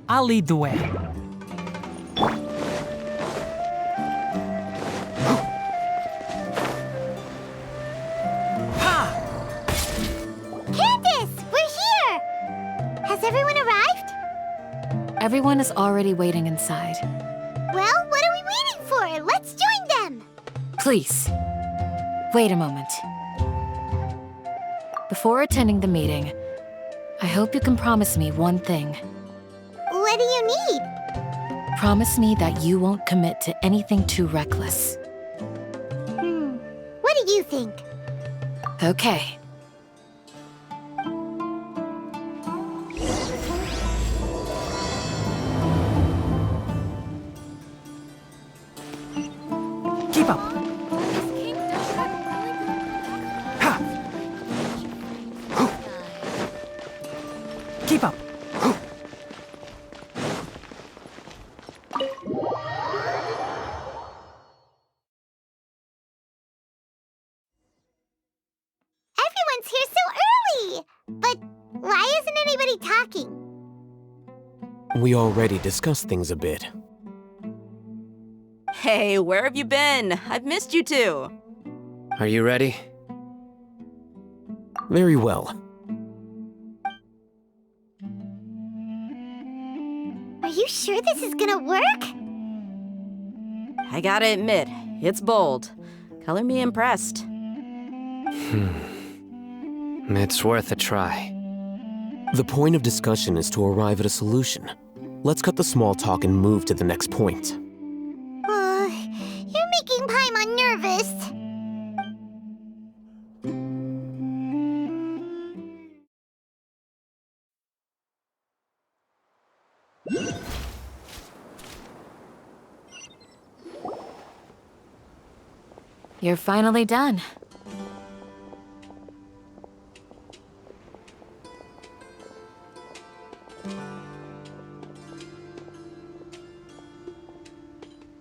I'll lead the way. Candace, we're here! Has everyone arrived? Everyone is already waiting inside. Well, what are we waiting for? Let's join them! Please, wait a moment. Before attending the meeting, I hope you can promise me one thing. What do you need? Promise me that you won't commit to anything too reckless. What do you think? Okay. Keep up. Ha! Keep up. Everyone's here so early! But why isn't anybody talking? We already discussed things a bit. Hey, where have you been? I've missed you too. Are you ready? Very well. Are you sure this is gonna work? I gotta admit, it's bold. Color me impressed. It's worth a try. The point of discussion is to arrive at a solution. Let's cut the small talk and move to the next point. You're making Paimon nervous. You're finally done.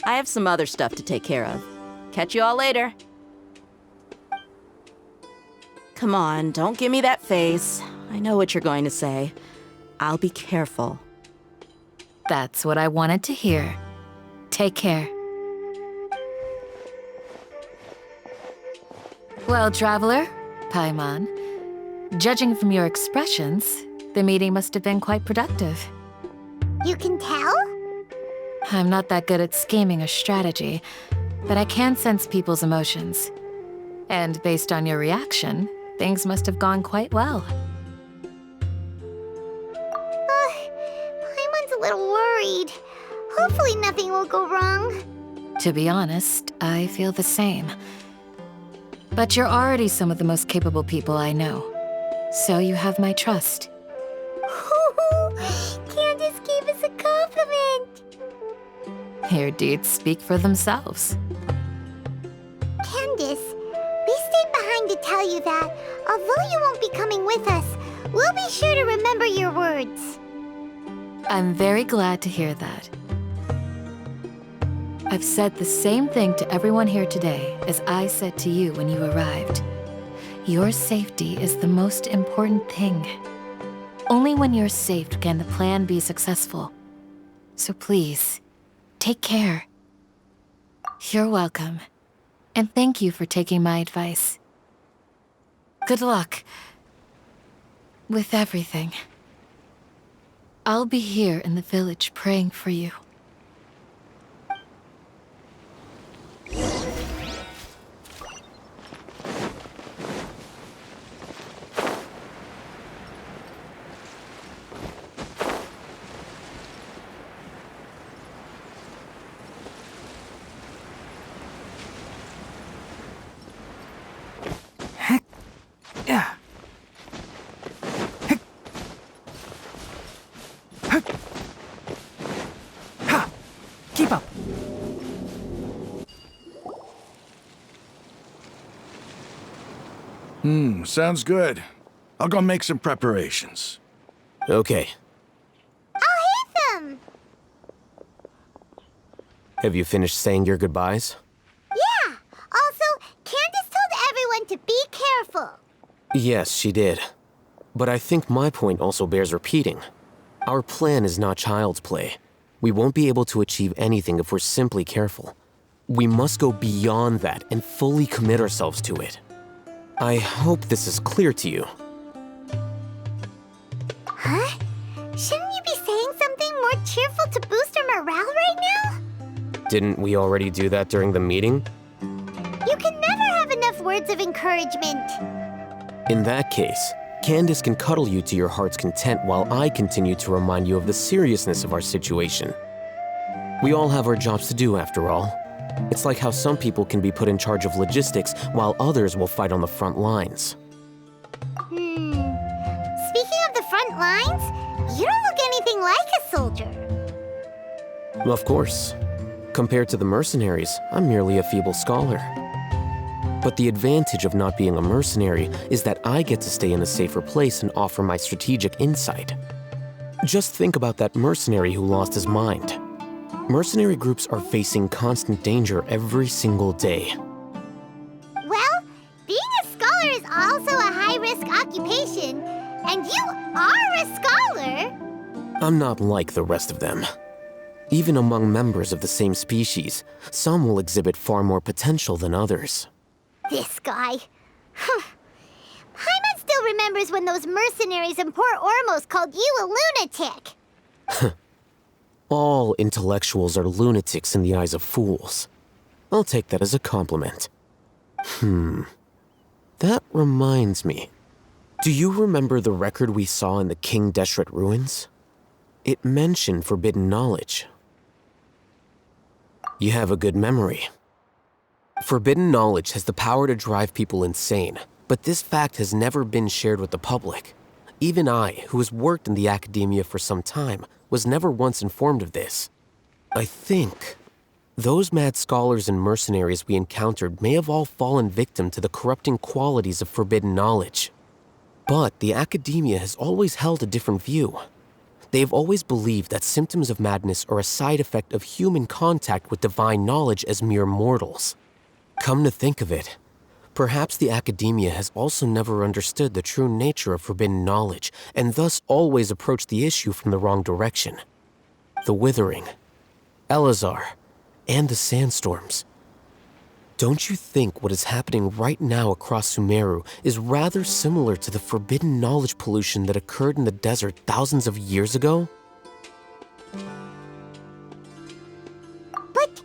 I have some other stuff to take care of. Catch you all later. Come on, don't give me that face. I know what you're going to say. I'll be careful. That's what I wanted to hear. Take care. Well, traveler, Paimon, judging from your expressions, the meeting must have been quite productive. You can tell? I'm not that good at scheming or strategy, but I can sense people's emotions. And based on your reaction, things must have gone quite well. Paimon's a little worried. Hopefully nothing will go wrong. To be honest, I feel the same. But you're already some of the most capable people I know, so you have my trust. Candace gave us a compliment! Your deeds speak for themselves. Candace, we stayed behind to tell you that, although you won't be coming with us, we'll be sure to remember your words. I'm very glad to hear that. I've said the same thing to everyone here today as I said to you when you arrived. Your safety is the most important thing. Only when you're safe can the plan be successful. So please, take care. You're welcome. And thank you for taking my advice. Good luck with everything. I'll be here in the village praying for you. Keep up. Sounds good. I'll go make some preparations. Okay. I'll hit them! Have you finished saying your goodbyes? Yeah! Also, Candace told everyone to be careful. Yes, she did. But I think my point also bears repeating. Our plan is not child's play. We won't be able to achieve anything if we're simply careful. We must go beyond that and fully commit ourselves to it. I hope this is clear to you. Huh? Shouldn't you be saying something more cheerful to boost our morale right now? Didn't we already do that during the meeting? You can never have enough words of encouragement. In that case, Candace can cuddle you to your heart's content while I continue to remind you of the seriousness of our situation. We all have our jobs to do, after all. It's like how some people can be put in charge of logistics while others will fight on the front lines. Speaking of the front lines, you don't look anything like a soldier. Of course. Compared to the mercenaries, I'm merely a feeble scholar. But the advantage of not being a mercenary is that I get to stay in a safer place and offer my strategic insight. Just think about that mercenary who lost his mind. Mercenary groups are facing constant danger every single day. Well, being a scholar is also a high-risk occupation, and you are a scholar. I'm not like the rest of them. Even among members of the same species, some will exhibit far more potential than others. This guy. Paimon still remembers when those mercenaries in Port Ormos called you a lunatic. All intellectuals are lunatics in the eyes of fools. I'll take that as a compliment. That reminds me. Do you remember the record we saw in the King Deshret ruins? It mentioned forbidden knowledge. You have a good memory. Forbidden knowledge has the power to drive people insane, but this fact has never been shared with the public. Even I, who has worked in the academia for some time, was never once informed of this. I think those mad scholars and mercenaries we encountered may have all fallen victim to the corrupting qualities of forbidden knowledge. But the academia has always held a different view. They have always believed that symptoms of madness are a side effect of human contact with divine knowledge as mere mortals. Come to think of it, perhaps the academia has also never understood the true nature of forbidden knowledge and thus always approached the issue from the wrong direction. The Withering, Elazar, and the sandstorms. Don't you think what is happening right now across Sumeru is rather similar to the forbidden knowledge pollution that occurred in the desert thousands of years ago? But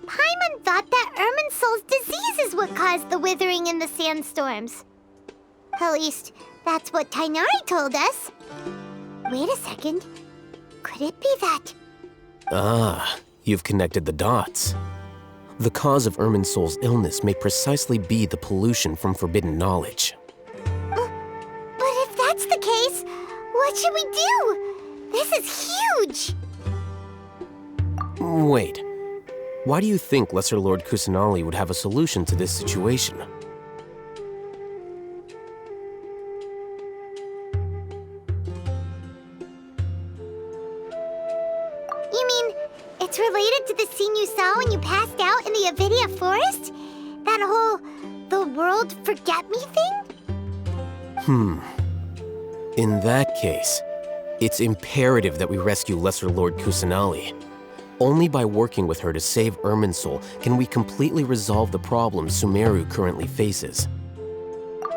Paimon thought that Irminsul's disease is what caused the withering in the sandstorms. At least, that's what Tainari told us. Wait a second. Could it be that? Ah, you've connected the dots. The cause of Irminsul's illness may precisely be the pollution from forbidden knowledge. But if that's the case, what should we do? This is huge! Wait. Why do you think Lesser Lord Kusanali would have a solution to this situation? You mean, it's related to the scene you saw when you passed out in the Avidia forest? That whole, the world forget me thing? In that case, it's imperative that we rescue Lesser Lord Kusanali. Only by working with her to save Irminsul can we completely resolve the problems Sumeru currently faces.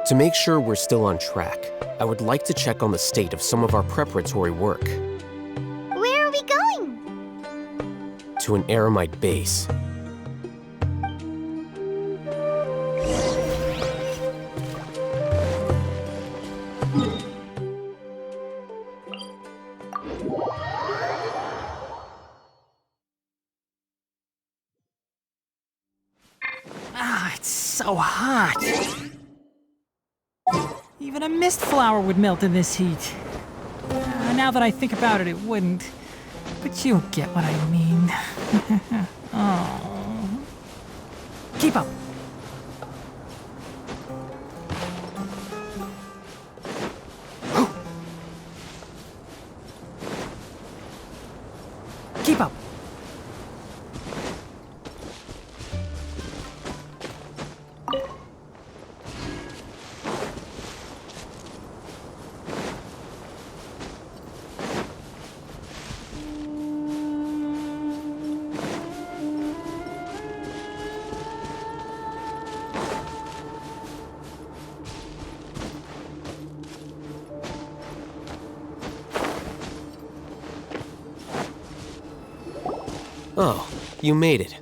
To make sure we're still on track, I would like to check on the state of some of our preparatory work. Where are we going? To an Eremite base. It's so hot. Even a mist flower would melt in this heat. Now that I think about it, it wouldn't. But you'll get what I mean. Oh. Keep up. Keep up. Oh, you made it.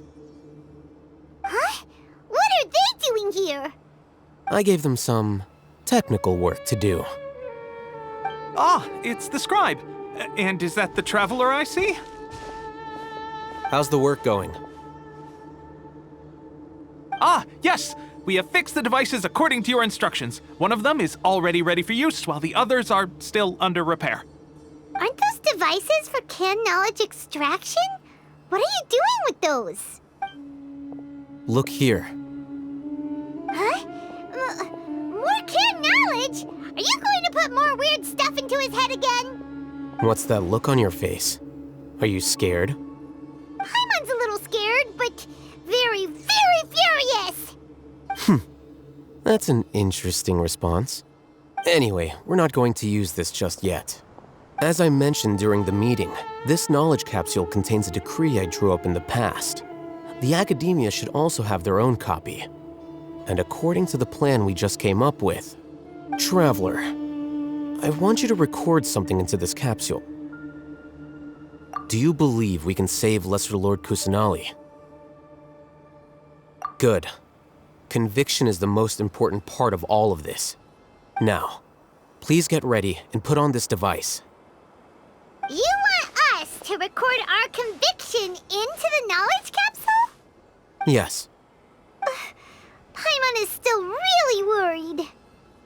Huh? What are they doing here? I gave them some technical work to do. Ah, it's the scribe. And is that the traveler I see? How's the work going? Ah, yes! We have fixed the devices according to your instructions. One of them is already ready for use, while the others are still under repair. Aren't those devices for can knowledge extraction? What are you doing with those? Look here. Huh? More can knowledge? Are you going to put more weird stuff into his head again? What's that look on your face? Are you scared? Paimon's a little scared, but very, very furious! That's an interesting response. Anyway, we're not going to use this just yet. As I mentioned during the meeting, this knowledge capsule contains a decree I drew up in the past. The academia should also have their own copy. And according to the plan we just came up with, Traveler, I want you to record something into this capsule. Do you believe we can save Lesser Lord Kusanali? Good. Conviction is the most important part of all of this. Now, please get ready and put on this device. You want us to record our conviction into the knowledge capsule? Yes, Paimon is still really worried.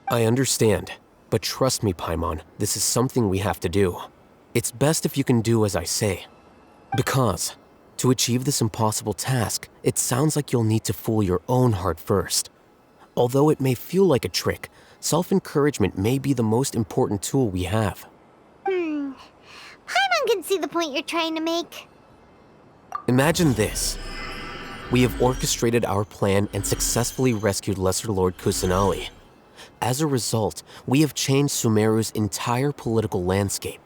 I understand, but trust me, Paimon, this is something we have to do. It's best if you can do as I say. Because, to achieve this impossible task, it sounds like you'll need to fool your own heart first. Although it may feel like a trick, self-encouragement may be the most important tool we have. Paimon can see the point you're trying to make. Imagine this. We have orchestrated our plan and successfully rescued Lesser Lord Kusanali. As a result, we have changed Sumeru's entire political landscape.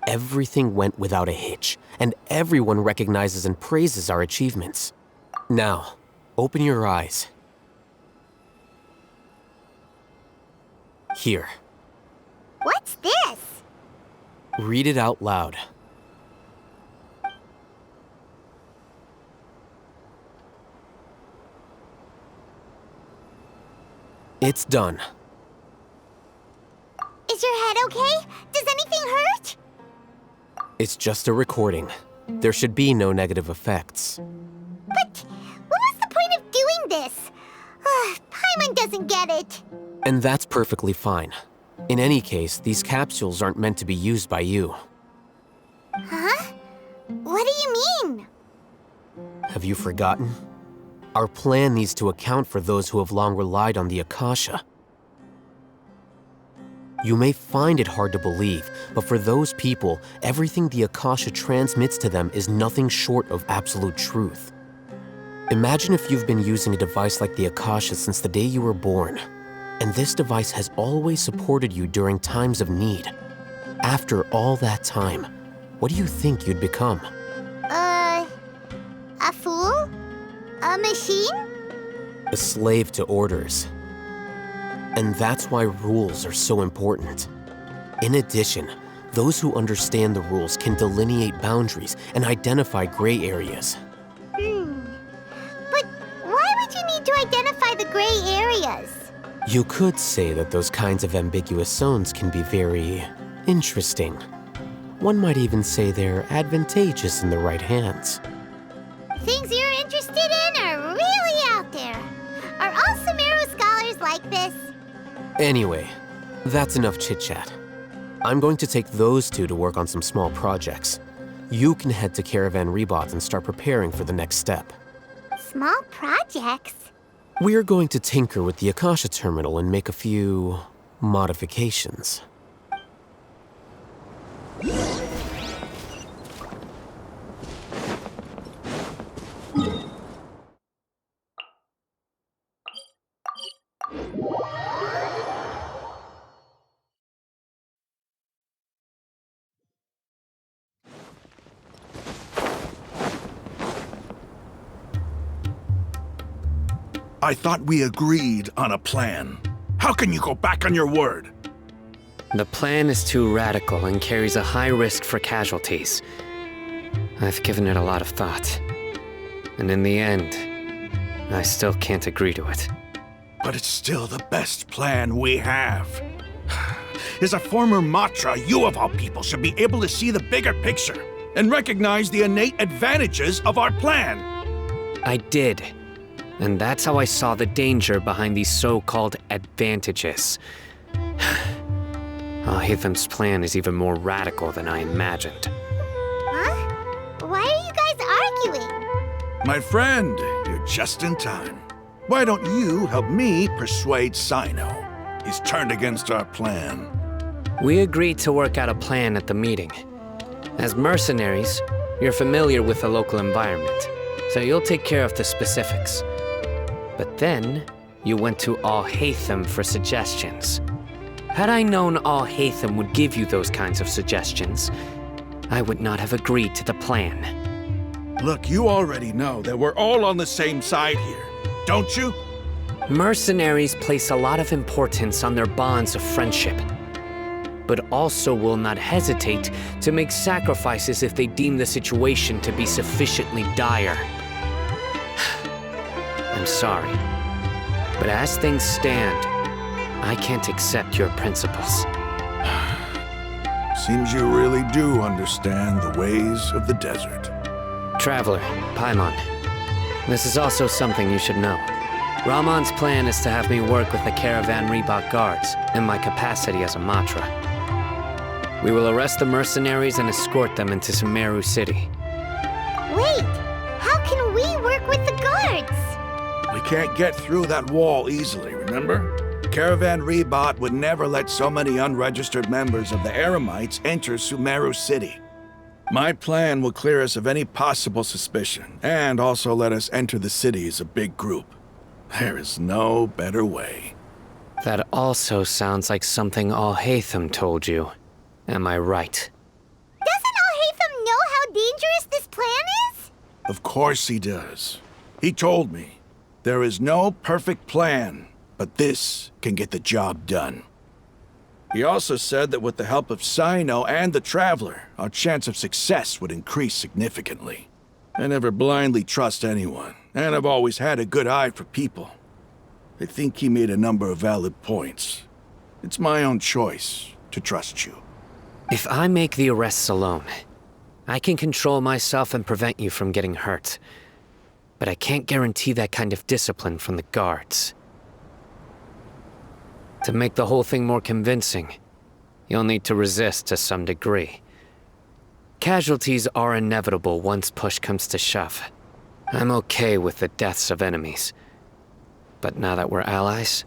Everything went without a hitch, and everyone recognizes and praises our achievements. Now, open your eyes. Here. What's this? Read it out loud. It's done. Is your head okay? Does anything hurt? It's just a recording. There should be no negative effects. But what was the point of doing this? Paimon doesn't get it. And that's perfectly fine. In any case, these capsules aren't meant to be used by you. Huh? What do you mean? Have you forgotten? Our plan needs to account for those who have long relied on the Akasha. You may find it hard to believe, but for those people, everything the Akasha transmits to them is nothing short of absolute truth. Imagine if you've been using a device like the Akasha since the day you were born, and this device has always supported you during times of need. After all that time, what do you think you'd become? A fool? A machine? A slave to orders. And that's why rules are so important. In addition, those who understand the rules can delineate boundaries and identify gray areas. But why would you need to identify the gray areas? You could say that those kinds of ambiguous zones can be very interesting. One might even say they're advantageous in the right hands. Things you're interested in are really out there. Are all Sumeru scholars like this? Anyway, that's enough chit-chat. I'm going to take those two to work on some small projects. You can head to Caravan Rebot and start preparing for the next step. Small projects? We're going to tinker with the Akasha terminal and make a few modifications. I thought we agreed on a plan. How can you go back on your word? The plan is too radical and carries a high risk for casualties. I've given it a lot of thought. And in the end, I still can't agree to it. But it's still the best plan we have. As a former Matra, you of all people should be able to see the bigger picture and recognize the innate advantages of our plan. I did. And that's how I saw the danger behind these so-called advantages. Al-Haytham's plan is even more radical than I imagined. Huh? Why are you guys arguing? My friend, you're just in time. Why don't you help me persuade Sino? He's turned against our plan. We agreed to work out a plan at the meeting. As mercenaries, you're familiar with the local environment, so you'll take care of the specifics. But then, you went to Al-Haytham for suggestions. Had I known Al-Haytham would give you those kinds of suggestions, I would not have agreed to the plan. Look, you already know that we're all on the same side here, don't you? Mercenaries place a lot of importance on their bonds of friendship, but also will not hesitate to make sacrifices if they deem the situation to be sufficiently dire. I'm sorry, but as things stand, I can't accept your principles. Seems you really do understand the ways of the desert. Traveler, Paimon, this is also something you should know. Ramon's plan is to have me work with the Caravan Reebok guards in my capacity as a Matra. We will arrest the mercenaries and escort them into Sumeru City. Wait, how can we work with the guards? We can't get through that wall easily, remember? Caravan Reebok would never let so many unregistered members of the Eremites enter Sumeru City. My plan will clear us of any possible suspicion, and also let us enter the city as a big group. There is no better way. That also sounds like something Al-Haytham told you. Am I right? Doesn't Al-Haytham know how dangerous this plan is? Of course he does. He told me, there is no perfect plan, but this can get the job done. He also said that with the help of Sino and the Traveler, our chance of success would increase significantly. I never blindly trust anyone, and I've always had a good eye for people. I think he made a number of valid points. It's my own choice to trust you. If I make the arrests alone, I can control myself and prevent you from getting hurt. But I can't guarantee that kind of discipline from the guards. To make the whole thing more convincing, you'll need to resist to some degree. Casualties are inevitable once push comes to shove. I'm okay with the deaths of enemies. But now that we're allies,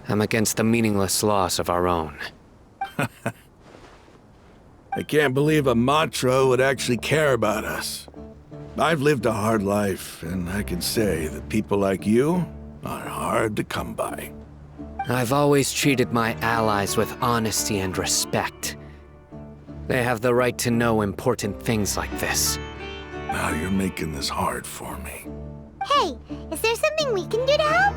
I'm against the meaningless loss of our own. I can't believe a Matra would actually care about us. I've lived a hard life, and I can say that people like you are hard to come by. I've always treated my allies with honesty and respect. They have the right to know important things like this. Now you're making this hard for me. Hey, is there something we can do to help?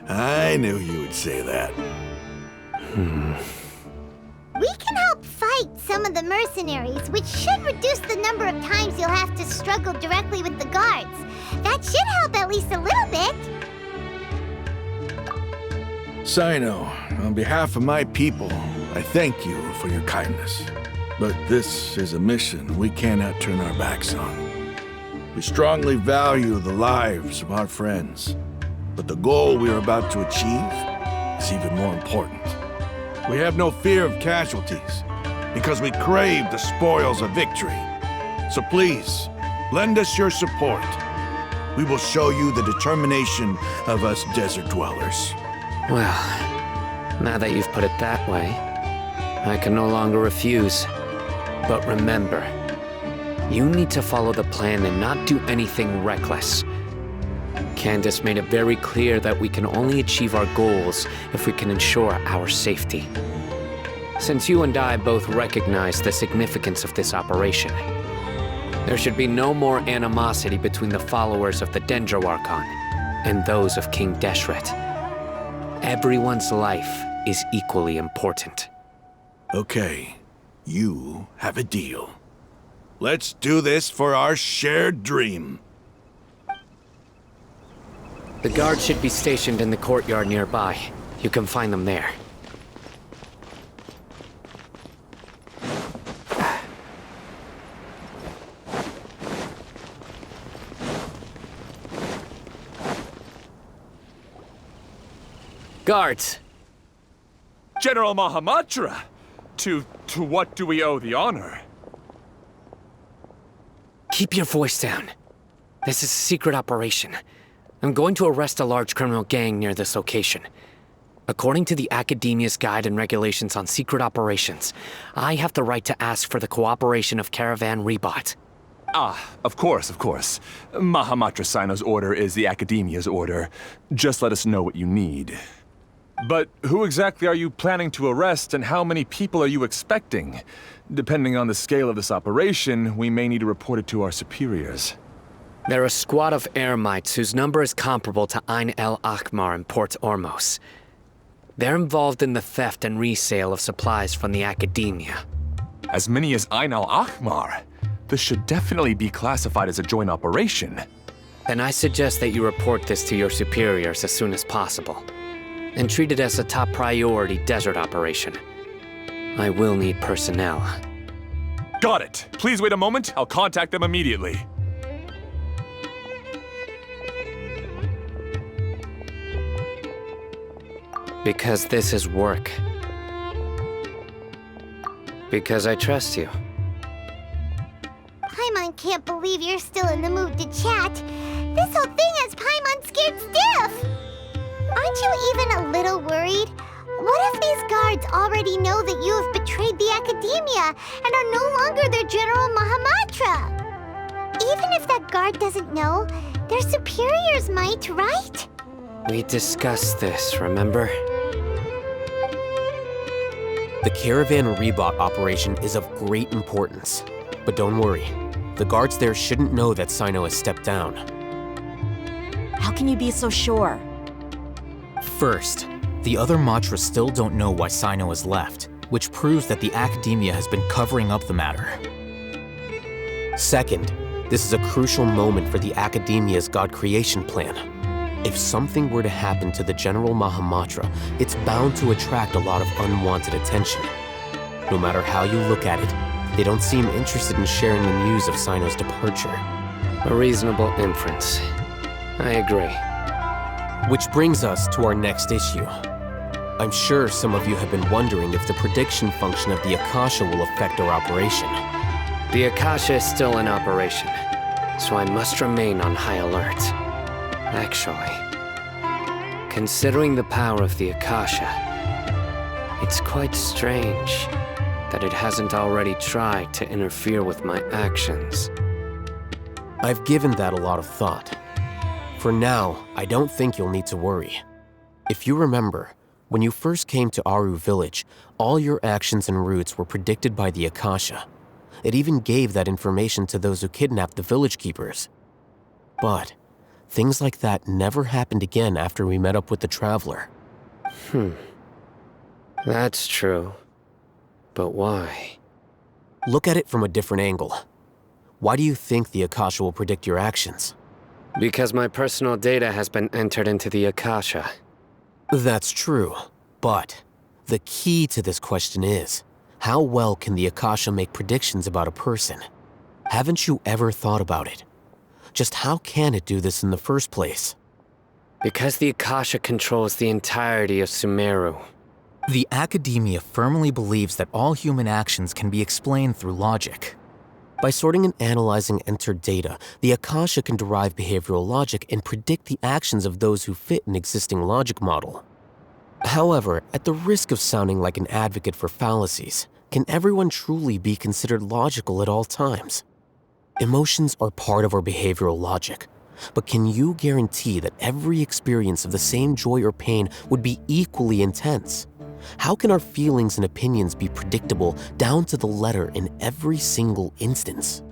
I knew you would say that. We can help fight some of the mercenaries, which should reduce the number of times you'll have to struggle directly with the guards. That should help at least a little bit. Sino, on behalf of my people, I thank you for your kindness. But this is a mission we cannot turn our backs on. We strongly value the lives of our friends, but the goal we are about to achieve is even more important. We have no fear of casualties, because we crave the spoils of victory. So please, lend us your support. We will show you the determination of us desert dwellers. Well, now that you've put it that way, I can no longer refuse. But remember, you need to follow the plan and not do anything reckless. Candace made it very clear that we can only achieve our goals if we can ensure our safety. Since you and I both recognize the significance of this operation, there should be no more animosity between the followers of the Dendro Archon and those of King Deshret. Everyone's life is equally important. Okay, you have a deal. Let's do this for our shared dream. The guards should be stationed in the courtyard nearby. You can find them there. Guards! General Mahamatra! To what do we owe the honor? Keep your voice down. This is a secret operation. I'm going to arrest a large criminal gang near this location. According to the Academia's Guide and Regulations on Secret Operations, I have the right to ask for the cooperation of Caravan Rebot. Ah, of course. Mahamatra Sino's order is the Academia's order. Just let us know what you need. But who exactly are you planning to arrest, and how many people are you expecting? Depending on the scale of this operation, we may need to report it to our superiors. They're a squad of Eremites whose number is comparable to Ain el Akmar in Port Ormos. They're involved in the theft and resale of supplies from the Academia. As many as Ain el Akmar? This should definitely be classified as a joint operation. Then I suggest that you report this to your superiors as soon as possible, and treat it as a top priority desert operation. I will need personnel. Got it. Please wait a moment. I'll contact them immediately. Because this is work. Because I trust you. Paimon can't believe you're still in the mood to chat. This whole thing has Paimon scared stiff. Aren't you even a little worried? What if these guards already know that you have betrayed the Academia and are no longer their General Mahamatra? Even if that guard doesn't know, their superiors might, right? We discussed this, remember? The Caravan Rebot operation is of great importance. But don't worry, the guards there shouldn't know that Sino has stepped down. How can you be so sure? First, the other Matras still don't know why Sino has left, which proves that the Academia has been covering up the matter. Second, this is a crucial moment for the Academia's God creation plan. If something were to happen to the General Mahamatra, it's bound to attract a lot of unwanted attention. No matter how you look at it, they don't seem interested in sharing the news of Sino's departure. A reasonable inference. I agree. Which brings us to our next issue. I'm sure some of you have been wondering if the prediction function of the Akasha will affect our operation. The Akasha is still in operation, so I must remain on high alert. Actually, considering the power of the Akasha, it's quite strange that it hasn't already tried to interfere with my actions. I've given that a lot of thought. For now, I don't think you'll need to worry. If you remember, when you first came to Aaru village, all your actions and routes were predicted by the Akasha. It even gave that information to those who kidnapped the village keepers. But things like that never happened again after we met up with the Traveler. That's true. But why? Look at it from a different angle. Why do you think the Akasha will predict your actions? Because my personal data has been entered into the Akasha. That's true, but the key to this question is, how well can the Akasha make predictions about a person? Haven't you ever thought about it? Just how can it do this in the first place? Because the Akasha controls the entirety of Sumeru. The Academia firmly believes that all human actions can be explained through logic. By sorting and analyzing entered data, the Akasha can derive behavioral logic and predict the actions of those who fit an existing logic model. However, at the risk of sounding like an advocate for fallacies, can everyone truly be considered logical at all times? Emotions are part of our behavioral logic, but can you guarantee that every experience of the same joy or pain would be equally intense? How can our feelings and opinions be predictable down to the letter in every single instance?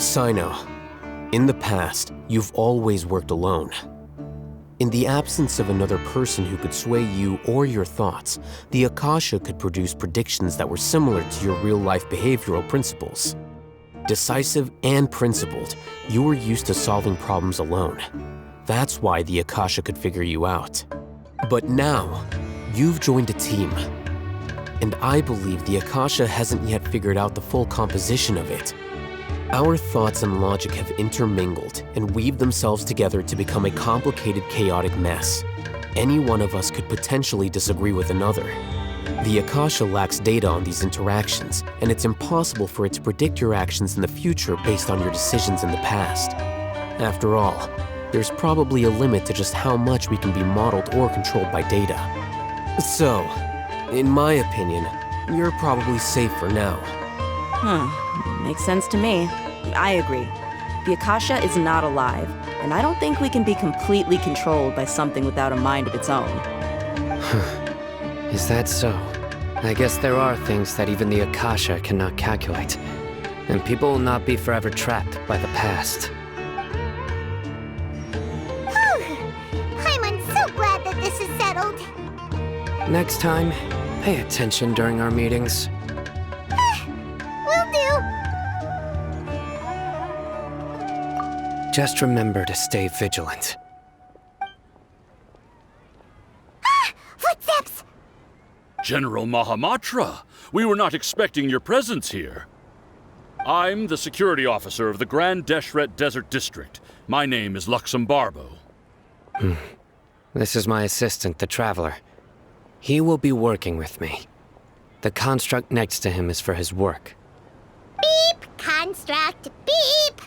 Sino, in the past, you've always worked alone. In the absence of another person who could sway you or your thoughts, the Akasha could produce predictions that were similar to your real-life behavioral principles. Decisive and principled, you were used to solving problems alone. That's why the Akasha could figure you out. But now, you've joined a team. And I believe the Akasha hasn't yet figured out the full composition of it. Our thoughts and logic have intermingled and weaved themselves together to become a complicated, chaotic mess. Any one of us could potentially disagree with another. The Akasha lacks data on these interactions, and it's impossible for it to predict your actions in the future based on your decisions in the past. After all, there's probably a limit to just how much we can be modeled or controlled by data. So, in my opinion, you're probably safe for now. Makes sense to me. I agree. The Akasha is not alive, and I don't think we can be completely controlled by something without a mind of its own. Is that so? I guess there are things that even the Akasha cannot calculate, and people will not be forever trapped by the past. Whew. I'm so glad that this is settled. Next time, pay attention during our meetings. Will do. Just remember to stay vigilant. Footsteps! General Mahamatra, we were not expecting your presence here. I'm the security officer of the Grand Deshret Desert District. My name is Luxembarbo. This is my assistant, the Traveler. He will be working with me. The construct next to him is for his work. Beep! Construct! Beep!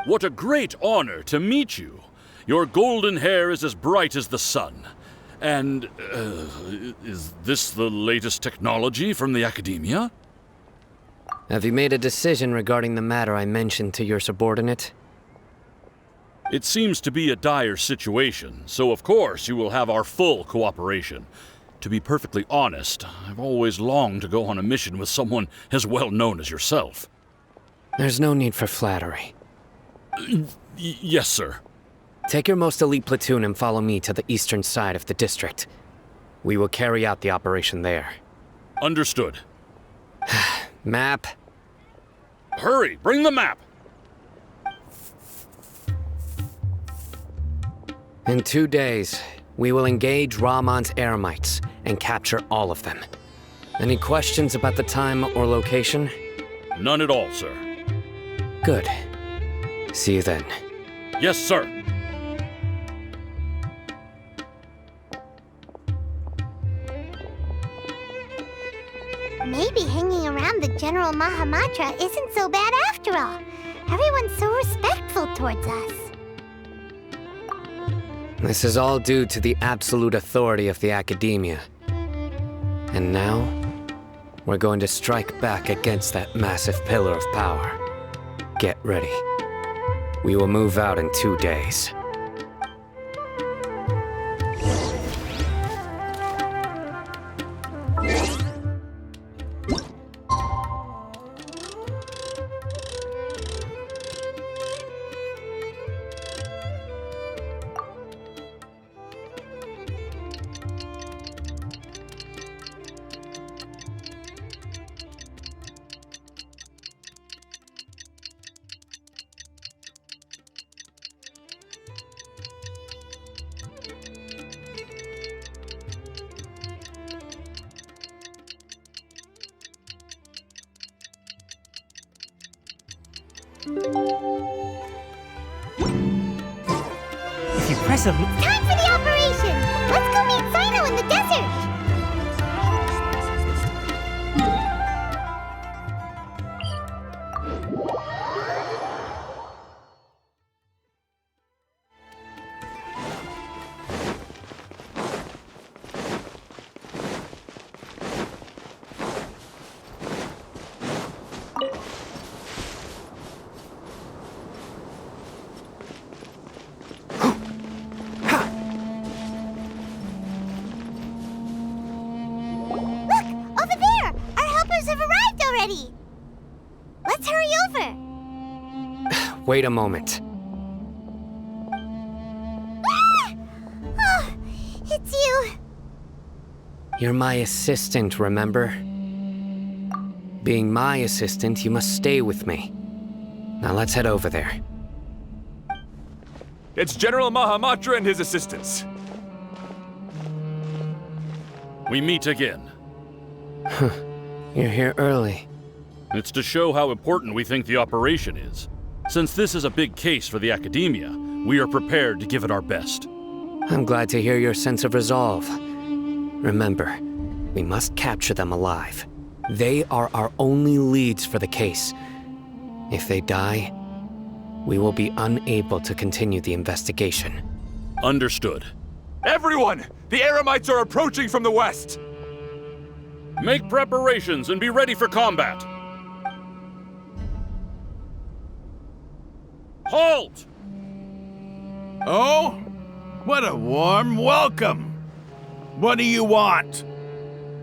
What a great honor to meet you. Your golden hair is as bright as the sun. And, is this the latest technology from the Academia? Have you made a decision regarding the matter I mentioned to your subordinate? It seems to be a dire situation, so of course you will have our full cooperation. To be perfectly honest, I've always longed to go on a mission with someone as well known as yourself. There's no need for flattery. Yes, sir. Take your most elite platoon and follow me to the eastern side of the district. We will carry out the operation there. Understood. Map. Hurry, bring the map! In 2 days, we will engage Rahman's Eremites and capture all of them. Any questions about the time or location? None at all, sir. Good. See you then. Yes, sir. Maybe hanging around the General Mahamatra isn't so bad after all. Everyone's so respectful towards us. This is all due to the absolute authority of the Academia. And now, we're going to strike back against that massive pillar of power. Get ready. We will move out in 2 days. If you press a... Time for the operation! Let's go meet Sino in the desert! Wait a moment. It's you. You're my assistant, remember? Being my assistant, you must stay with me. Now let's head over there. It's General Mahamatra and his assistants. We meet again. You're here early. It's to show how important we think the operation is. Since this is a big case for the Academia, we are prepared to give it our best. I'm glad to hear your sense of resolve. Remember, we must capture them alive. They are our only leads for the case. If they die, we will be unable to continue the investigation. Understood. Everyone! The Aramites are approaching from the west! Make preparations and be ready for combat. Halt! Oh? What a warm welcome! What do you want?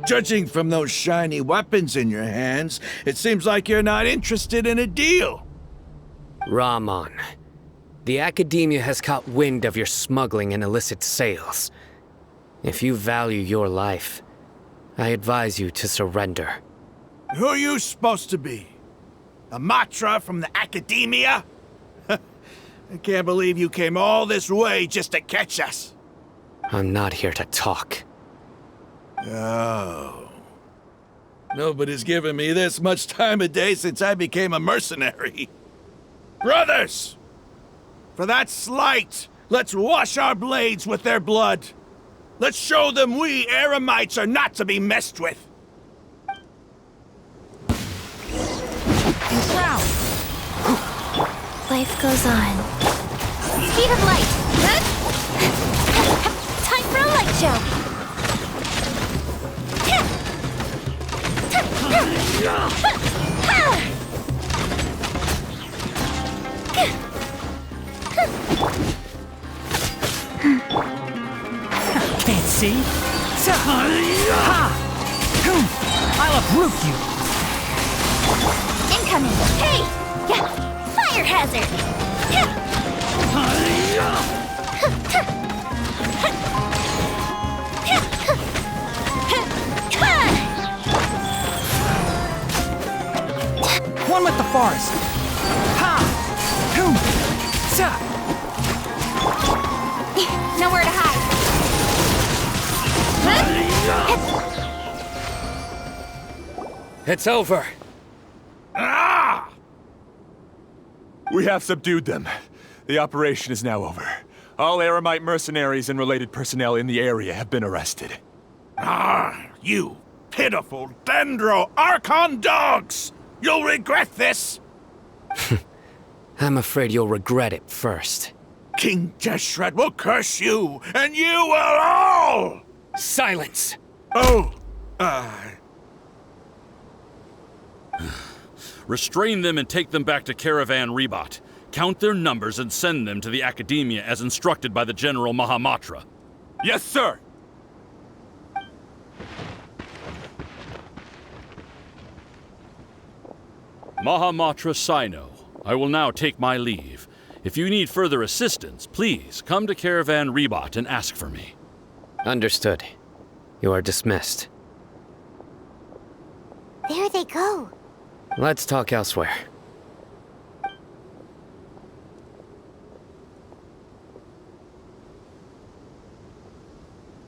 Judging from those shiny weapons in your hands, it seems like you're not interested in a deal. Rahman, the Academia has caught wind of your smuggling and illicit sales. If you value your life, I advise you to surrender. Who are you supposed to be? A Matra from the Academia? I can't believe you came all this way just to catch us. I'm not here to talk. Oh. Nobody's given me this much time of day since I became a mercenary. Brothers! For that slight, let's wash our blades with their blood. Let's show them we Aramites are not to be messed with. Wow! Life goes on. Speed of light! Time for a light show! Can't see? Ha! I'll uproot you! Incoming! Hey! Yeah! Fire hazard! One with the forest! Ha! Hoom! Sa! Nowhere to hide! It's over. Ah! We have subdued them. The operation is now over. All Aramite mercenaries and related personnel in the area have been arrested. Ah, you pitiful Dendro Archon dogs! You'll regret this! I'm afraid you'll regret it first. King Jeshret will curse you, and you will all! Silence! Oh, Restrain them and take them back to Caravan Rebot. Count their numbers and send them to the Academia as instructed by the General Mahamatra. Yes, sir! Mahamatra Sino, I will now take my leave. If you need further assistance, please come to Caravan Rebot and ask for me. Understood. You are dismissed. There they go. Let's talk elsewhere.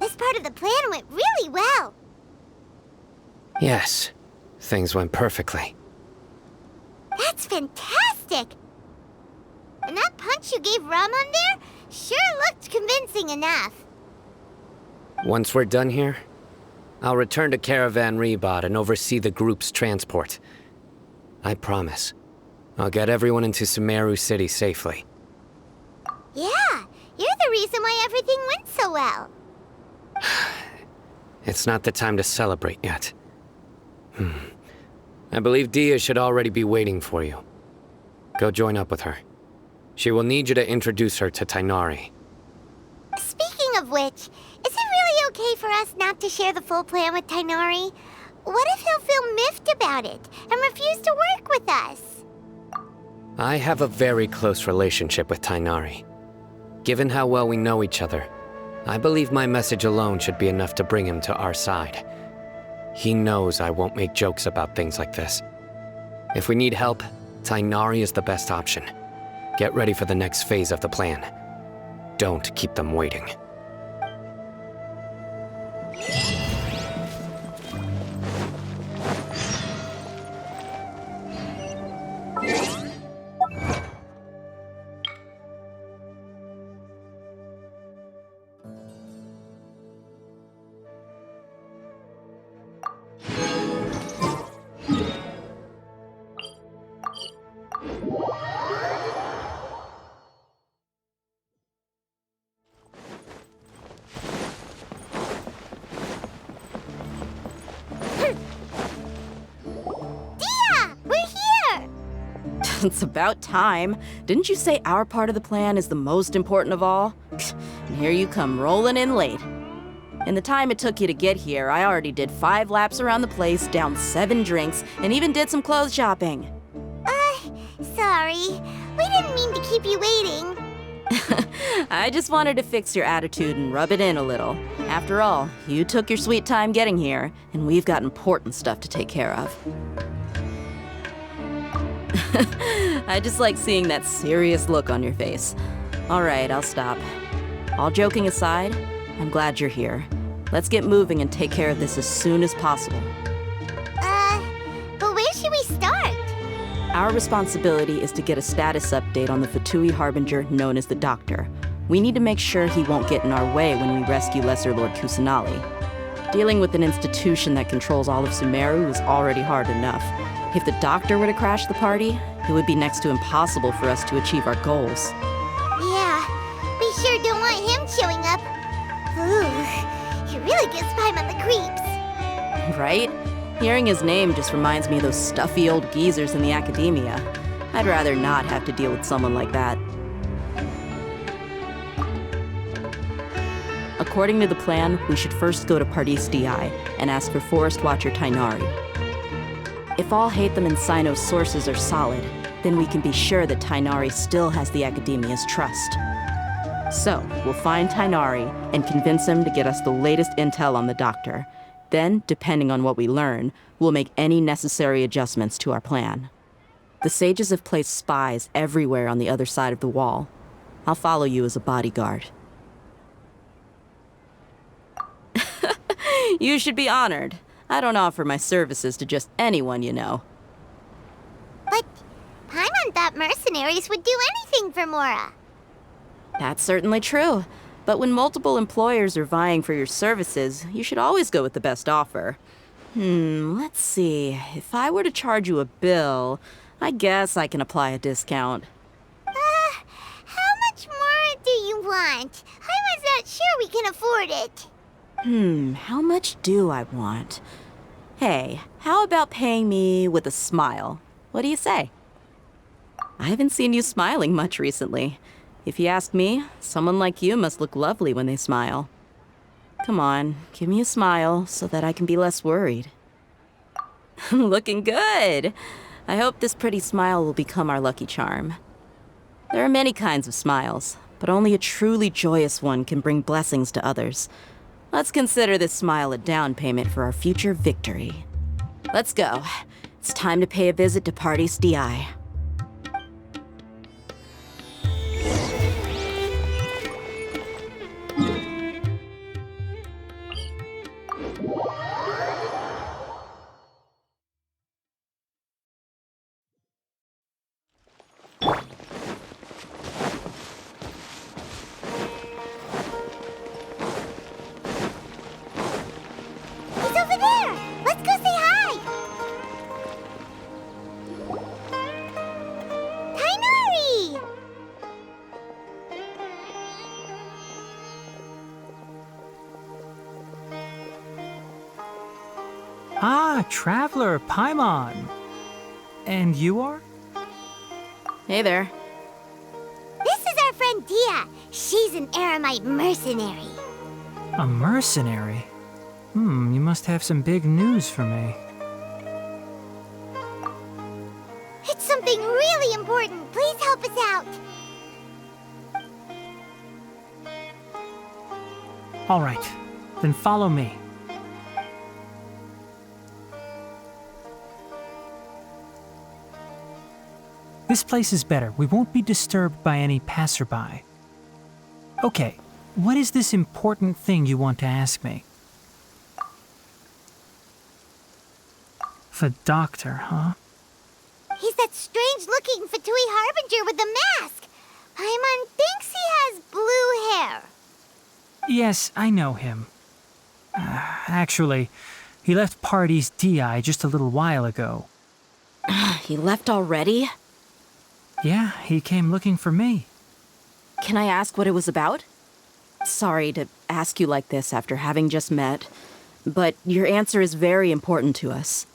This part of the plan went really well. Yes, things went perfectly. That's fantastic! And that punch you gave Rahman there sure looked convincing enough. Once we're done here, I'll return to Caravan Rebot and oversee the group's transport. I promise. I'll get everyone into Sumeru City safely. Yeah, you're the reason why everything went so well. It's not the time to celebrate yet. I believe Dia should already be waiting for you. Go join up with her. She will need you to introduce her to Tainari. Speaking of which, is it really okay for us not to share the full plan with Tainari? What if he'll feel miffed about it and refuse to work with us? I have a very close relationship with Tainari. Given how well we know each other, I believe my message alone should be enough to bring him to our side. He knows I won't make jokes about things like this. If we need help, Tighnari is the best option. Get ready for the next phase of the plan. Don't keep them waiting. It's about time. Didn't you say our part of the plan is the most important of all? And here you come rolling in late. In the time it took you to get here, I already did 5 laps around the place, downed 7 drinks, and even did some clothes shopping. Sorry. We didn't mean to keep you waiting. I just wanted to fix your attitude and rub it in a little. After all, you took your sweet time getting here, and we've got important stuff to take care of. I just like seeing that serious look on your face. All right, I'll stop. All joking aside, I'm glad you're here. Let's get moving and take care of this as soon as possible. But where should we start? Our responsibility is to get a status update on the Fatui Harbinger known as the Doctor. We need to make sure he won't get in our way when we rescue Lesser Lord Kusanali. Dealing with an institution that controls all of Sumeru is already hard enough. If the Doctor were to crash the party, it would be next to impossible for us to achieve our goals. Yeah, we sure don't want him showing up. Ooh, he really gives Paimon the creeps. Right? Hearing his name just reminds me of those stuffy old geezers in the academia. I'd rather not have to deal with someone like that. According to the plan, we should first go to Pardis Di and ask for Forest Watcher Tighnari. If all Hatham and Sino's sources are solid, then we can be sure that Tighnari still has the Academia's trust. So, we'll find Tighnari and convince him to get us the latest intel on the Doctor. Then, depending on what we learn, we'll make any necessary adjustments to our plan. The sages have placed spies everywhere on the other side of the wall. I'll follow you as a bodyguard. You should be honored. I don't offer my services to just anyone you know. But Paimon thought mercenaries would do anything for Mora. That's certainly true. But when multiple employers are vying for your services, you should always go with the best offer. Let's see. If I were to charge you a bill, I guess I can apply a discount. How much more do you want? Paimon's not sure we can afford it. How much do I want? Hey, how about paying me with a smile? What do you say? I haven't seen you smiling much recently. If you ask me, someone like you must look lovely when they smile. Come on, give me a smile so that I can be less worried. Looking good! I hope this pretty smile will become our lucky charm. There are many kinds of smiles, but only a truly joyous one can bring blessings to others. Let's consider this smile a down payment for our future victory. Let's go. It's time to pay a visit to Pardis Di. Traveler Paimon. And you are? Hey there. This is our friend Dia. She's an Aramite mercenary. A mercenary? You must have some big news for me. It's something really important. Please help us out. All right, then follow me. This place is better. We won't be disturbed by any passerby. Okay, what is this important thing you want to ask me? The doctor, huh? He's that strange-looking Fatui Harbinger with the mask. Paimon thinks he has blue hair. Yes, I know him. Actually, he left Part East DI just a little while ago. He left already? Yeah, he came looking for me. Can I ask what it was about? Sorry to ask you like this after having just met, but your answer is very important to us.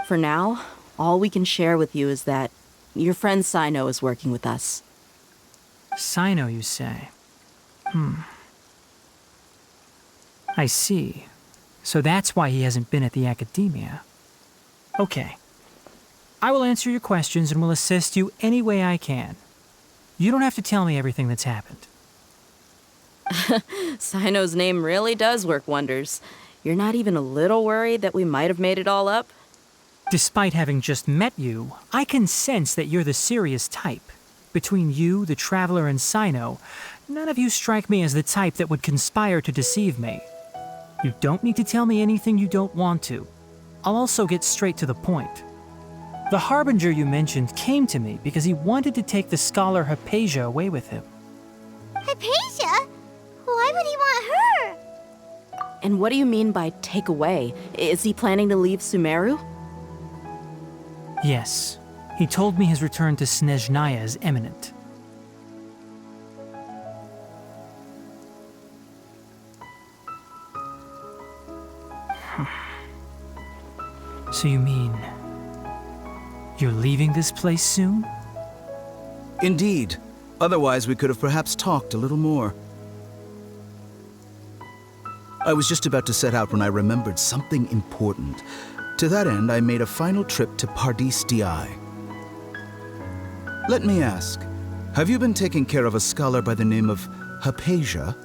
For now, all we can share with you is that your friend Sino is working with us. Sino, you say? I see. So that's why he hasn't been at the academia. Okay. I will answer your questions and will assist you any way I can. You don't have to tell me everything that's happened. Sino's name really does work wonders. You're not even a little worried that we might have made it all up? Despite having just met you, I can sense that you're the serious type. Between you, the Traveler, and Sino, none of you strike me as the type that would conspire to deceive me. You don't need to tell me anything you don't want to. I'll also get straight to the point. The Harbinger you mentioned came to me because he wanted to take the scholar Hypatia away with him. Hypatia? Why would he want her? And what do you mean by take away? Is he planning to leave Sumeru? Yes. He told me his return to Snezhnaya is imminent. So you mean... you're leaving this place soon? Indeed. Otherwise, we could have perhaps talked a little more. I was just about to set out when I remembered something important. To that end, I made a final trip to Pardis Di. Let me ask, have you been taking care of a scholar by the name of Hypatia?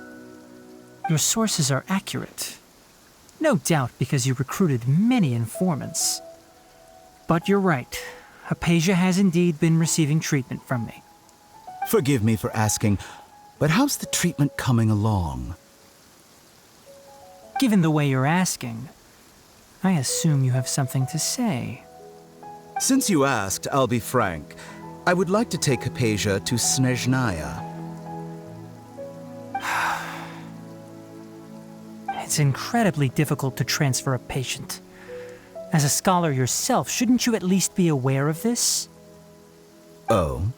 Your sources are accurate. No doubt because you recruited many informants. But you're right. Hypatia has indeed been receiving treatment from me. Forgive me for asking, but how's the treatment coming along? Given the way you're asking, I assume you have something to say. Since you asked, I'll be frank. I would like to take Hypatia to Snezhnaya. It's incredibly difficult to transfer a patient. As a scholar yourself, shouldn't you at least be aware of this? Oh?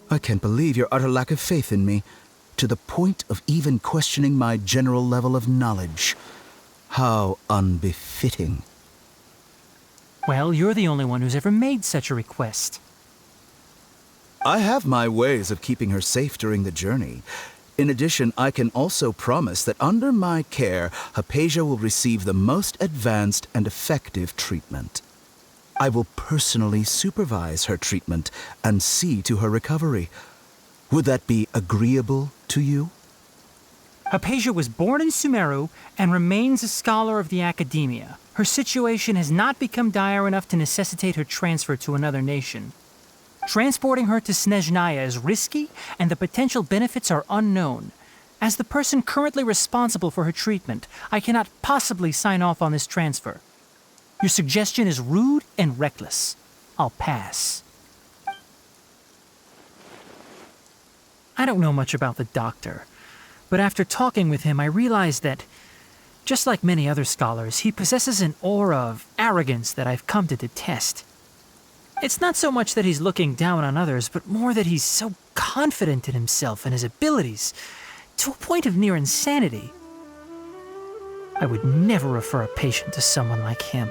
I can't believe your utter lack of faith in me, to the point of even questioning my general level of knowledge. How unbefitting. Well, you're the only one who's ever made such a request. I have my ways of keeping her safe during the journey. In addition, I can also promise that under my care, Hypatia will receive the most advanced and effective treatment. I will personally supervise her treatment and see to her recovery. Would that be agreeable to you? Hypatia was born in Sumeru and remains a scholar of the academia. Her situation has not become dire enough to necessitate her transfer to another nation. Transporting her to Snezhnaya is risky, and the potential benefits are unknown. As the person currently responsible for her treatment, I cannot possibly sign off on this transfer. Your suggestion is rude and reckless. I'll pass. I don't know much about the doctor, but after talking with him, I realized that, just like many other scholars, he possesses an aura of arrogance that I've come to detest. It's not so much that he's looking down on others, but more that he's so confident in himself and his abilities, to a point of near insanity. I would never refer a patient to someone like him.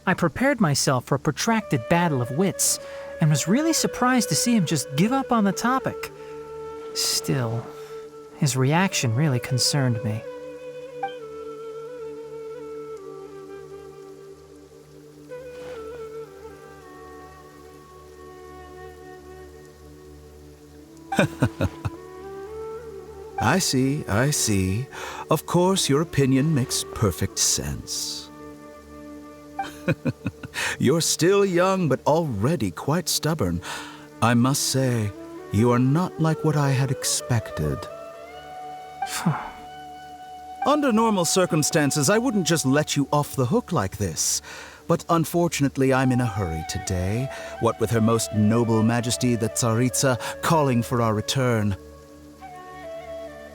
I prepared myself for a protracted battle of wits, and was really surprised to see him just give up on the topic. Still, his reaction really concerned me. I see, I see. Of course, your opinion makes perfect sense. You're still young, but already quite stubborn. I must say, you are not like what I had expected. Under normal circumstances, I wouldn't just let you off the hook like this. But unfortunately, I'm in a hurry today, what with Her Most Noble Majesty the Tsaritsa calling for our return.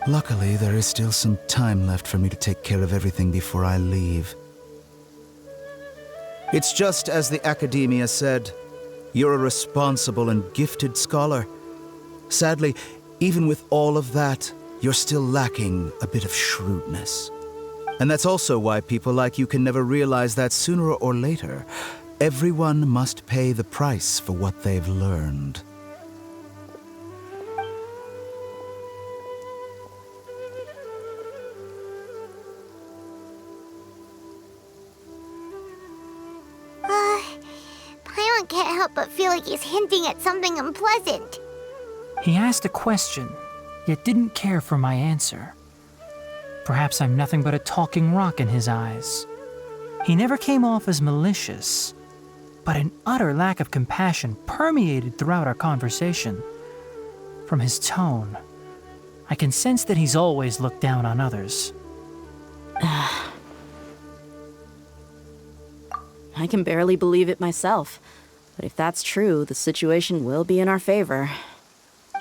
Luckily, there is still some time left for me to take care of everything before I leave. It's just as the Academia said. You're a responsible and gifted scholar. Sadly, even with all of that, you're still lacking a bit of shrewdness. And that's also why people like you can never realize that sooner or later, everyone must pay the price for what they've learned. Paimon can't help but feel like he's hinting at something unpleasant. He asked a question, yet didn't care for my answer. Perhaps I'm nothing but a talking rock in his eyes. He never came off as malicious, but an utter lack of compassion permeated throughout our conversation. From his tone, I can sense that he's always looked down on others. I can barely believe it myself. But if that's true, the situation will be in our favor.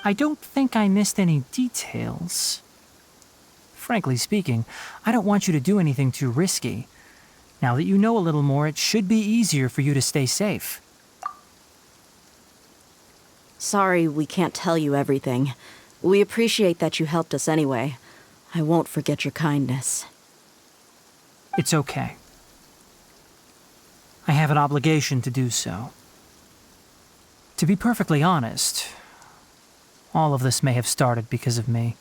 I don't think I missed any details. Frankly speaking, I don't want you to do anything too risky. Now that you know a little more, it should be easier for you to stay safe. Sorry we can't tell you everything. We appreciate that you helped us anyway. I won't forget your kindness. It's okay. I have an obligation to do so. To be perfectly honest, all of this may have started because of me.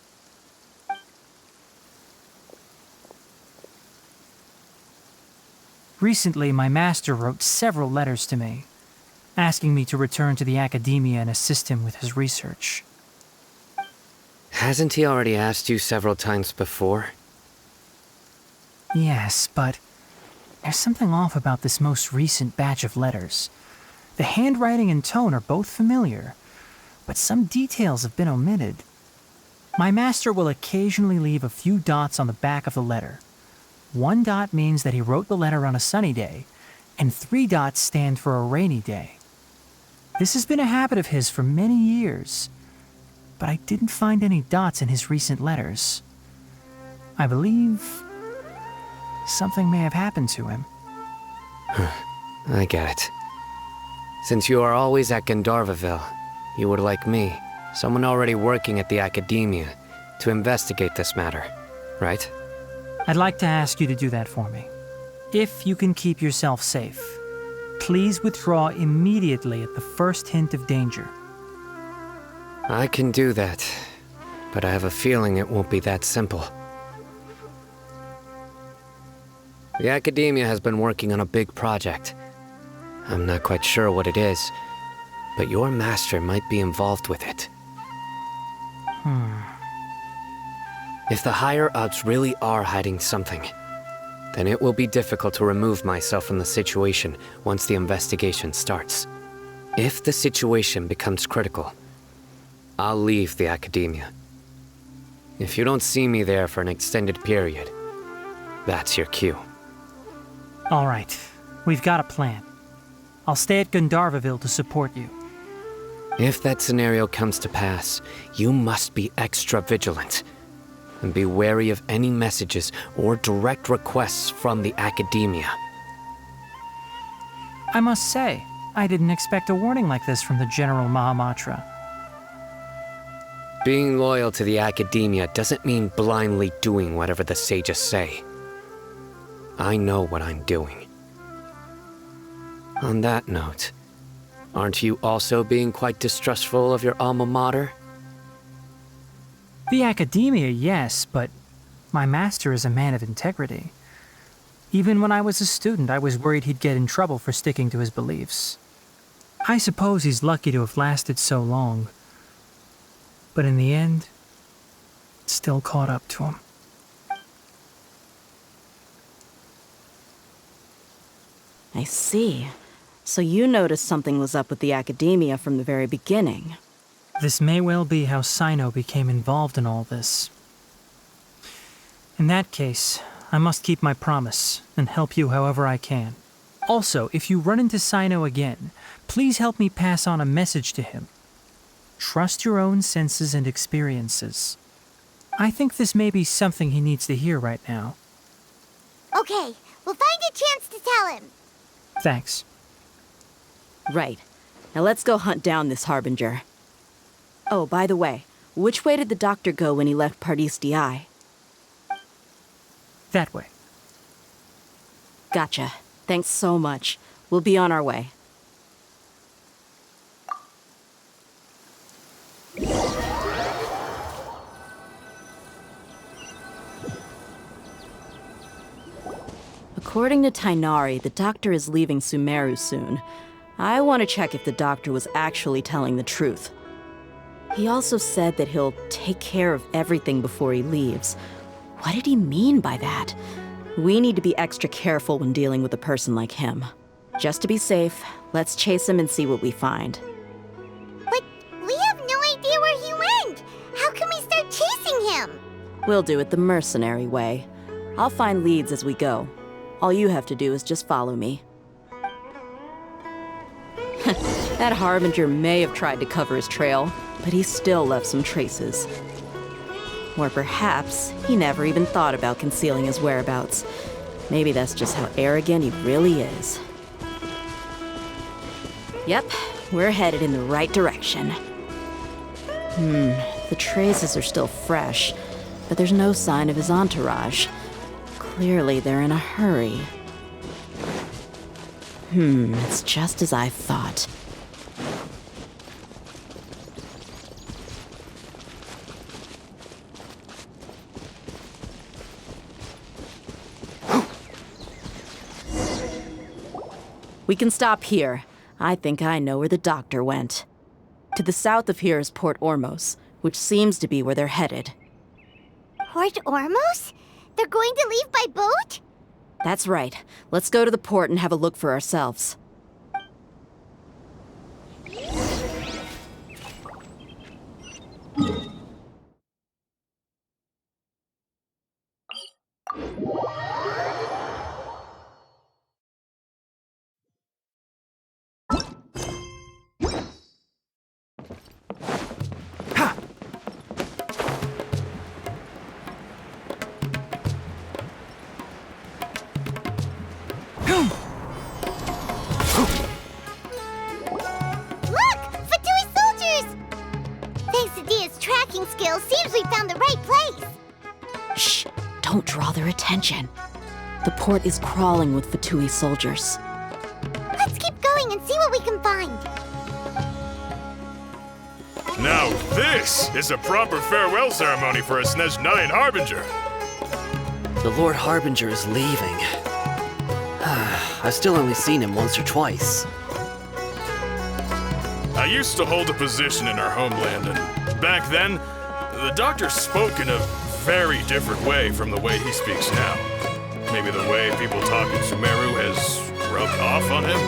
Recently, my master wrote several letters to me, asking me to return to the Academia and assist him with his research. Hasn't he already asked you several times before? Yes, but there's something off about this most recent batch of letters. The handwriting and tone are both familiar, but some details have been omitted. My master will occasionally leave a few dots on the back of the letter. 1 dot means that he wrote the letter on a sunny day, and 3 dots stand for a rainy day. This has been a habit of his for many years, but I didn't find any dots in his recent letters. I believe something may have happened to him. I get it. Since you are always at Gandharvaville, you would like me, someone already working at the Academia, to investigate this matter, right? I'd like to ask you to do that for me. If you can keep yourself safe, please withdraw immediately at the first hint of danger. I can do that, but I have a feeling it won't be that simple. The Academia has been working on a big project. I'm not quite sure what it is, but your master might be involved with it. If the higher-ups really are hiding something, then it will be difficult to remove myself from the situation once the investigation starts. If the situation becomes critical, I'll leave the Academia. If you don't see me there for an extended period, that's your cue. All right, we've got a plan. I'll stay at Gandharvaville to support you. If that scenario comes to pass, you must be extra vigilant. And be wary of any messages or direct requests from the Academia. I must say, I didn't expect a warning like this from the General Mahamatra. Being loyal to the Academia doesn't mean blindly doing whatever the sages say. I know what I'm doing. On that note, aren't you also being quite distrustful of your alma mater? The Academia, yes, but my master is a man of integrity. Even when I was a student, I was worried he'd get in trouble for sticking to his beliefs. I suppose he's lucky to have lasted so long. But in the end, still caught up to him. I see. So you noticed something was up with the Academia from the very beginning. This may well be how Sino became involved in all this. In that case, I must keep my promise and help you however I can. Also, if you run into Sino again, please help me pass on a message to him. Trust your own senses and experiences. I think this may be something he needs to hear right now. Okay, we'll find a chance to tell him. Thanks. Right. Now let's go hunt down this Harbinger. Oh, by the way, which way did the doctor go when he left Pardis Di? That way. Gotcha. Thanks so much. We'll be on our way. According to Tainari, the doctor is leaving Sumeru soon. I want to check if the doctor was actually telling the truth. He also said that he'll take care of everything before he leaves. What did he mean by that? We need to be extra careful when dealing with a person like him. Just to be safe, let's chase him and see what we find. But we have no idea where he went. How can we start chasing him? We'll do it the mercenary way. I'll find leads as we go. All you have to do is just follow me. That Harbinger may have tried to cover his trail, but he still left some traces. Or perhaps he never even thought about concealing his whereabouts. Maybe that's just how arrogant he really is. Yep, we're headed in the right direction. The traces are still fresh, but there's no sign of his entourage. Clearly they're in a hurry. It's just as I thought. We can stop here. I think I know where the doctor went. To the south of here is Port Ormos, which seems to be where they're headed. Port Ormos? They're going to leave by boat? That's right. Let's go to the port and have a look for ourselves. Seems we found the right place. Shh! Don't draw their attention. The port is crawling with Fatui soldiers. Let's keep going and see what we can find. Now this is a proper farewell ceremony for a Snezhnayan Harbinger. The Lord Harbinger is leaving. I've still only seen him once or twice. I used to hold a position in our homeland, and back then, the doctor spoke in a very different way from the way he speaks now. Maybe the way people talk in Sumeru has rubbed off on him?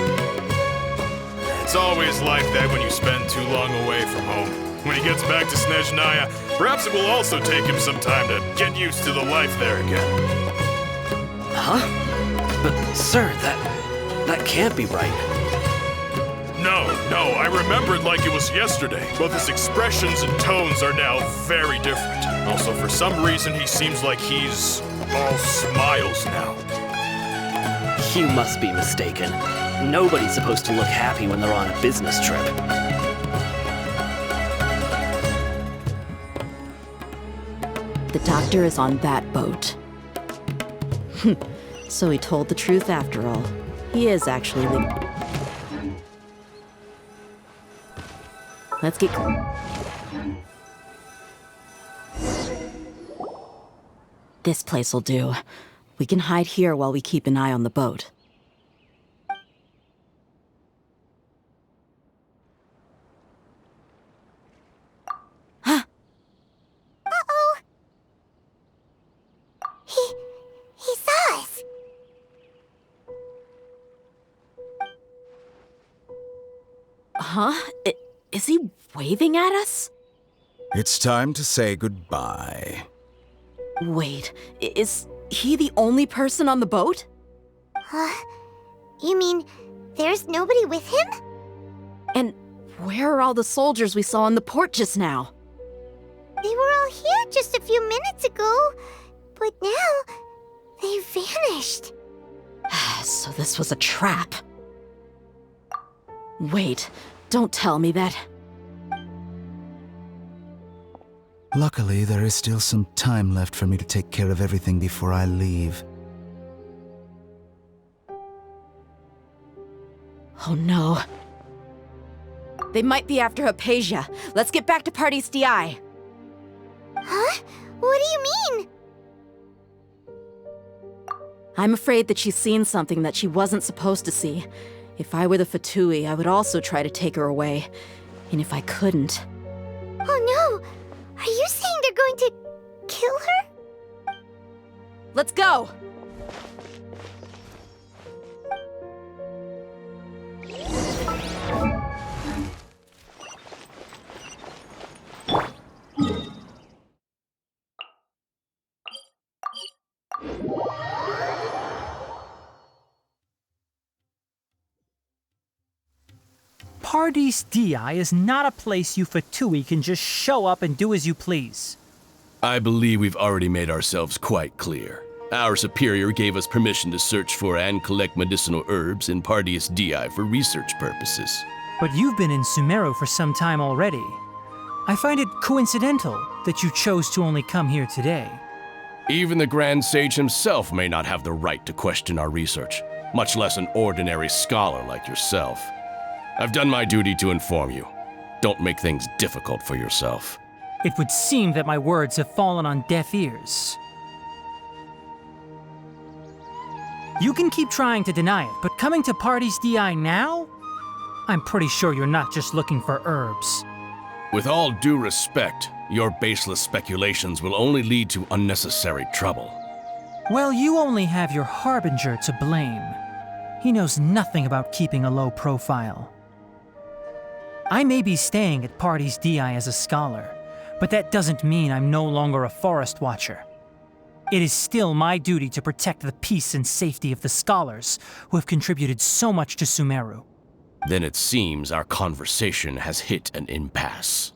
It's always like that when you spend too long away from home. When he gets back to Snezhnaya, perhaps it will also take him some time to get used to the life there again. Huh? But, sir, that can't be right. No, I remember it like it was yesterday. Both his expressions and tones are now very different. Also, for some reason, he seems like he's all smiles now. You must be mistaken. Nobody's supposed to look happy when they're on a business trip. The doctor is on that boat. So he told the truth after all. He is actually Let's get... This place will do. We can hide here while we keep an eye on the boat. Uh-oh! Huh? Is he waving at us? It's time to say goodbye. Wait, is he the only person on the boat? You mean there's nobody with him? And where are all the soldiers we saw in the port just now? They were all here just a few minutes ago, but now they vanished. So this was a trap. Wait, don't tell me that. Luckily, there is still some time left for me to take care of everything before I leave. Oh no. They might be after Hypatia. Let's get back to Party's DI. Huh? What do you mean? I'm afraid that she's seen something that she wasn't supposed to see. If I were the Fatui, I would also try to take her away. And if I couldn't... Oh no! Are you saying they're going to kill her? Let's go! Pardes Dii is not a place you Fatui can just show up and do as you please. I believe we've already made ourselves quite clear. Our superior gave us permission to search for and collect medicinal herbs in Pardes Dii for research purposes. But you've been in Sumeru for some time already. I find it coincidental that you chose to only come here today. Even the Grand Sage himself may not have the right to question our research, much less an ordinary scholar like yourself. I've done my duty to inform you. Don't make things difficult for yourself. It would seem that my words have fallen on deaf ears. You can keep trying to deny it, but coming to Pardes Dii now? I'm pretty sure you're not just looking for herbs. With all due respect, your baseless speculations will only lead to unnecessary trouble. Well, you only have your Harbinger to blame. He knows nothing about keeping a low profile. I may be staying at Pardes Dii as a scholar, but that doesn't mean I'm no longer a forest watcher. It is still my duty to protect the peace and safety of the scholars who have contributed so much to Sumeru. Then it seems our conversation has hit an impasse.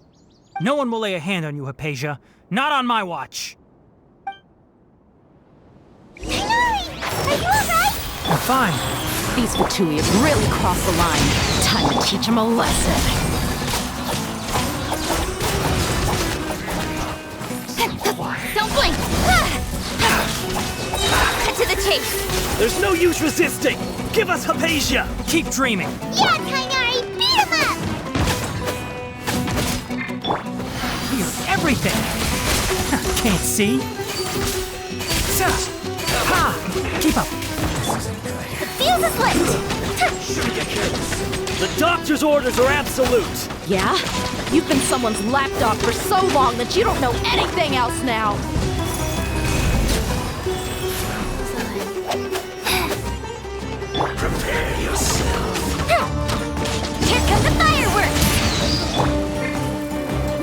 No one will lay a hand on you, Hypatia. Not on my watch. Tighnari! Are you alright? I'm fine. These Fatui have really crossed the line. Time to teach them a lesson. Don't blink! Cut to the chase! There's no use resisting! Give us Hypatia! Keep dreaming! Yeah, Tighnari! Beat him up! Here's everything! Can't see? Ha! Keep up! The fuse is lit! The doctor's orders are absolute! Yeah? You've been someone's lapdog for so long that you don't know anything else now! Prepare yourself! Here come the fireworks!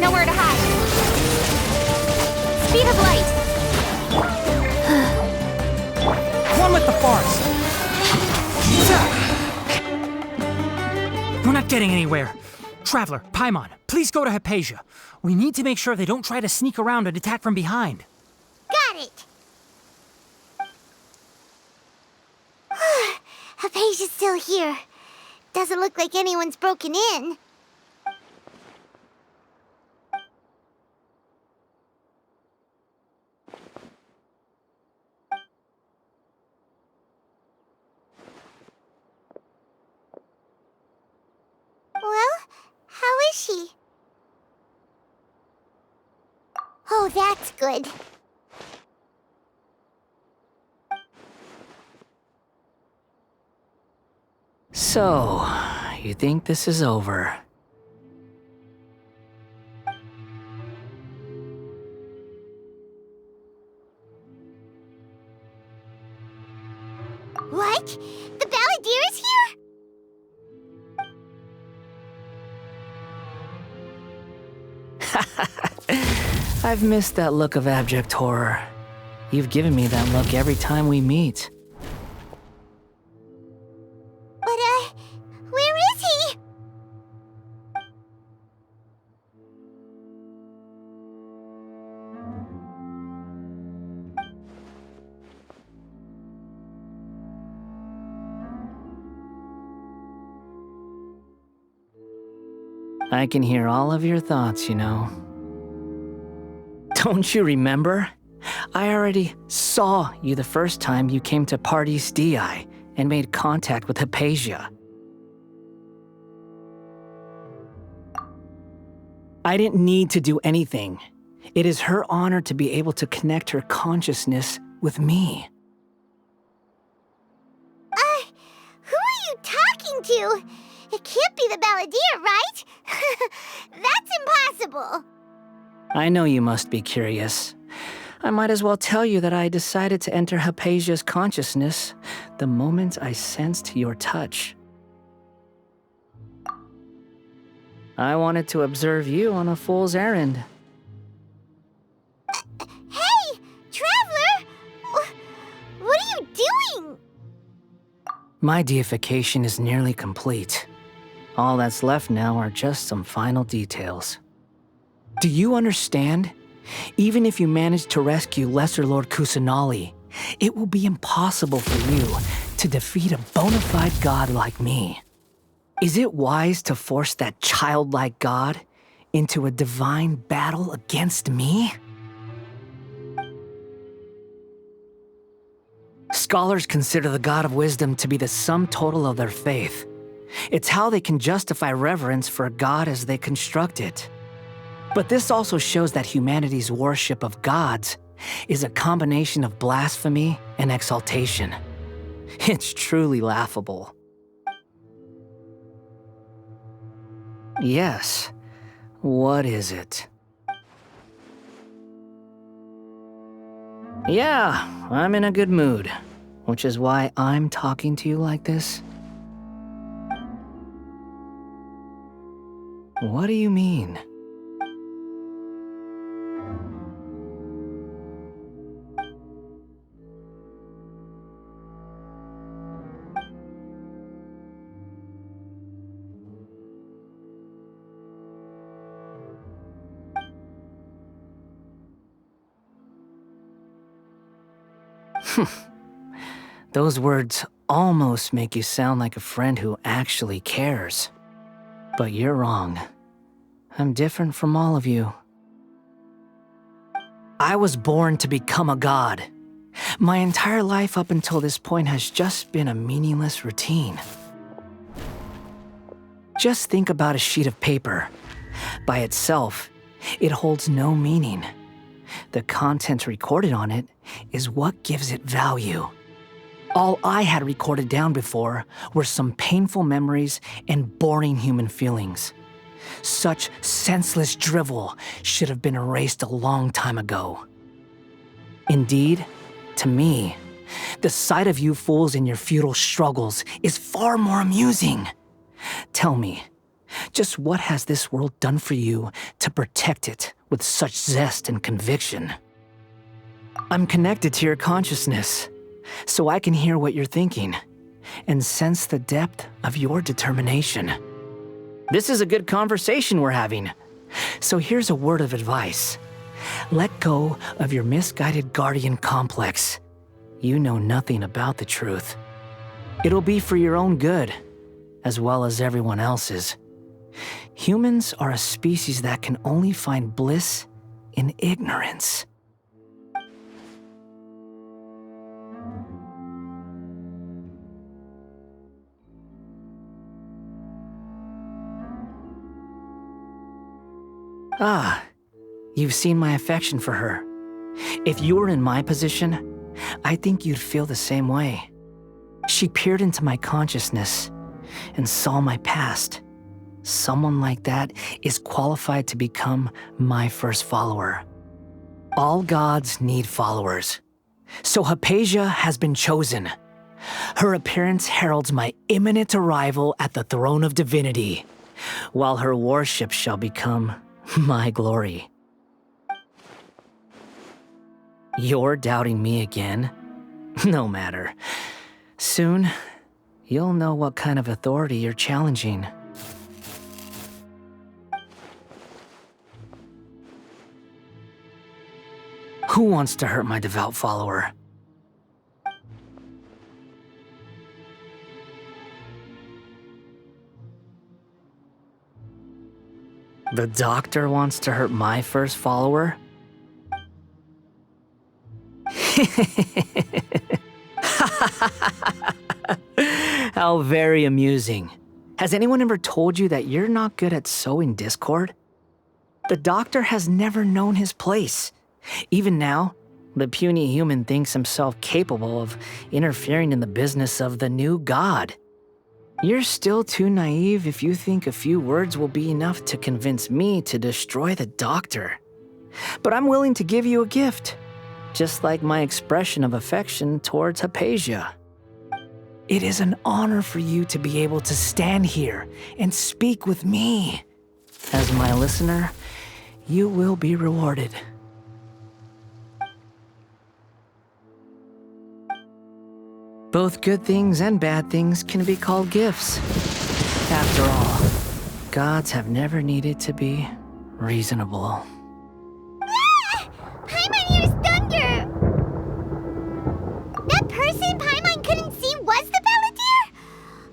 Nowhere to hide. Speed of light! One with the forest! We're not getting anywhere. Traveler, Paimon, please go to Hypatia. We need to make sure they don't try to sneak around and attack from behind. Got it! Hypatia's still here. Doesn't look like anyone's broken in. Well, how is she? Oh, that's good. So, you think this is over? What? The Balladeer is here? I've missed that look of abject horror. You've given me that look every time we meet. But, where is he? I can hear all of your thoughts, you know. Don't you remember? I already saw you the first time you came to Parties DI and made contact with Hypatia. I didn't need to do anything. It is her honor to be able to connect her consciousness with me. Who are you talking to? It can't be the Balladeer, right? That's impossible. I know you must be curious. I might as well tell you that I decided to enter Hypatia's consciousness the moment I sensed your touch. I wanted to observe you on a fool's errand. Hey, Traveler! What are you doing? My deification is nearly complete. All that's left now are just some final details. Do you understand? Even if you manage to rescue Lesser Lord Kusanali, it will be impossible for you to defeat a bona fide god like me. Is it wise to force that childlike god into a divine battle against me? Scholars consider the God of Wisdom to be the sum total of their faith. It's how they can justify reverence for a god as they construct it. But this also shows that humanity's worship of gods is a combination of blasphemy and exaltation. It's truly laughable. Yes. What is it? Yeah, I'm in a good mood, which is why I'm talking to you like this. What do you mean? Those words almost make you sound like a friend who actually cares. But you're wrong. I'm different from all of you. I was born to become a god. My entire life up until this point has just been a meaningless routine. Just think about a sheet of paper. By itself, it holds no meaning. The content recorded on it is what gives it value. All I had recorded down before were some painful memories and boring human feelings. Such senseless drivel should have been erased a long time ago. Indeed, to me, the sight of you fools in your futile struggles is far more amusing. Tell me, just what has this world done for you to protect it with such zest and conviction? I'm connected to your consciousness, so I can hear what you're thinking and sense the depth of your determination. This is a good conversation we're having. So here's a word of advice. Let go of your misguided guardian complex. You know nothing about the truth. It'll be for your own good, as well as everyone else's. Humans are a species that can only find bliss in ignorance. Ah, you've seen my affection for her. If you were in my position, I think you'd feel the same way. She peered into my consciousness and saw my past. Someone like that is qualified to become my first follower. All gods need followers. So Hypatia has been chosen. Her appearance heralds my imminent arrival at the throne of divinity, while her worship shall become My glory. You're doubting me again? No matter. Soon, you'll know what kind of authority you're challenging. Who wants to hurt my devout follower? The doctor wants to hurt my first follower? How very amusing. Has anyone ever told you that you're not good at sowing discord? The doctor has never known his place. Even now, the puny human thinks himself capable of interfering in the business of the new god. You're still too naive if you think a few words will be enough to convince me to destroy the doctor. But I'm willing to give you a gift, just like my expression of affection towards Hypatia. It is an honor for you to be able to stand here and speak with me. As my listener, you will be rewarded. Both good things and bad things can be called gifts. After all, gods have never needed to be reasonable. Paimon used thunder! That person Paimon couldn't see was the Balladeer?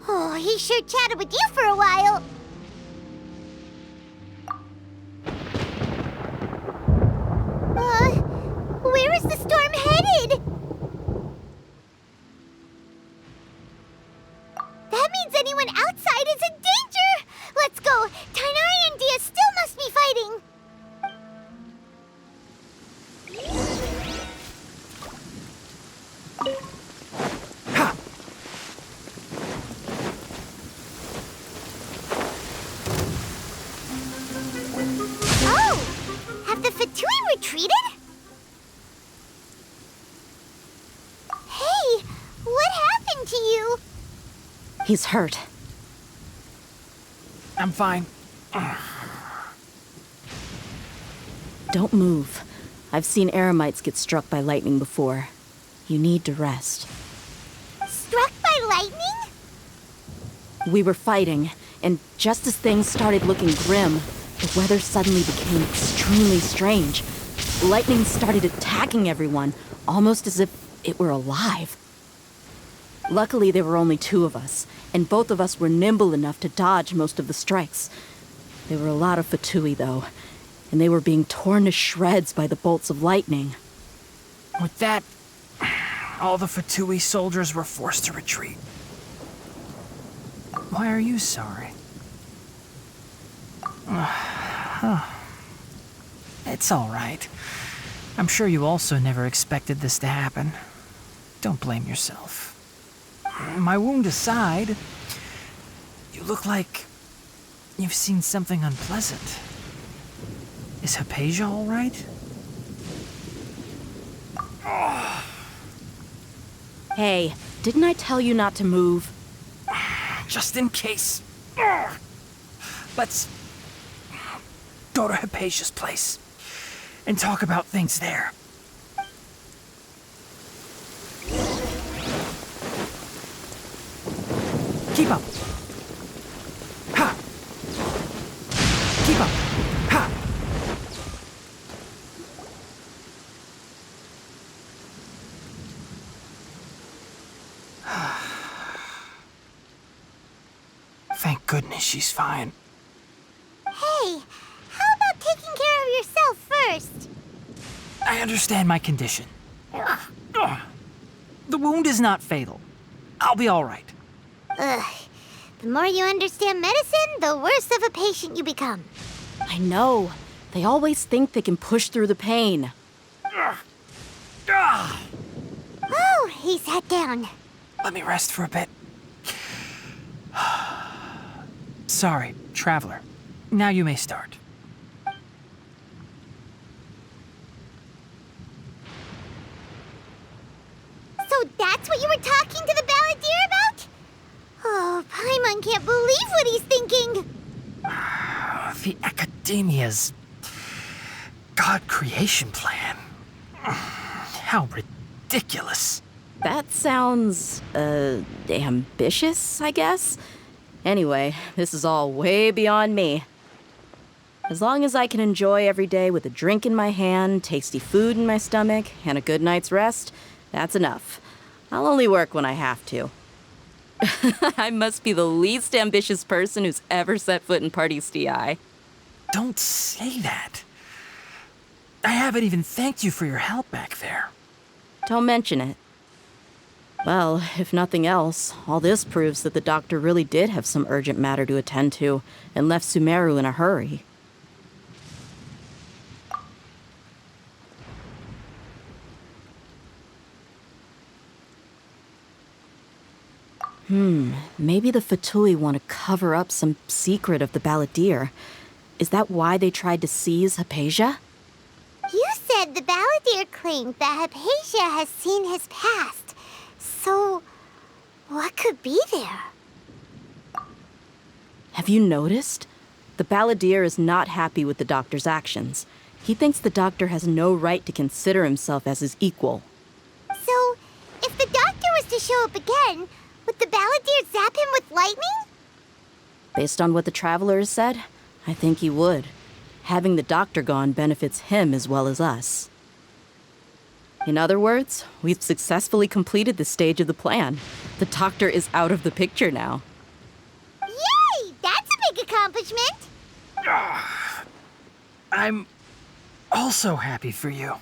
Oh, he sure chatted with you for a while. Where is the storm headed? That means anyone outside is in danger! Let's go! Tainari and Dia still must be fighting! Oh! Have the Fatui retreated? Hey! What happened to you? He's hurt. I'm fine. Don't move. I've seen Eremites get struck by lightning before. You need to rest. Struck by lightning? We were fighting, and just as things started looking grim, the weather suddenly became extremely strange. Lightning started attacking everyone, almost as if it were alive. Luckily, there were only two of us, and both of us were nimble enough to dodge most of the strikes. There were a lot of Fatui, though, and they were being torn to shreds by the bolts of lightning. With that, all the Fatui soldiers were forced to retreat. Why are you sorry? It's all right. I'm sure you also never expected this to happen. Don't blame yourself. My wound aside, you look like you've seen something unpleasant. Is Hypatia all right? Hey, didn't I tell you not to move? Just in case. Let's go to Hypatia's place and talk about things there. Keep up. Ha! Keep up. Ha! Thank goodness she's fine. Hey, how about taking care of yourself first? I understand my condition. The wound is not fatal. I'll be all right. Ugh. The more you understand medicine, the worse of a patient you become. I know. They always think they can push through the pain. Oh, he sat down. Let me rest for a bit. Sorry, traveler. Now you may start. So that's what you were talking to the Balladeer about? Oh, Paimon can't believe what he's thinking. The Academia's god creation plan. How ridiculous. That sounds, ambitious, I guess? Anyway, this is all way beyond me. As long as I can enjoy every day with a drink in my hand, tasty food in my stomach, and a good night's rest, that's enough. I'll only work when I have to. I must be the least ambitious person who's ever set foot in Party's DI. Don't say that. I haven't even thanked you for your help back there. Don't mention it. Well, if nothing else, all this proves that the doctor really did have some urgent matter to attend to and left Sumeru in a hurry. Maybe the Fatui want to cover up some secret of the Balladeer. Is that why they tried to seize Hypatia? You said the Balladeer claimed that Hypatia has seen his past. So, what could be there? Have you noticed? The Balladeer is not happy with the doctor's actions. He thinks the doctor has no right to consider himself as his equal. So, if the doctor was to show up again, would the Balladeer zap him with lightning? Based on what the Traveler has said, I think he would. Having the doctor gone benefits him as well as us. In other words, we've successfully completed this stage of the plan. The doctor is out of the picture now. Yay! That's a big accomplishment! I'm also happy for you.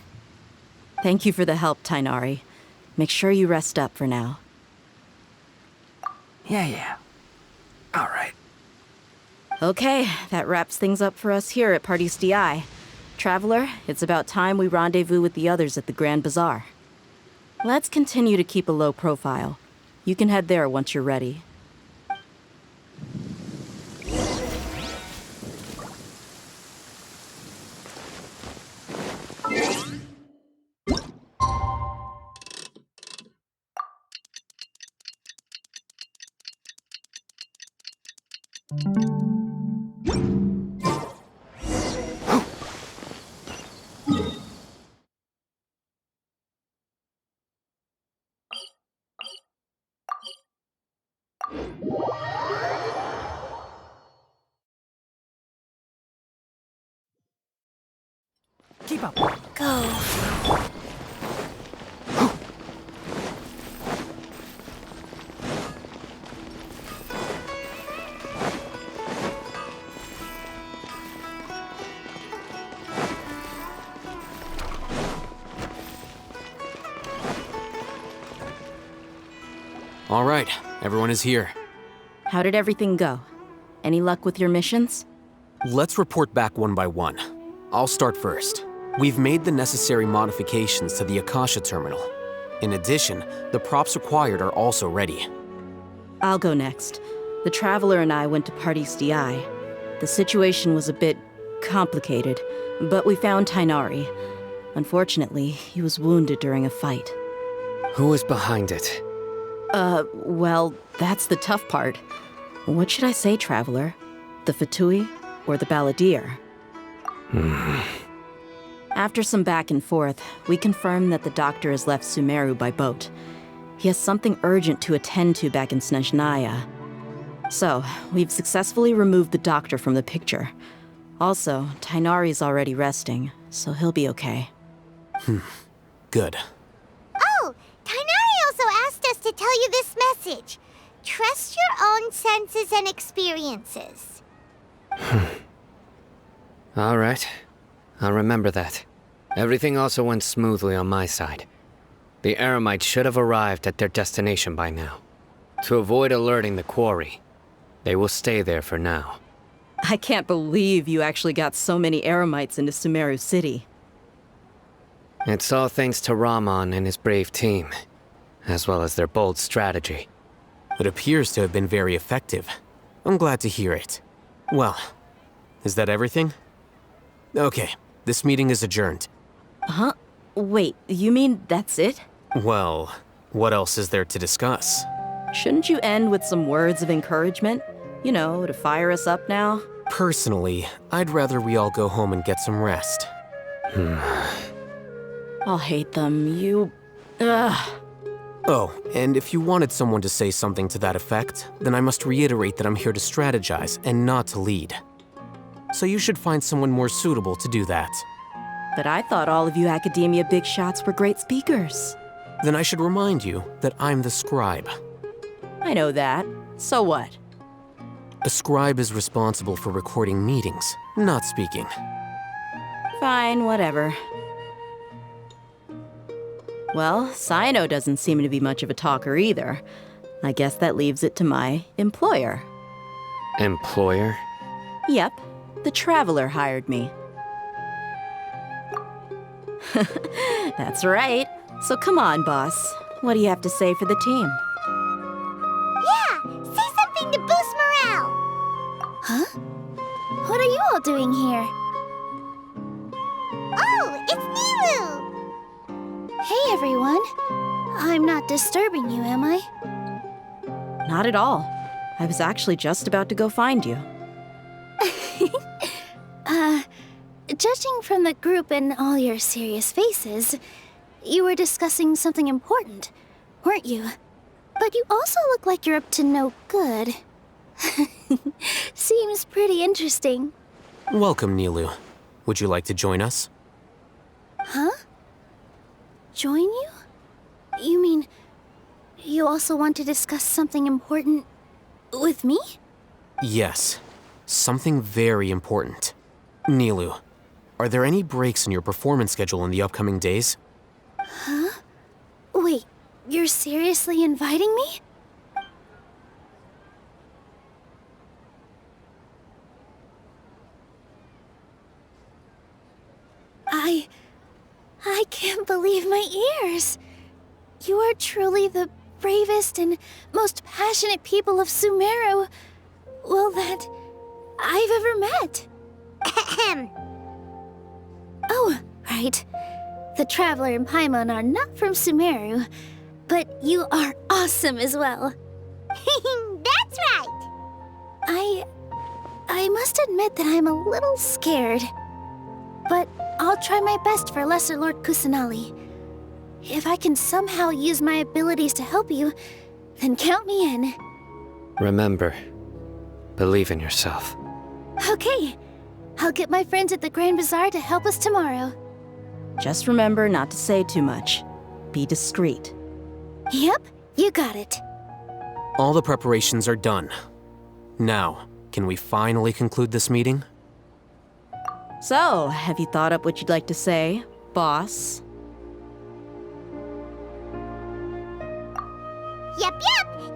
Thank you for the help, Tainari. Make sure you rest up for now. Yeah. All right. Okay, that wraps things up for us here at Party's DI. Traveler, it's about time we rendezvous with the others at the Grand Bazaar. Let's continue to keep a low profile. You can head there once you're ready. Keep up. Go. All right, everyone is here. How did everything go? Any luck with your missions? Let's report back one by one. I'll start first. We've made the necessary modifications to the Akasha terminal. In addition, the props required are also ready. I'll go next. The Traveler and I went to Party's DI. The situation was a bit complicated, but we found Tainari. Unfortunately, he was wounded during a fight. Who is behind it? Well, that's the tough part. What should I say, Traveler? The Fatui or the Balladeer? After some back and forth, we confirmed that the doctor has left Sumeru by boat. He has something urgent to attend to back in Snezhnaya. So, we've successfully removed the doctor from the picture. Also, Tainari's already resting, so he'll be okay. Good. Oh, Tainari also asked us to tell you this message. Trust your own senses and experiences. All right. I'll remember that. Everything also went smoothly on my side. The Eremites should have arrived at their destination by now. To avoid alerting the quarry, they will stay there for now. I can't believe you actually got so many Eremites into Sumeru City. It's all thanks to Rahman and his brave team, as well as their bold strategy. It appears to have been very effective. I'm glad to hear it. Well, is that everything? Okay, this meeting is adjourned. Huh? Wait, you mean that's it? Well, what else is there to discuss? Shouldn't you end with some words of encouragement? You know, to fire us up now? Personally, I'd rather we all go home and get some rest. I'll hate them. You... Ugh. Oh, and if you wanted someone to say something to that effect, then I must reiterate that I'm here to strategize and not to lead. So you should find someone more suitable to do that. But I thought all of you academia big shots were great speakers. Then I should remind you that I'm the scribe. I know that. So what? A scribe is responsible for recording meetings, not speaking. Fine, whatever. Well, Cyno doesn't seem to be much of a talker either. I guess that leaves it to my employer. Employer? Yep, the Traveler hired me. That's right. So come on, boss. What do you have to say for the team? Yeah, say something to boost morale. Huh? What are you all doing here? Oh, it's Nilu! Hey, everyone. I'm not disturbing you, am I? Not at all. I was actually just about to go find you. Judging from the group and all your serious faces, you were discussing something important, weren't you? But you also look like you're up to no good. Seems pretty interesting. Welcome, Nilu. Would you like to join us? Huh? Join you? You mean you also want to discuss something important with me? Yes. Something very important. Nilu, are there any breaks in your performance schedule in the upcoming days? Huh? Wait, you're seriously inviting me? I can't believe my ears. You are truly the bravest and most passionate people of Sumeru, well, that I've ever met. Ahem. Oh, right. The Traveler and Paimon are not from Sumeru, but you are awesome as well. That's right! I must admit that I'm a little scared. But I'll try my best for Lesser Lord Kusanali. If I can somehow use my abilities to help you, then count me in. Remember, believe in yourself. Okay. I'll get my friends at the Grand Bazaar to help us tomorrow. Just remember not to say too much. Be discreet. Yep, you got it. All the preparations are done. Now, can we finally conclude this meeting? So, have you thought up what you'd like to say, boss? Yep,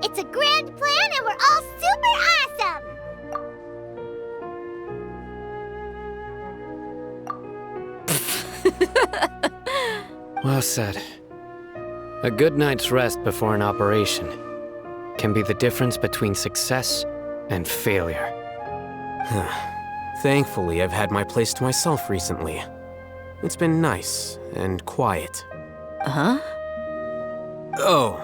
it's a grand plan and we're all super awesome! Well said. A good night's rest before an operation can be the difference between success and failure. Thankfully, I've had my place to myself recently. It's been nice and quiet. Huh? Oh,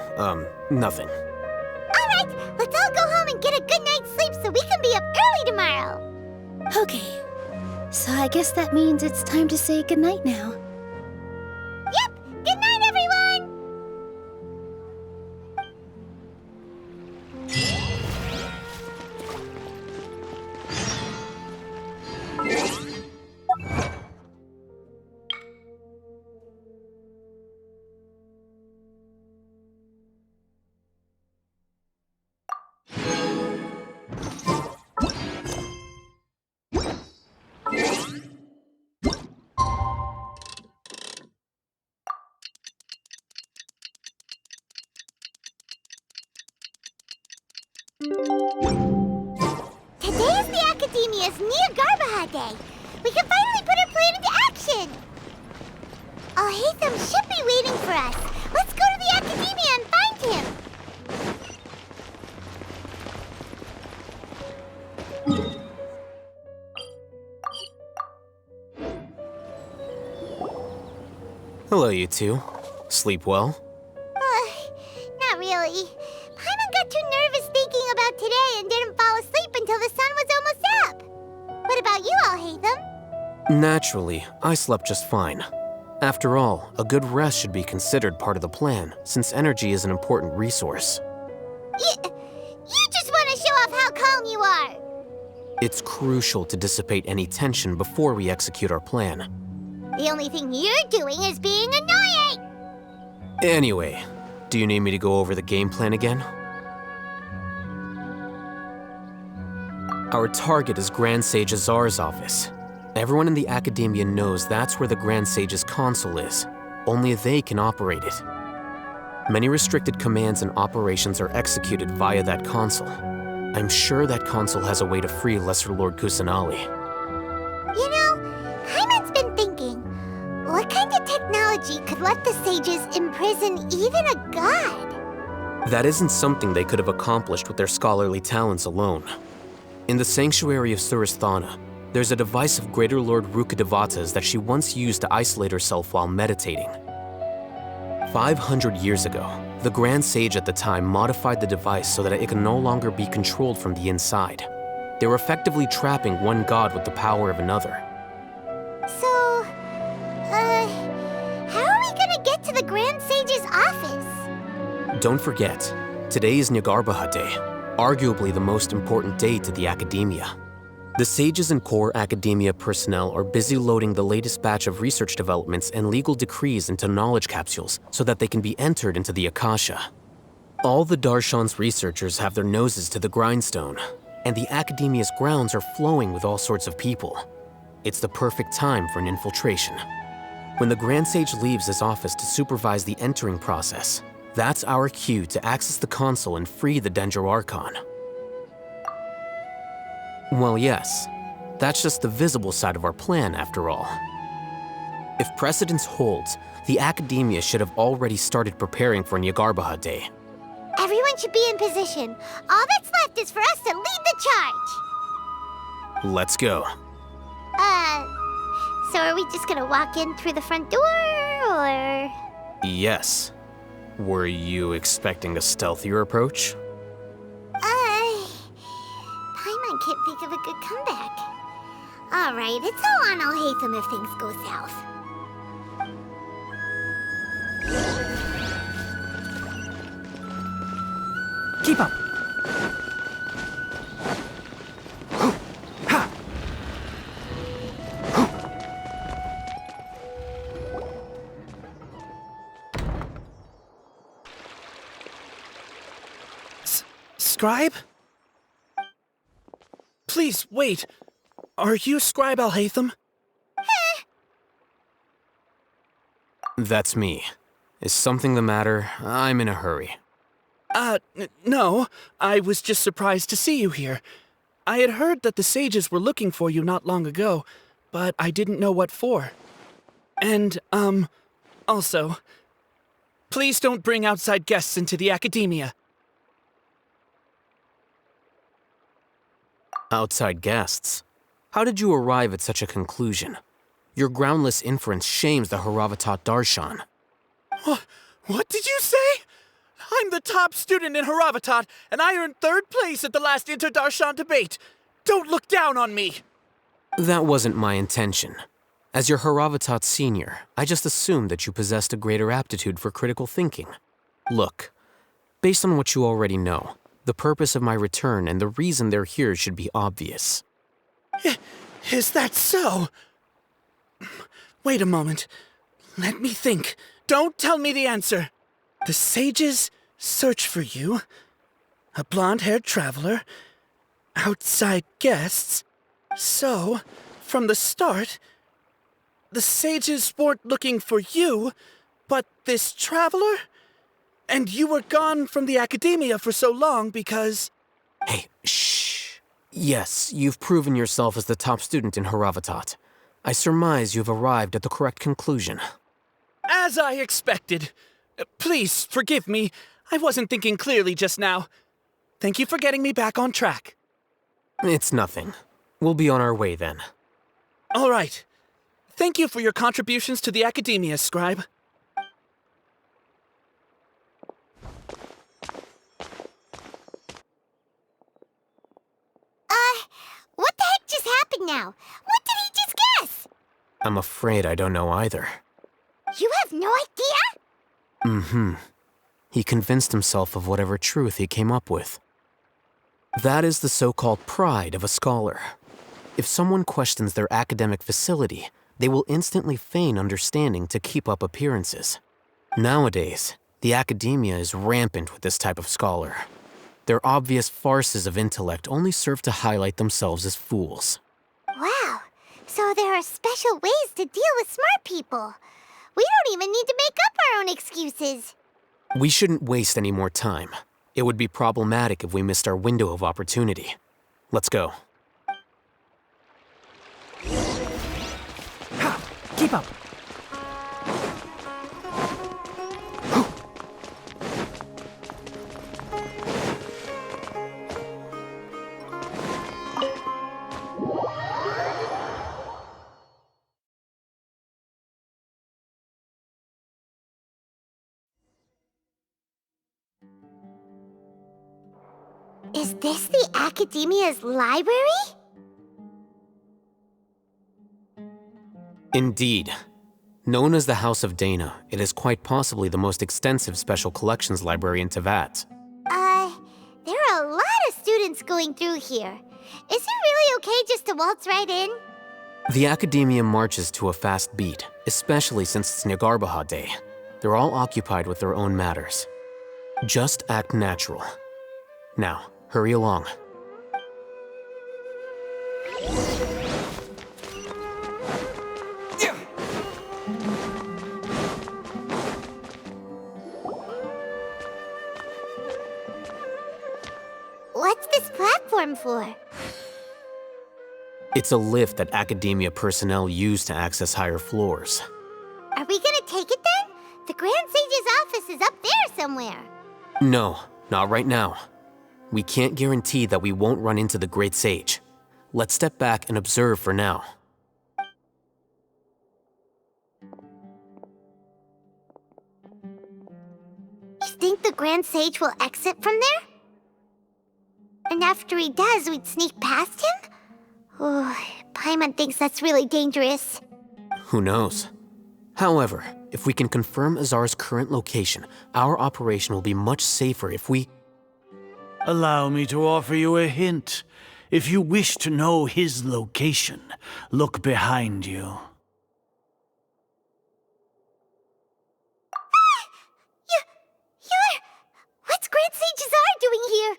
nothing. Alright, let's all go home and get a good night's sleep so we can be up early tomorrow. Okay, so I guess that means it's time to say goodnight now. Yep, good night, everyone! Today is the Academia's Niagarbaha Day. We can finally put our plan into action. Alhaitham should be waiting for us. Let's go to the Academia and find him. Hello, you two. Sleep well? Not really. Paimon got too nervous thinking about today and didn't fall asleep until the sun was almost up. What about you, Alhaitham? Naturally, I slept just fine. After all, a good rest should be considered part of the plan, since energy is an important resource. You just want to show off how calm you are. It's crucial to dissipate any tension before we execute our plan. The only thing you're doing is being annoying. Anyway, do you need me to go over the game plan again? Our target is Grand Sage Azar's office. Everyone in the Academia knows that's where the Grand Sage's console is. Only they can operate it. Many restricted commands and operations are executed via that console. I'm sure that console has a way to free Lesser Lord Kusanali. You know, Paimon's been thinking, what kind of technology could let the sages imprison even a god? That isn't something they could have accomplished with their scholarly talents alone. In the Sanctuary of Suristhana, there's a device of Greater Lord Rukkhadevata's that she once used to isolate herself while meditating. 500 years ago, the Grand Sage at the time modified the device so that it could no longer be controlled from the inside. They were effectively trapping one god with the power of another. So, how are we gonna get to the Grand Sage's office? Don't forget, today is Nyagarbha Day, arguably the most important day to the Academia. The sages and core Academia personnel are busy loading the latest batch of research developments and legal decrees into knowledge capsules so that they can be entered into the Akasha. All the Darshan's researchers have their noses to the grindstone, and the Academia's grounds are flowing with all sorts of people. It's the perfect time for an infiltration. When the Grand Sage leaves his office to supervise the entering process, that's our cue to access the console and free the Dendro Archon. Well, yes, that's just the visible side of our plan, after all. If precedence holds, the Academia should have already started preparing for Nyagarbha Day. Everyone should be in position. All that's left is for us to lead the charge. Let's go. So are we just gonna walk in through the front door, or...? Yes. Were you expecting a stealthier approach? Paimon can't think of a good comeback. Alright, it's all on Alhaitham if things go south. Keep up. Scribe? Please, wait. Are you Scribe Alhaitham? That's me. Is something the matter? I'm in a hurry. No. I was just surprised to see you here. I had heard that the sages were looking for you not long ago, but I didn't know what for. And, also, please don't bring outside guests into the Academia. Outside guests? How did you arrive at such a conclusion? Your groundless inference shames the Haravatat Darshan. What did you say? I'm the top student in Haravatat, and I earned 3rd place at the last Inter-Darshan debate. Don't look down on me! That wasn't my intention. As your Haravatat senior, I just assumed that you possessed a greater aptitude for critical thinking. Look, based on what you already know, the purpose of my return and the reason they're here should be obvious. Is that so? Wait a moment. Let me think. Don't tell me the answer. The sages search for you. A blonde-haired traveler. Outside guests. So, from the start, the sages weren't looking for you, but this traveler? And you were gone from the Academia for so long because... Hey, shh. Yes, you've proven yourself as the top student in Haravatat. I surmise you've arrived at the correct conclusion. As I expected. Please, forgive me. I wasn't thinking clearly just now. Thank you for getting me back on track. It's nothing. We'll be on our way then. All right. Thank you for your contributions to the Academia, Scribe. What the heck just happened now? What did he just guess? I'm afraid I don't know either. You have no idea? Mm-hmm. He convinced himself of whatever truth he came up with. That is the so-called pride of a scholar. If someone questions their academic facility, they will instantly feign understanding to keep up appearances. Nowadays, the academia is rampant with this type of scholar. Their obvious farces of intellect only serve to highlight themselves as fools. Wow, so there are special ways to deal with smart people. We don't even need to make up our own excuses. We shouldn't waste any more time. It would be problematic if we missed our window of opportunity. Let's go. Ha! Keep up! Is this the Academia's library? Indeed. Known as the House of Dana, it is quite possibly the most extensive special collections library in Teyvat. There are a lot of students going through here. Is it really okay just to waltz right in? The Academia marches to a fast beat, especially since it's Nagarbaha Day. They're all occupied with their own matters. Just act natural. Now, hurry along. What's this platform for? It's a lift that Academia personnel use to access higher floors. Are we gonna take it then? The Grand Sage's office is up there somewhere. No, not right now. We can't guarantee that we won't run into the Great Sage. Let's step back and observe for now. You think the Grand Sage will exit from there? And after he does, we'd sneak past him? Oh, Paimon thinks that's really dangerous. Who knows? However, if we can confirm Azar's current location, our operation will be much safer if we... Allow me to offer you a hint. If you wish to know his location, look behind you. What's Grand Sage Azar doing here?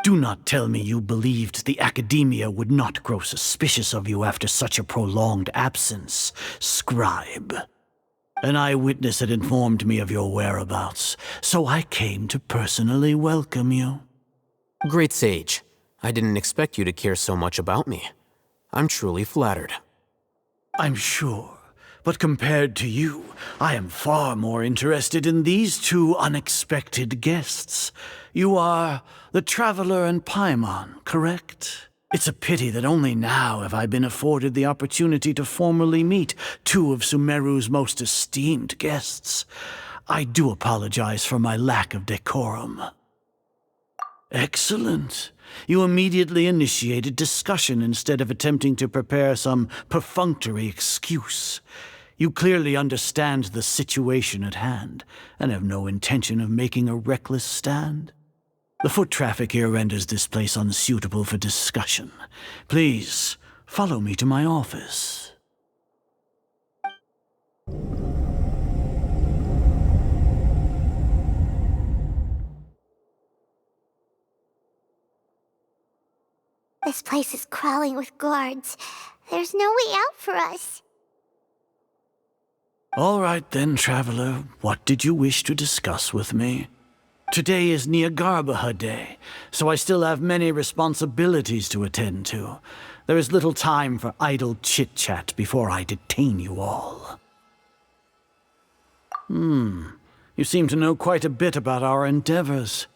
Do not tell me you believed the Academia would not grow suspicious of you after such a prolonged absence, scribe. An eyewitness had informed me of your whereabouts, so I came to personally welcome you. Great Sage, I didn't expect you to care so much about me. I'm truly flattered. I'm sure, but compared to you, I am far more interested in these two unexpected guests. You are the Traveler and Paimon, correct? It's a pity that only now have I been afforded the opportunity to formally meet two of Sumeru's most esteemed guests. I do apologize for my lack of decorum. Excellent. You immediately initiated discussion instead of attempting to prepare some perfunctory excuse. You clearly understand the situation at hand, and have no intention of making a reckless stand. The foot traffic here renders this place unsuitable for discussion. Please, follow me to my office. This place is crawling with guards. There's no way out for us. All right then, Traveler. What did you wish to discuss with me? Today is Nagarbaha Day, so I still have many responsibilities to attend to. There is little time for idle chit-chat before I detain you all. You seem to know quite a bit about our endeavors.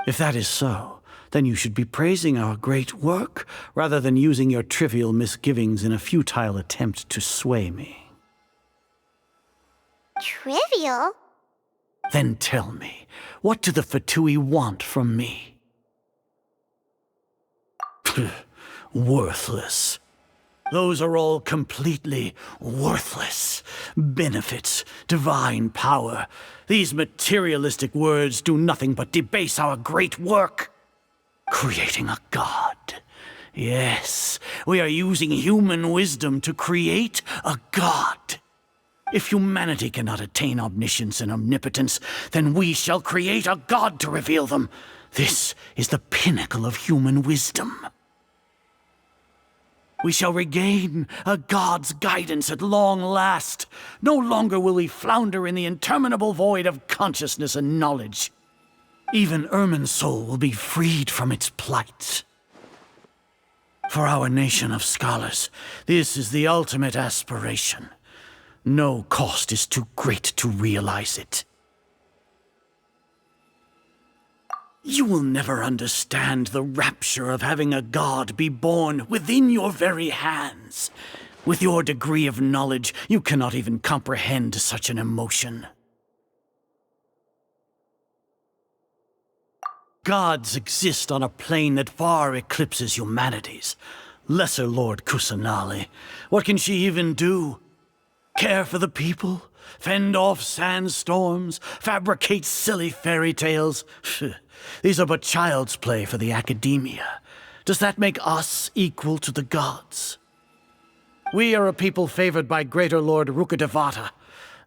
If that is so, then you should be praising our great work, rather than using your trivial misgivings in a futile attempt to sway me. Trivial? Then tell me, what do the Fatui want from me? Worthless. Those are all completely worthless. Benefits, divine power. These materialistic words do nothing but debase our great work. Creating a god. Yes, we are using human wisdom to create a god. If humanity cannot attain omniscience and omnipotence, then we shall create a god to reveal them. This is the pinnacle of human wisdom. We shall regain a god's guidance at long last. No longer will we flounder in the interminable void of consciousness and knowledge. Even Ermin's soul will be freed from its plight. For our nation of scholars, this is the ultimate aspiration. No cost is too great to realize it. You will never understand the rapture of having a god be born within your very hands. With your degree of knowledge, you cannot even comprehend such an emotion. Gods exist on a plane that far eclipses humanity's. Lesser Lord Kusanali, what can she even do? Care for the people? Fend off sandstorms? Fabricate silly fairy tales? These are but child's play for the academia. Does that make us equal to the gods? We are a people favored by Greater Lord Rukadevata.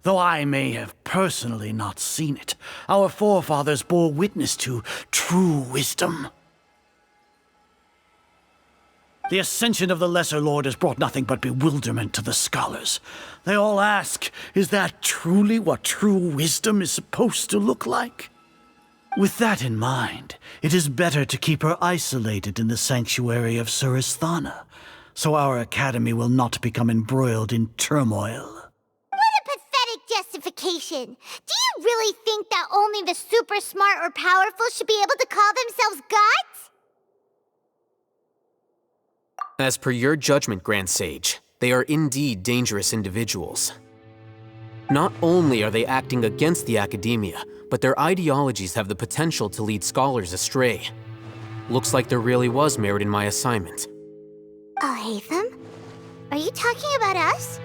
Though I may have personally not seen it, our forefathers bore witness to true wisdom. The ascension of the Lesser Lord has brought nothing but bewilderment to the scholars. They all ask, is that truly what true wisdom is supposed to look like? With that in mind, it is better to keep her isolated in the sanctuary of Suristhana, so our academy will not become embroiled in turmoil. Justification. Do you really think that only the super smart or powerful should be able to call themselves gods? As per your judgment, Grand Sage, they are indeed dangerous individuals. Not only are they acting against the academia, but their ideologies have the potential to lead scholars astray. Looks like there really was merit in my assignment. Oh, Hatham? Are you talking about us?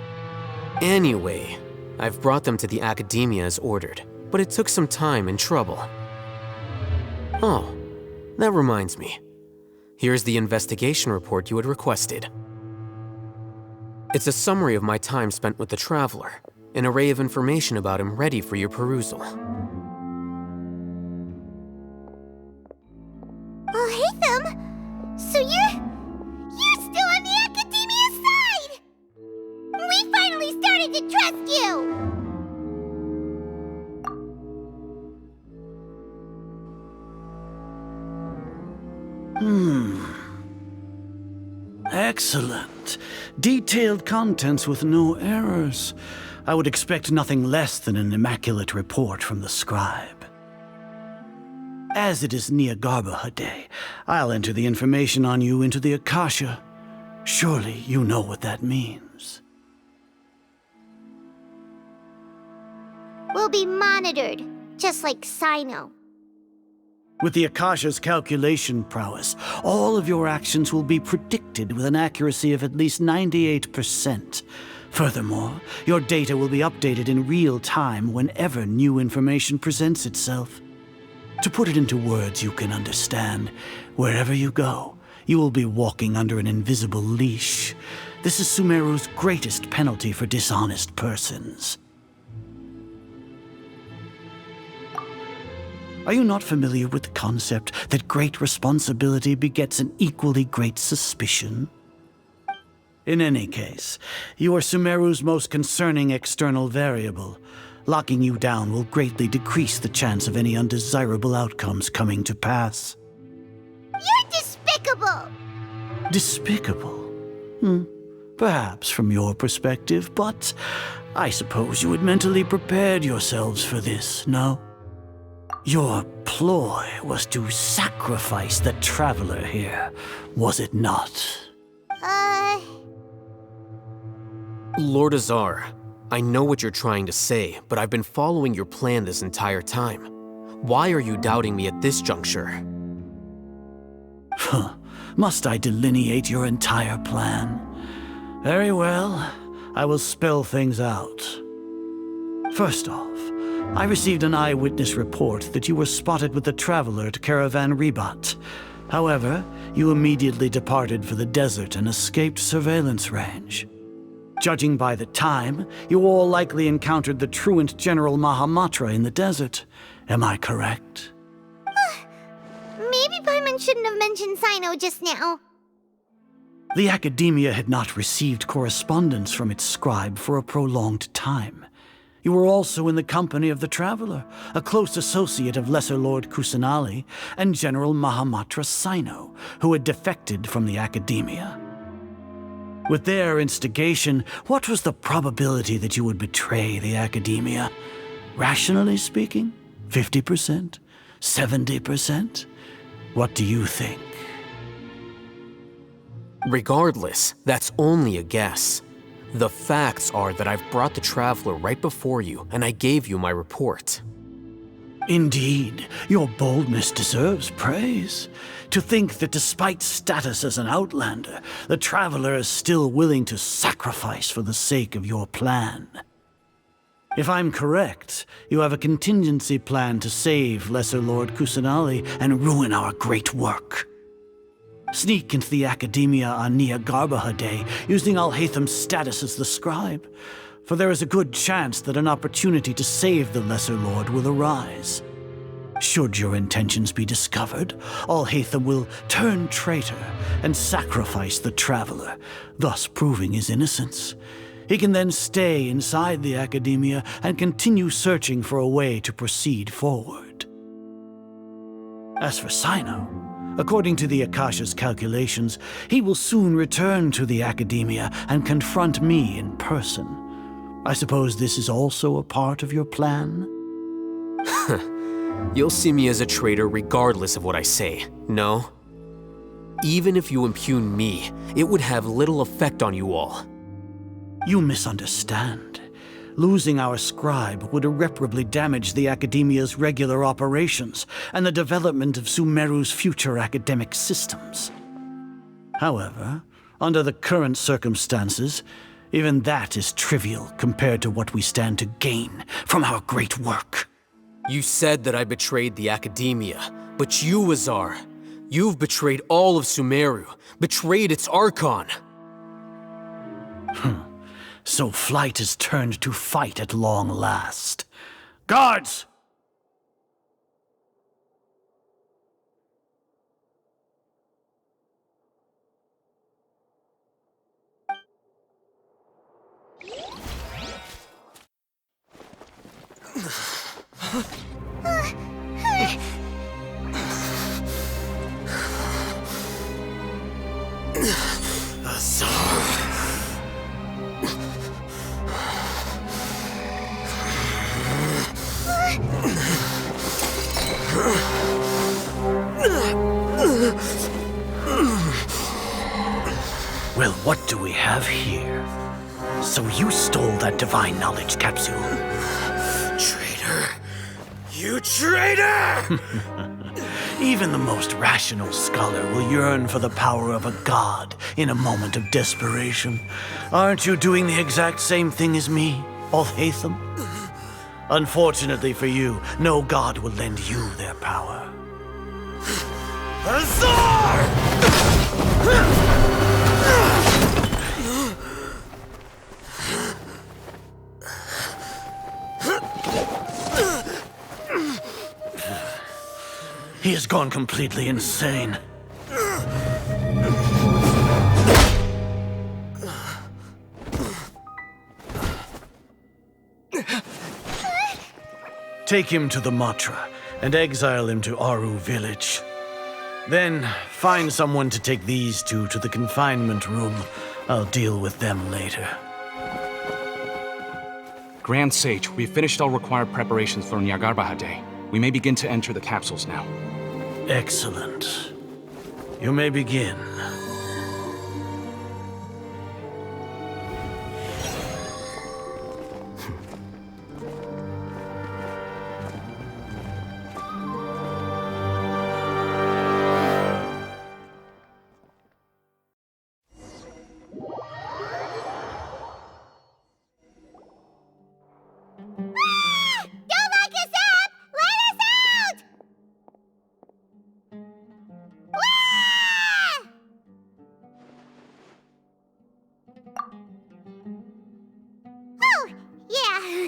Anyway, I've brought them to the academia as ordered, but it took some time and trouble. Oh, that reminds me. Here's the investigation report you had requested. It's a summary of my time spent with the Traveler, an array of information about him ready for your perusal. Oh, Hatham! So you're still on the academia side! We finally started to trust you! Excellent. Detailed contents with no errors. I would expect nothing less than an immaculate report from the scribe. As it is Niagarbaha Day, I'll enter the information on you into the Akasha. Surely you know what that means. We'll be monitored, just like Sino. With the Akasha's calculation prowess, all of your actions will be predicted with an accuracy of at least 98%. Furthermore, your data will be updated in real time whenever new information presents itself. To put it into words you can understand, wherever you go, you will be walking under an invisible leash. This is Sumeru's greatest penalty for dishonest persons. Are you not familiar with the concept that great responsibility begets an equally great suspicion? In any case, you are Sumeru's most concerning external variable. Locking you down will greatly decrease the chance of any undesirable outcomes coming to pass. You're despicable! Despicable? Perhaps from your perspective, but I suppose you had mentally prepared yourselves for this, no? Your ploy was to sacrifice the Traveler here, was it not? Lord Azar, I know what you're trying to say, but I've been following your plan this entire time. Why are you doubting me at this juncture? Must I delineate your entire plan? Very well, I will spell things out. First off, I received an eyewitness report that you were spotted with the Traveler at Caravan Ribat. However, you immediately departed for the desert and escaped surveillance range. Judging by the time, you all likely encountered the truant General Mahamatra in the desert. Am I correct? Maybe Paimon shouldn't have mentioned Sino just now. The Academia had not received correspondence from its scribe for a prolonged time. You were also in the company of the Traveler, a close associate of Lesser Lord Kusanali and General Mahamatra Sino, who had defected from the Academia. With their instigation, what was the probability that you would betray the Academia? Rationally speaking, 50%? 70%? What do you think? Regardless, that's only a guess. The facts are that I've brought the Traveler right before you, and I gave you my report. Indeed, your boldness deserves praise. To think that despite status as an outlander, the Traveler is still willing to sacrifice for the sake of your plan. If I'm correct, you have a contingency plan to save Lesser Lord Kusanali and ruin our great work. Sneak into the Academia on Nia Garbaha Day, using Alhaitham's status as the scribe, for there is a good chance that an opportunity to save the Lesser Lord will arise. Should your intentions be discovered, Alhaitham will turn traitor and sacrifice the Traveler, thus proving his innocence. He can then stay inside the Academia and continue searching for a way to proceed forward. As for Sino, according to the Akasha's calculations, he will soon return to the Academia and confront me in person. I suppose this is also a part of your plan? You'll see me as a traitor regardless of what I say, no? Even if you impugn me, it would have little effect on you all. You misunderstand. Losing our scribe would irreparably damage the Academia's regular operations and the development of Sumeru's future academic systems. However, under the current circumstances, even that is trivial compared to what we stand to gain from our great work. You said that I betrayed the Academia, but you, Azar, you've betrayed all of Sumeru, betrayed its Archon. So flight has turned to fight at long last. Guards! Well, what do we have here? So you stole that divine knowledge capsule. Traitor! You traitor! Even the most rational scholar will yearn for the power of a god in a moment of desperation. Aren't you doing the exact same thing as me, Alhaitham? Unfortunately for you, no god will lend you their power. Azar! He has gone completely insane. Take him to the Matra and exile him to Aaru village. Then find someone to take these two to the confinement room. I'll deal with them later. Grand Sage, we've finished all required preparations for Nyagarbha Day. We may begin to enter the capsules now. Excellent. You may begin.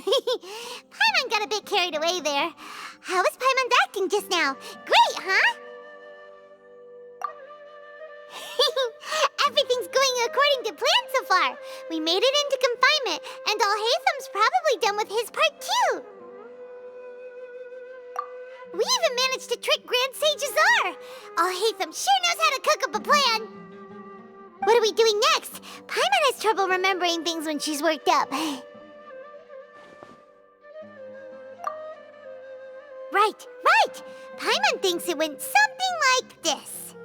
Paimon got a bit carried away there. How was Paimon acting just now? Great, huh? Everything's going according to plan so far. We made it into confinement, and Alhaitham's probably done with his part too. We even managed to trick Grand Sage Azar. Alhaitham sure knows how to cook up a plan. What are we doing next? Paimon has trouble remembering things when she's worked up. Right. Paimon thinks it went something like this.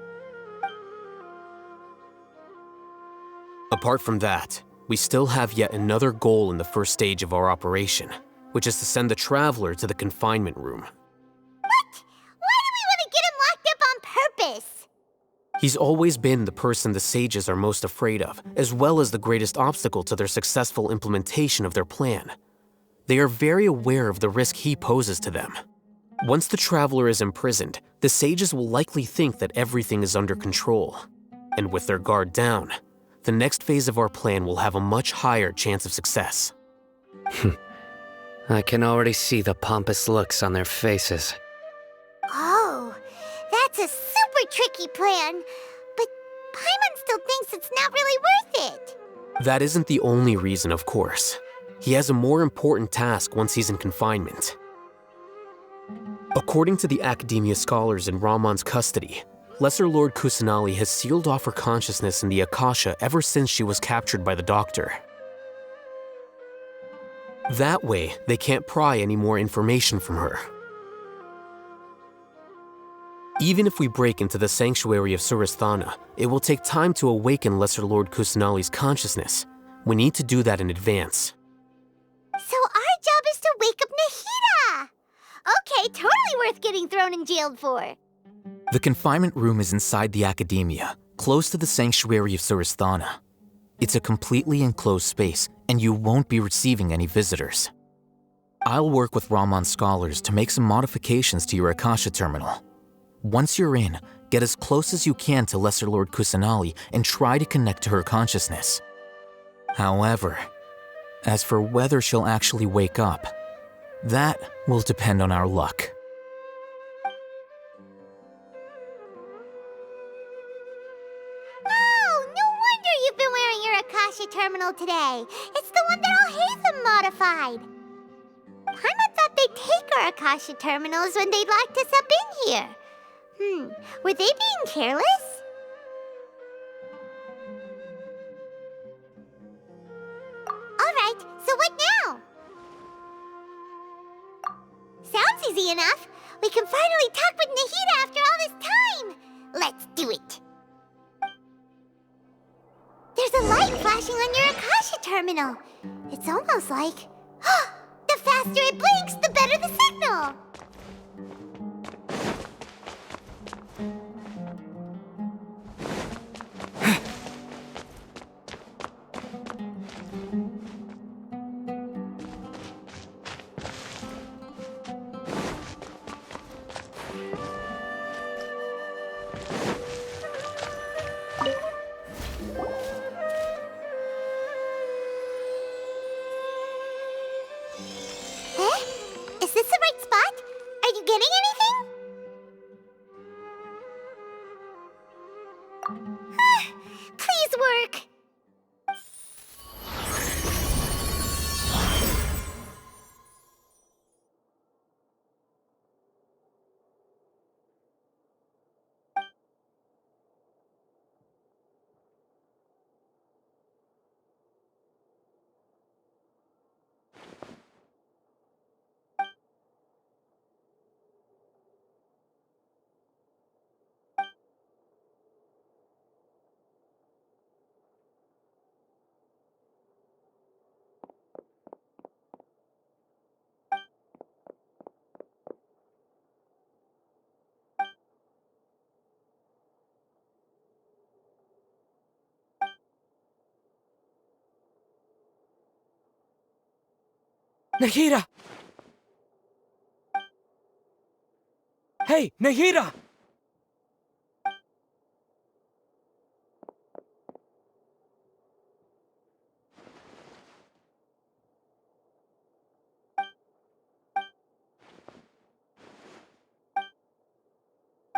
Apart from that, we still have yet another goal in the first stage of our operation, which is to send the Traveler to the confinement room. What? Why do we want to get him locked up on purpose? He's always been the person the sages are most afraid of, as well as the greatest obstacle to their successful implementation of their plan. They are very aware of the risk he poses to them. Once the Traveler is imprisoned, the sages will likely think that everything is under control. And with their guard down, the next phase of our plan will have a much higher chance of success. I can already see the pompous looks on their faces. Oh, that's a super tricky plan. But Paimon still thinks it's not really worth it. That isn't the only reason, of course. He has a more important task once he's in confinement. According to the Academia scholars in Ramon's custody, Lesser Lord Kusanali has sealed off her consciousness in the Akasha ever since she was captured by the Doctor. That way, they can't pry any more information from her. Even if we break into the sanctuary of Surasthana, it will take time to awaken Lesser Lord Kusanali's consciousness. We need to do that in advance. So our job is to wake up Nahida! Okay, totally worth getting thrown in jail for. The confinement room is inside the Academia, close to the sanctuary of Surasthana. It's a completely enclosed space, and you won't be receiving any visitors. I'll work with Ramon's scholars to make some modifications to your Akasha terminal. Once you're in, get as close as you can to Lesser Lord Kusanali and try to connect to her consciousness. However, as for whether she'll actually wake up, that will depend on our luck. Oh, no wonder you've been wearing your Akasha terminal today. It's the one that Alhaitham modified. Paimon thought they'd take our Akasha terminals when they locked us up in here. Were they being careless? Alright, so what now? Sounds easy enough. We can finally talk with Nahida after all this time. Let's do it. There's a light flashing on your Akasha terminal. It's almost like... the faster it blinks, the better the signal. Is this the right spot? Are you getting anything? Please work. Nahida! Hey, Nahida!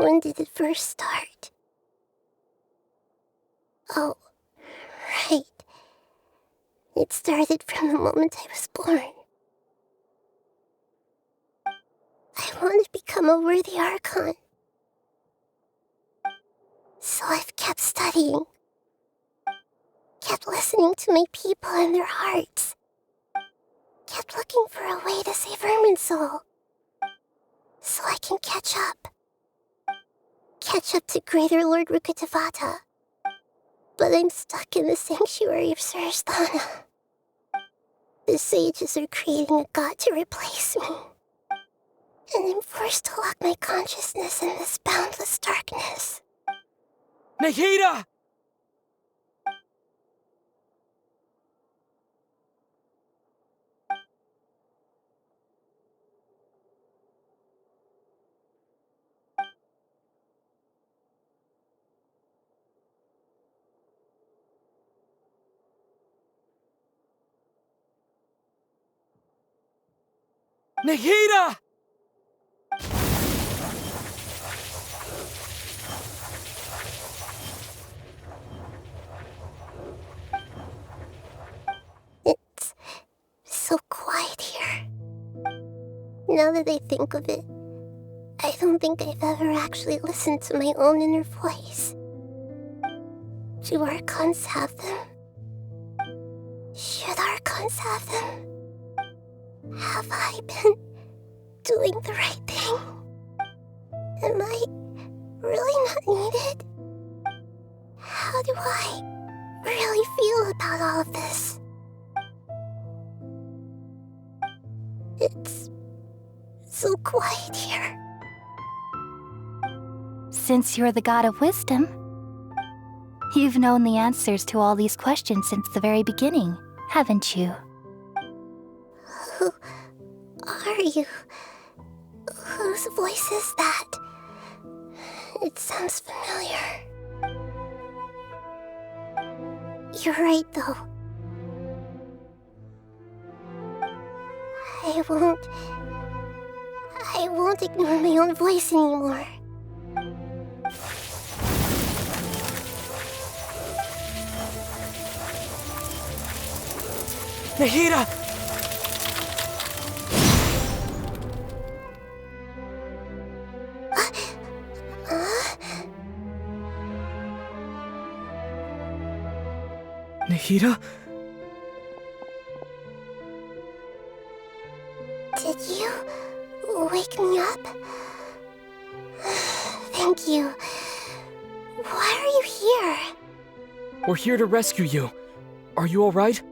When did it first start? Oh, right. It started from the moment I was born. I want to become a worthy Archon. So I've kept studying. Kept listening to my people and their hearts. Kept looking for a way to save Irminsul. So I can catch up. Catch up to Greater Lord Rukkhadevata. But I'm stuck in the sanctuary of Surasthana. The sages are creating a god to replace me. And I'm forced to lock my consciousness in this boundless darkness. Nahida! Nahida! It's so quiet here. Now that I think of it, I don't think I've ever actually listened to my own inner voice. Do Archons have them? Should Archons have them? Have I been doing the right thing? Am I really not needed? How do I really feel about all of this? It's so quiet here. Since you're the god of wisdom, you've known the answers to all these questions since the very beginning, haven't you? Who are you? Whose voice is that? It sounds familiar. You're right, though. I won't ignore my own voice anymore. Nahida! Nahida? Did you wake me up? Thank you. Why are you here? We're here to rescue you. Are you alright?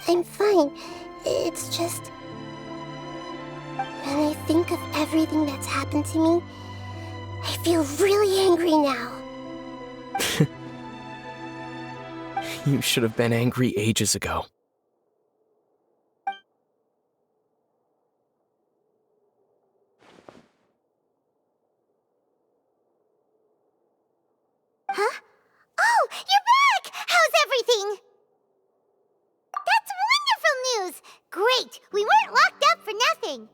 I'm fine. It's just... when I think of everything that's happened to me, I feel really angry now. You should have been angry ages ago. Huh? Oh, you're back! How's everything? That's wonderful news! Great! We weren't locked up for nothing!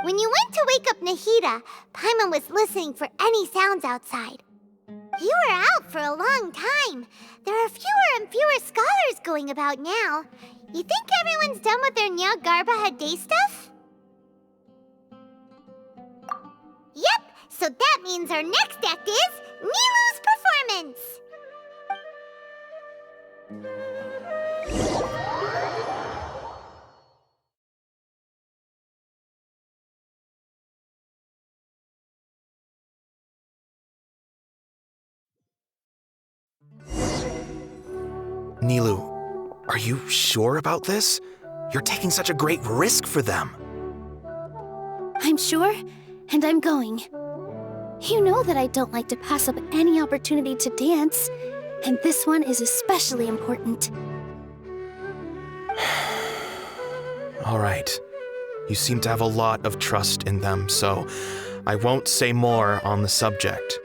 When you went to wake up Nahida, Paimon was listening for any sounds outside. You were out for a long time. There are fewer and fewer scholars going about now. You think everyone's done with their Nyagarbha day stuff? Yep, so that means our next act is Nilu's performance! Nilu, are you sure about this? You're taking such a great risk for them. I'm sure, and I'm going. You know that I don't like to pass up any opportunity to dance, and this one is especially important. All right. You seem to have a lot of trust in them, so I won't say more on the subject.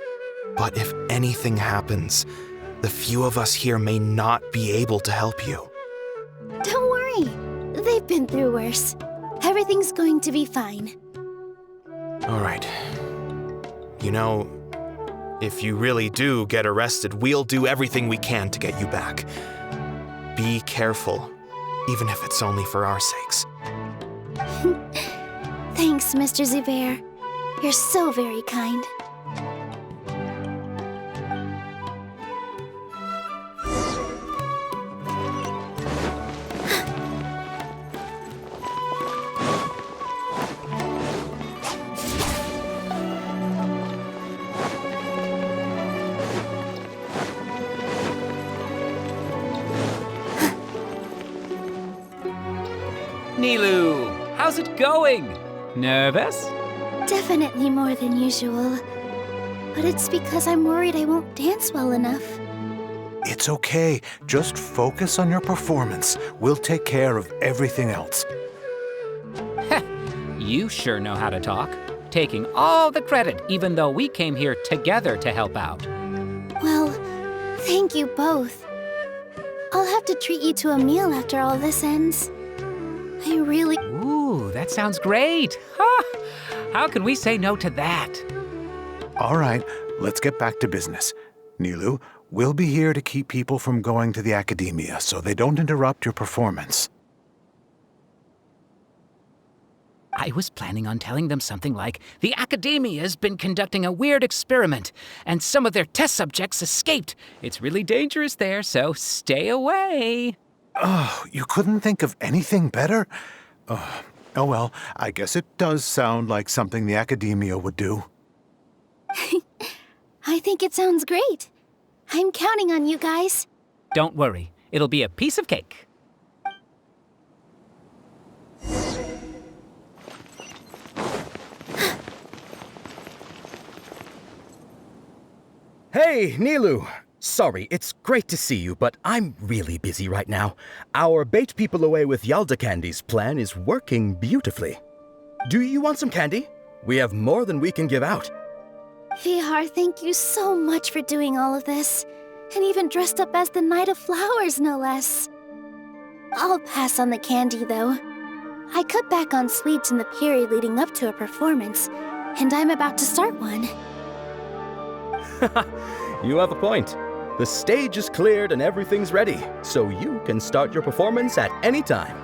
But if anything happens, the few of us here may not be able to help you. Don't worry. They've been through worse. Everything's going to be fine. All right. You know, if you really do get arrested, we'll do everything we can to get you back. Be careful, even if it's only for our sakes. Thanks, Mr. Zubair. You're so very kind. Nilu, how's it going? Nervous? Definitely more than usual. But it's because I'm worried I won't dance well enough. It's okay. Just focus on your performance. We'll take care of everything else. You sure know how to talk. Taking all the credit, even though we came here together to help out. Well, thank you both. I'll have to treat you to a meal after all this ends. I really... Ooh, that sounds great. Ha! How can we say no to that? All right, let's get back to business. Nilu, we'll be here to keep people from going to the academia so they don't interrupt your performance. I was planning on telling them something like, the Academia's been conducting a weird experiment, and some of their test subjects escaped. It's really dangerous there, so stay away. Oh, you couldn't think of anything better? Oh well, I guess it does sound like something the Academia would do. I think it sounds great. I'm counting on you guys. Don't worry, it'll be a piece of cake. Hey, Nilu! Sorry, it's great to see you, but I'm really busy right now. Our Bait People Away with Yalda Candies plan is working beautifully. Do you want some candy? We have more than we can give out. Vihar, thank you so much for doing all of this. And even dressed up as the Knight of Flowers, no less. I'll pass on the candy, though. I cut back on sweets in the period leading up to a performance, and I'm about to start one. You have a point. The stage is cleared and everything's ready, so you can start your performance at any time.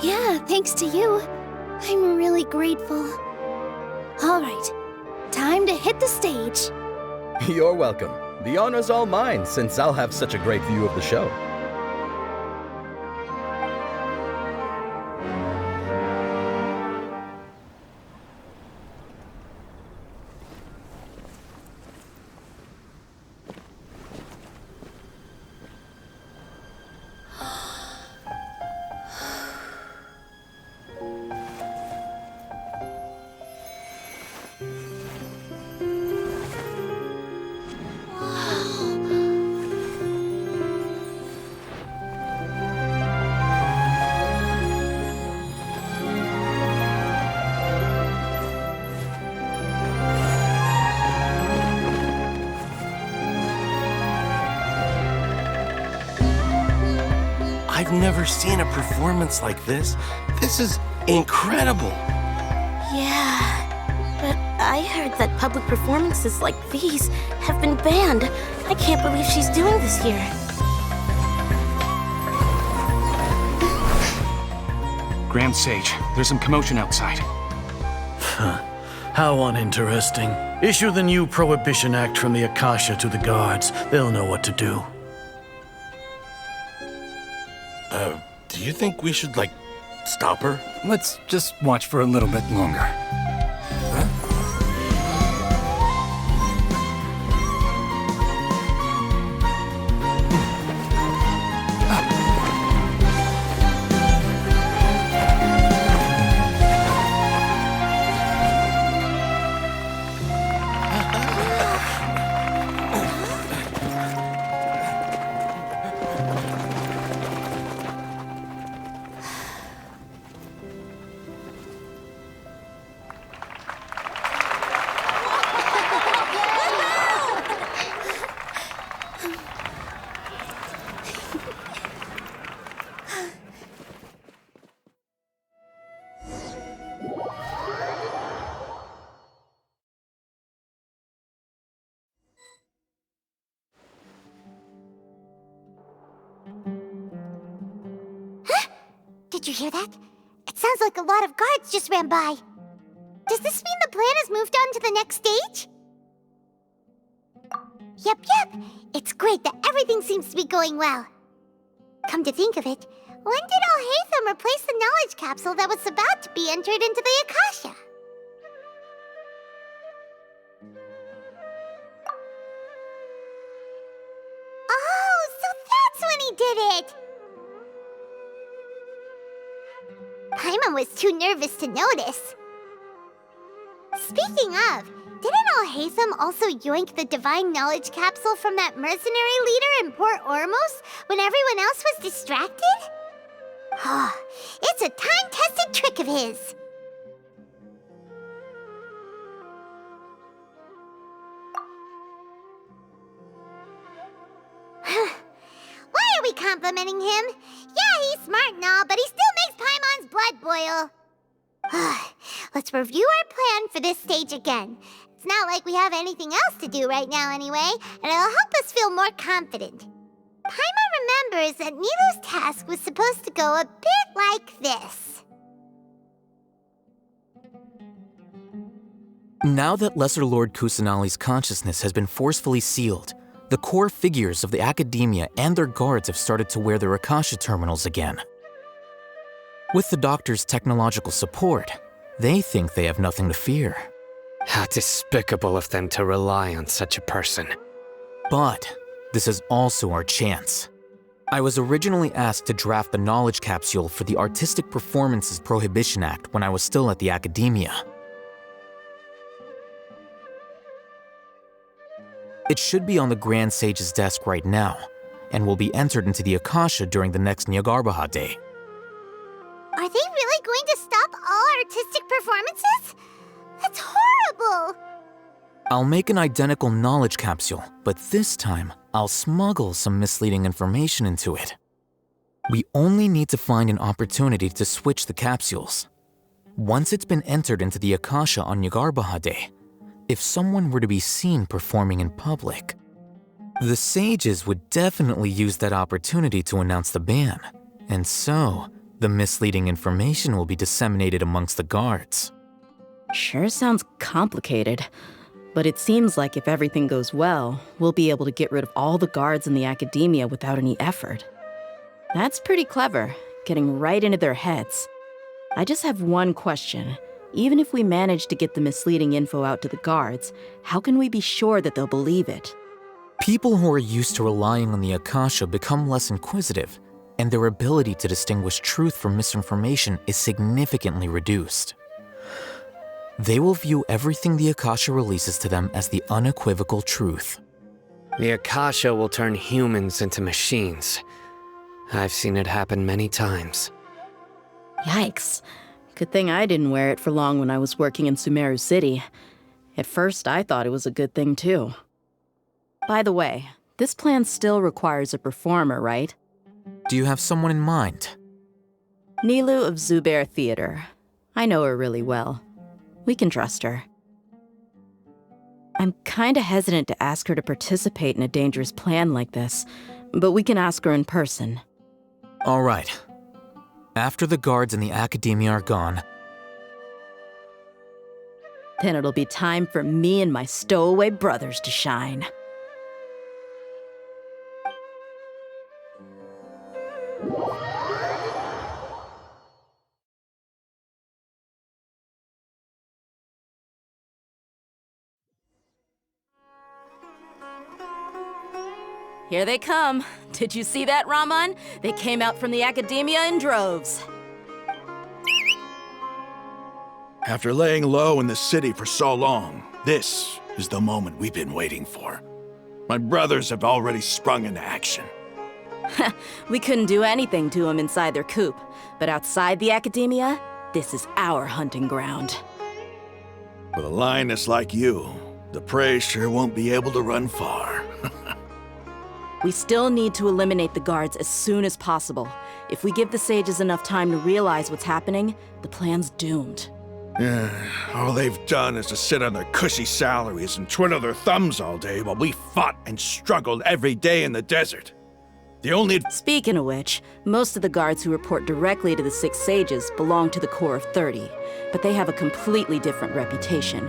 Yeah, thanks to you. I'm really grateful. All right, time to hit the stage. You're welcome. The honor's all mine, since I'll have such a great view of the show. I've never seen a performance like this. This is incredible. Yeah, but I heard that public performances like these have been banned. I can't believe she's doing this here. Grand Sage, there's some commotion outside. How uninteresting. Issue the new Prohibition Act from the Akasha to the guards. They'll know what to do. Do you think we should, stop her? Let's just watch for a little bit longer. Did you hear that? It sounds like a lot of guards just ran by. Does this mean the plan has moved on to the next stage? Yep. It's great that everything seems to be going well. Come to think of it, when did Alhaitham replace the knowledge capsule that was about to be entered into the Akasha? Oh, so that's when he did it! Paimon was too nervous to notice. Speaking of, didn't Alhaitham also yoink the divine knowledge capsule from that mercenary leader in Port Ormos when everyone else was distracted? Oh, it's a time-tested trick of his. Why are we complimenting him? Yeah, he's smart and all, but he still makes Paimon's blood boil. Let's review our plan for this stage again. It's not like we have anything else to do right now anyway, and it'll help us feel more confident. Paimon remembers that Nilou's task was supposed to go a bit like this. Now that Lesser Lord Kusanali's consciousness has been forcefully sealed, the core figures of the Academia and their guards have started to wear their Akasha terminals again. With the Doctor's technological support, they think they have nothing to fear. How despicable of them to rely on such a person. But this is also our chance. I was originally asked to draft the knowledge capsule for the Artistic Performances Prohibition Act when I was still at the Academia. It should be on the Grand Sage's desk right now, and will be entered into the Akasha during the next Nyargarbaha Day. Are they really going to stop all artistic performances? That's horrible! I'll make an identical knowledge capsule, but this time, I'll smuggle some misleading information into it. We only need to find an opportunity to switch the capsules. Once it's been entered into the Akasha on Nyargarbaha Day, if someone were to be seen performing in public, the sages would definitely use that opportunity to announce the ban, and so the misleading information will be disseminated amongst the guards. Sure sounds complicated, but it seems like if everything goes well, we'll be able to get rid of all the guards in the Academia without any effort. That's pretty clever, getting right into their heads. I just have one question. Even if we manage to get the misleading info out to the guards, how can we be sure that they'll believe it? People who are used to relying on the Akasha become less inquisitive, and their ability to distinguish truth from misinformation is significantly reduced. They will view everything the Akasha releases to them as the unequivocal truth. The Akasha will turn humans into machines. I've seen it happen many times. Yikes. Good thing I didn't wear it for long when I was working in Sumeru City. At first, I thought it was a good thing too. By the way, this plan still requires a performer, right? Do you have someone in mind? Nilou of Zubair Theater. I know her really well. We can trust her. I'm kinda hesitant to ask her to participate in a dangerous plan like this, but we can ask her in person. All right. After the guards in the Academia are gone, then it'll be time for me and my stowaway brothers to shine. Here they come. Did you see that, Raman? They came out from the Academia in droves. After laying low in the city for so long, this is the moment we've been waiting for. My brothers have already sprung into action. We couldn't do anything to them inside their coop, but outside the Academia, this is our hunting ground. With a lioness like you, the prey sure won't be able to run far. We still need to eliminate the guards as soon as possible. If we give the sages enough time to realize what's happening, the plan's doomed. Yeah, all they've done is to sit on their cushy salaries and twiddle their thumbs all day while we fought and struggled every day in the desert. The only... Speaking of which, most of the guards who report directly to the Six Sages belong to the Corps of 30, but they have a completely different reputation.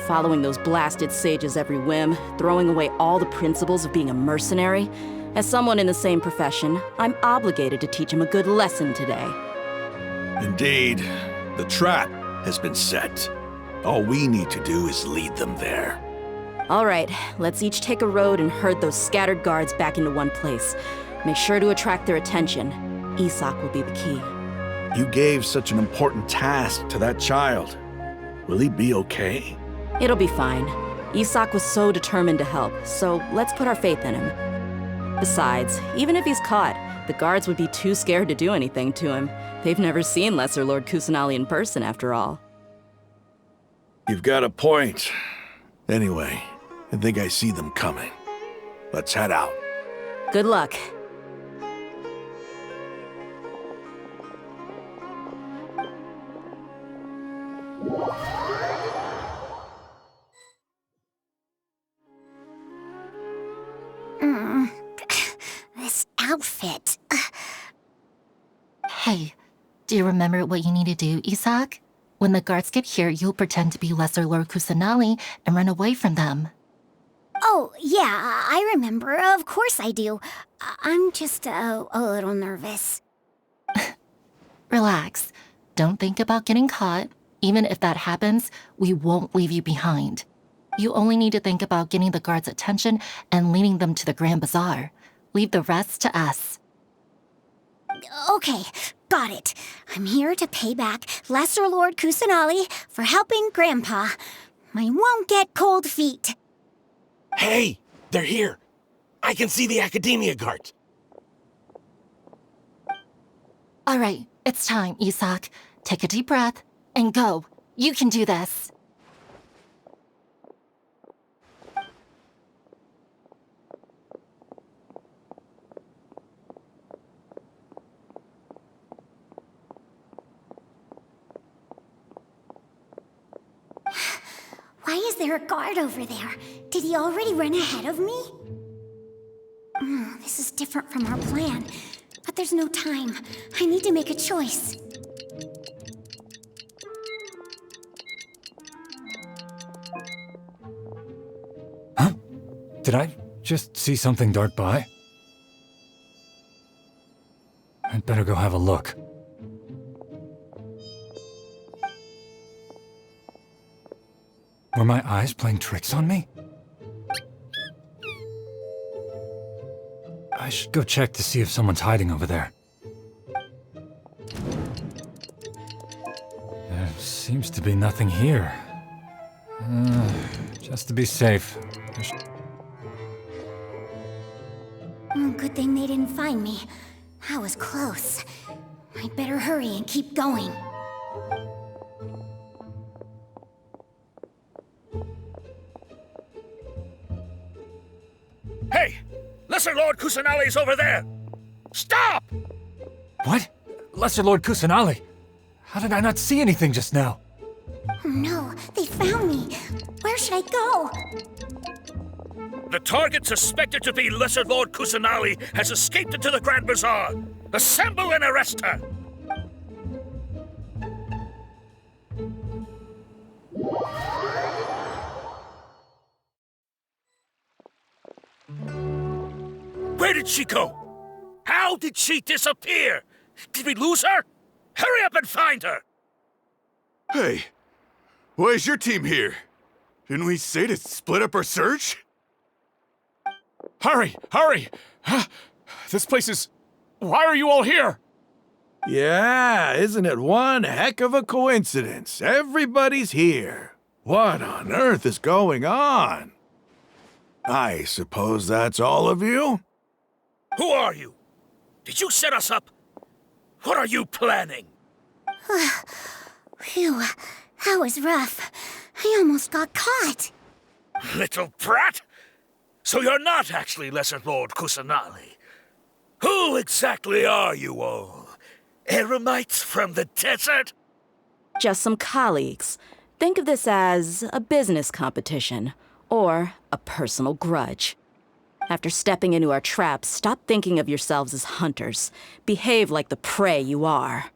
Following those blasted sages every whim, throwing away all the principles of being a mercenary. As someone in the same profession, I'm obligated to teach them a good lesson today. Indeed, the trap has been set. All we need to do is lead them there. All right, let's each take a road and herd those scattered guards back into one place. Make sure to attract their attention. Isak will be the key. You gave such an important task to that child. Will he be okay? It'll be fine. Isak was so determined to help, so let's put our faith in him. Besides, even if he's caught, the guards would be too scared to do anything to him. They've never seen Lesser Lord Kusanali in person, after all. You've got a point. Anyway, I think I see them coming. Let's head out. Good luck. This outfit. Hey, do you remember what you need to do, Isak? When the guards get here, you'll pretend to be Lesser Lord Kusanali and run away from them. Oh, yeah, I remember. Of course I do. I'm just a little nervous. Relax. Don't think about getting caught. Even if that happens, we won't leave you behind. You only need to think about getting the guards' attention and leading them to the Grand Bazaar. Leave the rest to us. Okay, got it. I'm here to pay back Lesser Lord Kusanali for helping Grandpa. I won't get cold feet. Hey, they're here. I can see the Academia guards. All right, it's time, Isak. Take a deep breath and go. You can do this. Why is there a guard over there? Did he already run ahead of me? This is different from our plan. But there's no time. I need to make a choice. Huh? Did I just see something dart by? I'd better go have a look. Were my eyes playing tricks on me? I should go check to see if someone's hiding over there. There seems to be nothing here. Just to be safe. Good thing they didn't find me. That was close. I'd better hurry and keep going. Hey! Lesser Lord Kusanali's over there! Stop! What? Lesser Lord Kusanali? How did I not see anything just now? Oh no, they found me. Where should I go? The target suspected to be Lesser Lord Kusanali has escaped into the Grand Bazaar. Assemble and arrest her! Where did she go? How did she disappear? Did we lose her? Hurry up and find her! Hey, why is your team here? Didn't we say to split up our search? Hurry! Hurry! This place is... Why are you all here? Yeah, isn't it one heck of a coincidence? Everybody's here. What on earth is going on? I suppose that's all of you? Who are you? Did you set us up? What are you planning? Phew, that was rough. I almost got caught. Little brat! So you're not actually Lesser Lord Kusanali. Who exactly are you all? Eremites from the desert? Just some colleagues. Think of this as a business competition, or a personal grudge. After stepping into our traps, stop thinking of yourselves as hunters. Behave like the prey you are.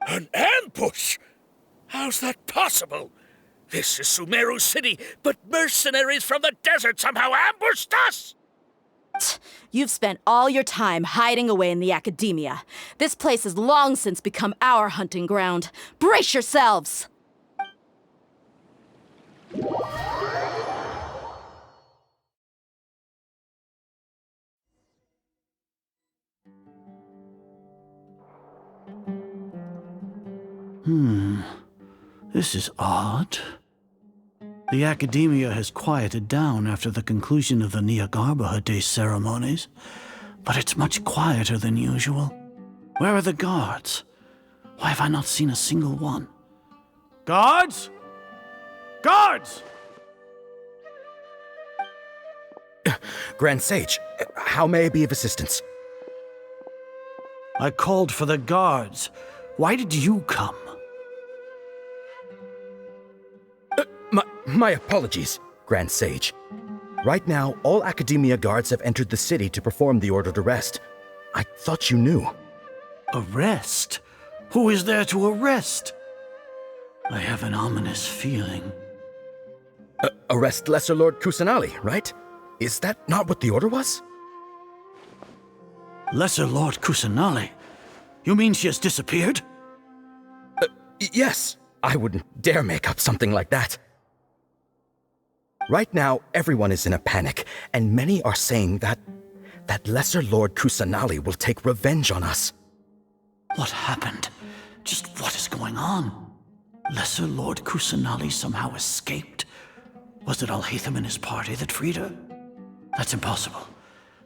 An ambush? How's that possible? This is Sumeru City, but mercenaries from the desert somehow ambushed us! You've spent all your time hiding away in the academia. This place has long since become our hunting ground. Brace yourselves! This is odd. The academia has quieted down after the conclusion of the Nyagarbha Day ceremonies, but it's much quieter than usual. Where are the guards? Why have I not seen a single one? Guards? Guards! Grand Sage, how may I be of assistance? I called for the guards. Why did you come? My apologies, Grand Sage. Right now, all Academia guards have entered the city to perform the ordered arrest. I thought you knew. Arrest? Who is there to arrest? I have an ominous feeling. Arrest Lesser Lord Kusanali, right? Is that not what the order was? Lesser Lord Kusanali? You mean she has disappeared? Yes. I wouldn't dare make up something like that. Right now, everyone is in a panic, and many are saying that Lesser Lord Kusanali will take revenge on us. What happened? Just what is going on? Lesser Lord Kusanali somehow escaped? Was it Alhaitham and his party that freed her? That's impossible.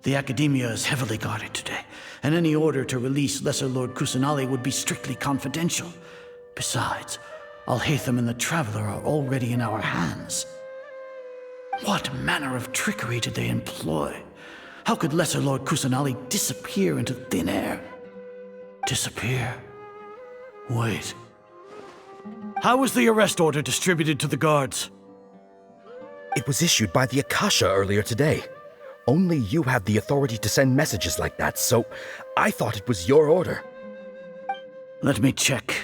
The Academia is heavily guarded today, and any order to release Lesser Lord Kusanali would be strictly confidential. Besides, Alhaitham and the Traveler are already in our hands. What manner of trickery did they employ? How could Lesser Lord Kusanali disappear into thin air? Disappear? Wait. How was the arrest order distributed to the guards? It was issued by the Akasha earlier today. Only you have the authority to send messages like that, so I thought it was your order. Let me check.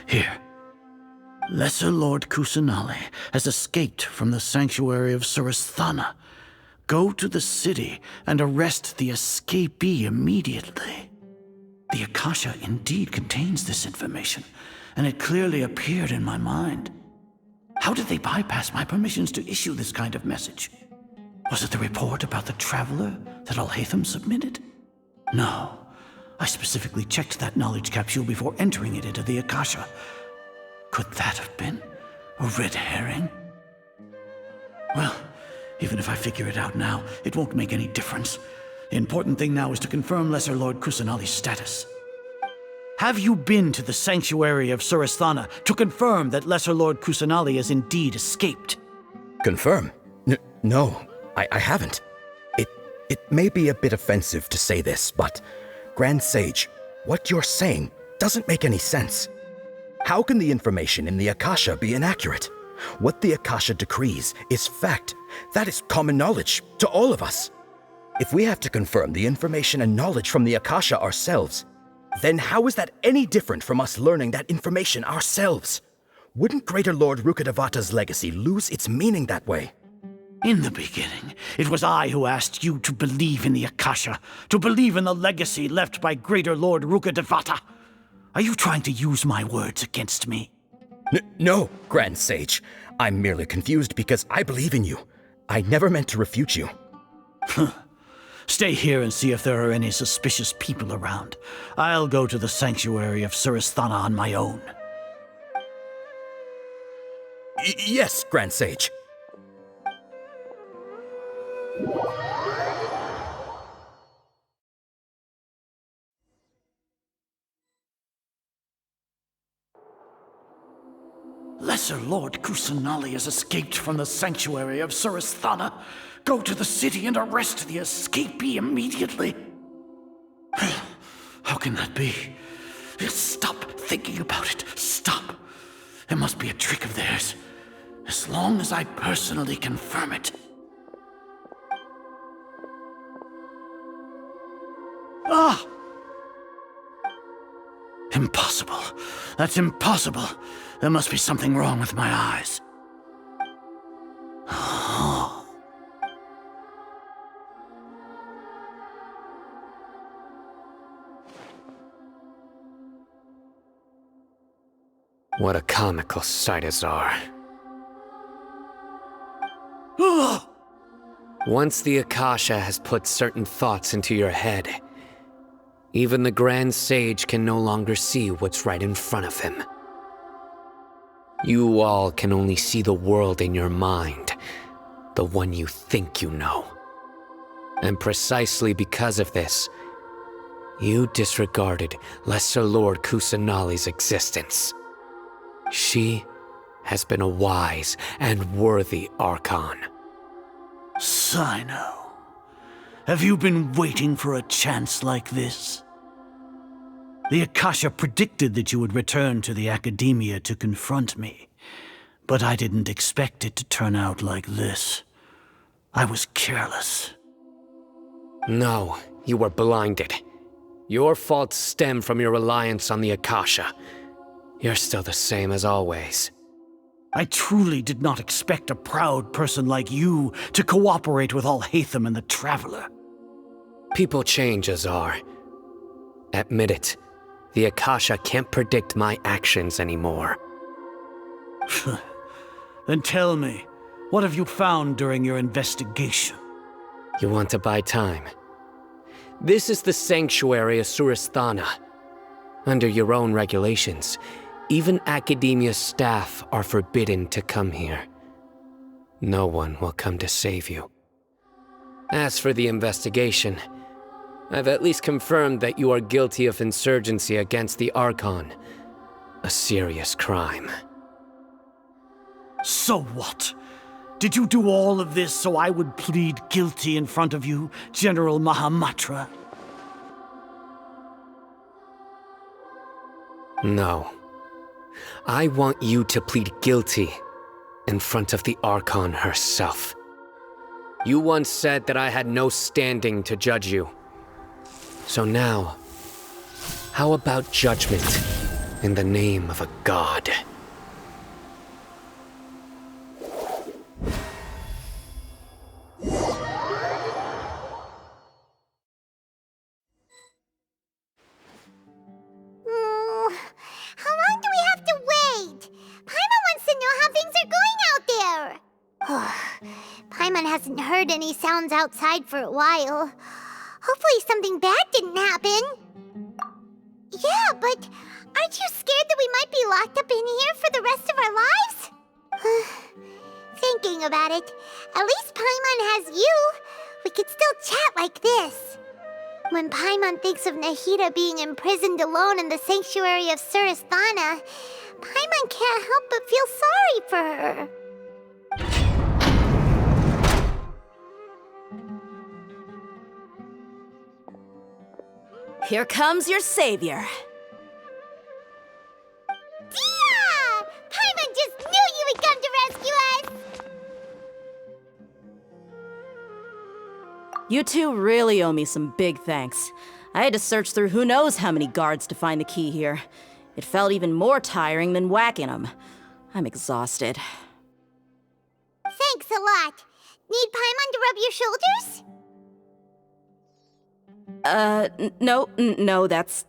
Here. Lesser Lord Kusanali has escaped from the sanctuary of Surasthana. Go to the city and arrest the escapee immediately. The Akasha indeed contains this information, and it clearly appeared in my mind. How did they bypass my permissions to issue this kind of message? Was it the report about the Traveler that Alhaitham submitted? No. I specifically checked that knowledge capsule before entering it into the Akasha. Could that have been a red herring? Well, even if I figure it out now, it won't make any difference. The important thing now is to confirm Lesser Lord Kusanali's status. Have you been to the sanctuary of Surasthana to confirm that Lesser Lord Kusanali has indeed escaped? Confirm? No, I haven't. It may be a bit offensive to say this, but Grand Sage, what you're saying doesn't make any sense. How can the information in the Akasha be inaccurate? What the Akasha decrees is fact. That is common knowledge to all of us. If we have to confirm the information and knowledge from the Akasha ourselves, then how is that any different from us learning that information ourselves? Wouldn't Greater Lord Rukkhadevata's legacy lose its meaning that way? In the beginning, it was I who asked you to believe in the Akasha, to believe in the legacy left by Greater Lord Rukkhadevata. Are you trying to use my words against me? No, Grand Sage. I'm merely confused because I believe in you. I never meant to refute you. Stay here and see if there are any suspicious people around. I'll go to the sanctuary of Surasthana on my own. Yes, Grand Sage. Lesser Lord Kusanali has escaped from the sanctuary of Suristhana. Go to the city and arrest the escapee immediately. How can that be? Stop thinking about it. Stop. It must be a trick of theirs. As long as I personally confirm it. Ah! Impossible. That's impossible. There must be something wrong with my eyes. What a comical sight, Azar. Once the Akasha has put certain thoughts into your head, even the Grand Sage can no longer see what's right in front of him. You all can only see the world in your mind, the one you think you know. And precisely because of this, you disregarded Lesser Lord Kusanali's existence. She has been a wise and worthy Archon. Sino, have you been waiting for a chance like this? The Akasha predicted that you would return to the Academia to confront me, but I didn't expect it to turn out like this. I was careless. No, you were blinded. Your faults stem from your reliance on the Akasha. You're still the same as always. I truly did not expect a proud person like you to cooperate with Alhaitham and the Traveler. People change, Azar. Admit it. The Akasha can't predict my actions anymore. Then tell me, what have you found during your investigation? You want to buy time? This is the sanctuary of Suristhana. Under your own regulations, even Academia staff are forbidden to come here. No one will come to save you. As for the investigation, I've at least confirmed that you are guilty of insurgency against the Archon. A serious crime. So what? Did you do all of this so I would plead guilty in front of you, General Mahamatra? No. I want you to plead guilty in front of the Archon herself. You once said that I had no standing to judge you. So now, how about judgment in the name of a god? How long do we have to wait? Paimon wants to know how things are going out there. Paimon hasn't heard any sounds outside for a while. Hopefully something bad didn't happen. Yeah, but aren't you scared that we might be locked up in here for the rest of our lives? Thinking about it, at least Paimon has you. We could still chat like this. When Paimon thinks of Nahida being imprisoned alone in the sanctuary of Suristhana, Paimon can't help but feel sorry for her. Here comes your savior. Dia! Paimon just knew you would come to rescue us! You two really owe me some big thanks. I had to search through who knows how many guards to find the key here. It felt even more tiring than whacking them. I'm exhausted. Thanks a lot. Need Paimon to rub your shoulders? No, that's,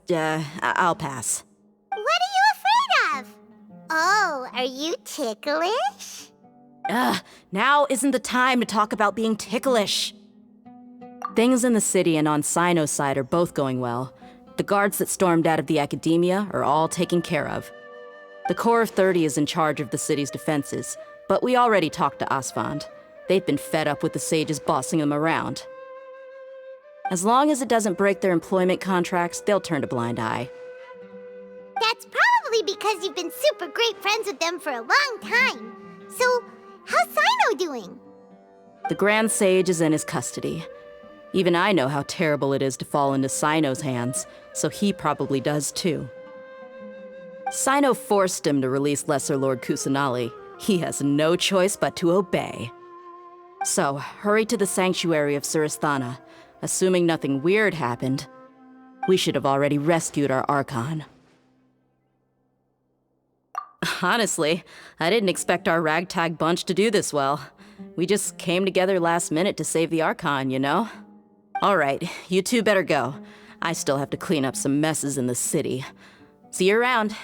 I'll pass. What are you afraid of? Oh, are you ticklish? Now isn't the time to talk about being ticklish. Things in the city and on Sino's side are both going well. The guards that stormed out of the Academia are all taken care of. The Corps of 30 is in charge of the city's defenses, but we already talked to Asfand. They've been fed up with the sages bossing them around. As long as it doesn't break their employment contracts, they'll turn a blind eye. That's probably Probably because you've been super great friends with them for a long time. So, how's Sino doing? The Grand Sage is in his custody. Even I know how terrible it is to fall into Sino's hands, so he probably does too. Sino forced him to release Lesser Lord Kusanali. He has no choice but to obey. So, hurry to the sanctuary of Suristhana. Assuming nothing weird happened, we should have already rescued our Archon. Honestly, I didn't expect our ragtag bunch to do this well. We just came together last minute to save the Archon, you know? Alright, you two better go. I still have to clean up some messes in the city. See you around.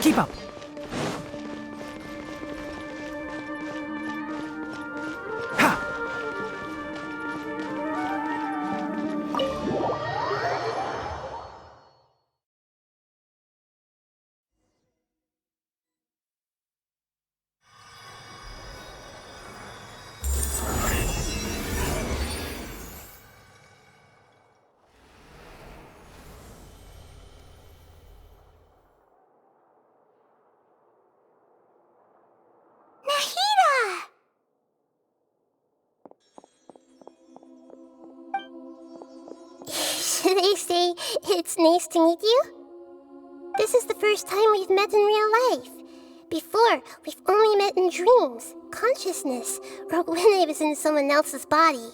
Keep up. Should I say it's nice to meet you? This is the first time we've met in real life. Before, we've only met in dreams, consciousness, or when I was in someone else's body.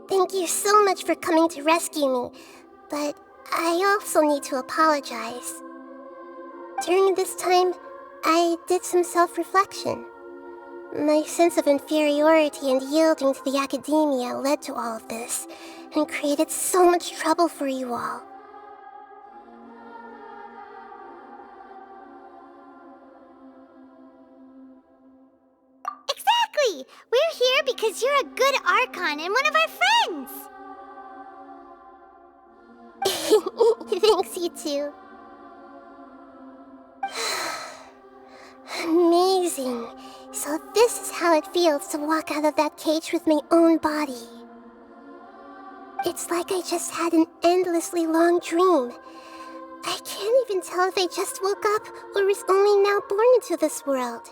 Thank you so much for coming to rescue me, but I also need to apologize. During this time, I did some self-reflection. My sense of inferiority and yielding to the academia led to all of this, and created so much trouble for you all. Exactly! We're here because you're a good Archon and one of our friends! Thanks, you too. Amazing. So this is how it feels to walk out of that cage with my own body. It's like I just had an endlessly long dream. I can't even tell if I just woke up or was only now born into this world.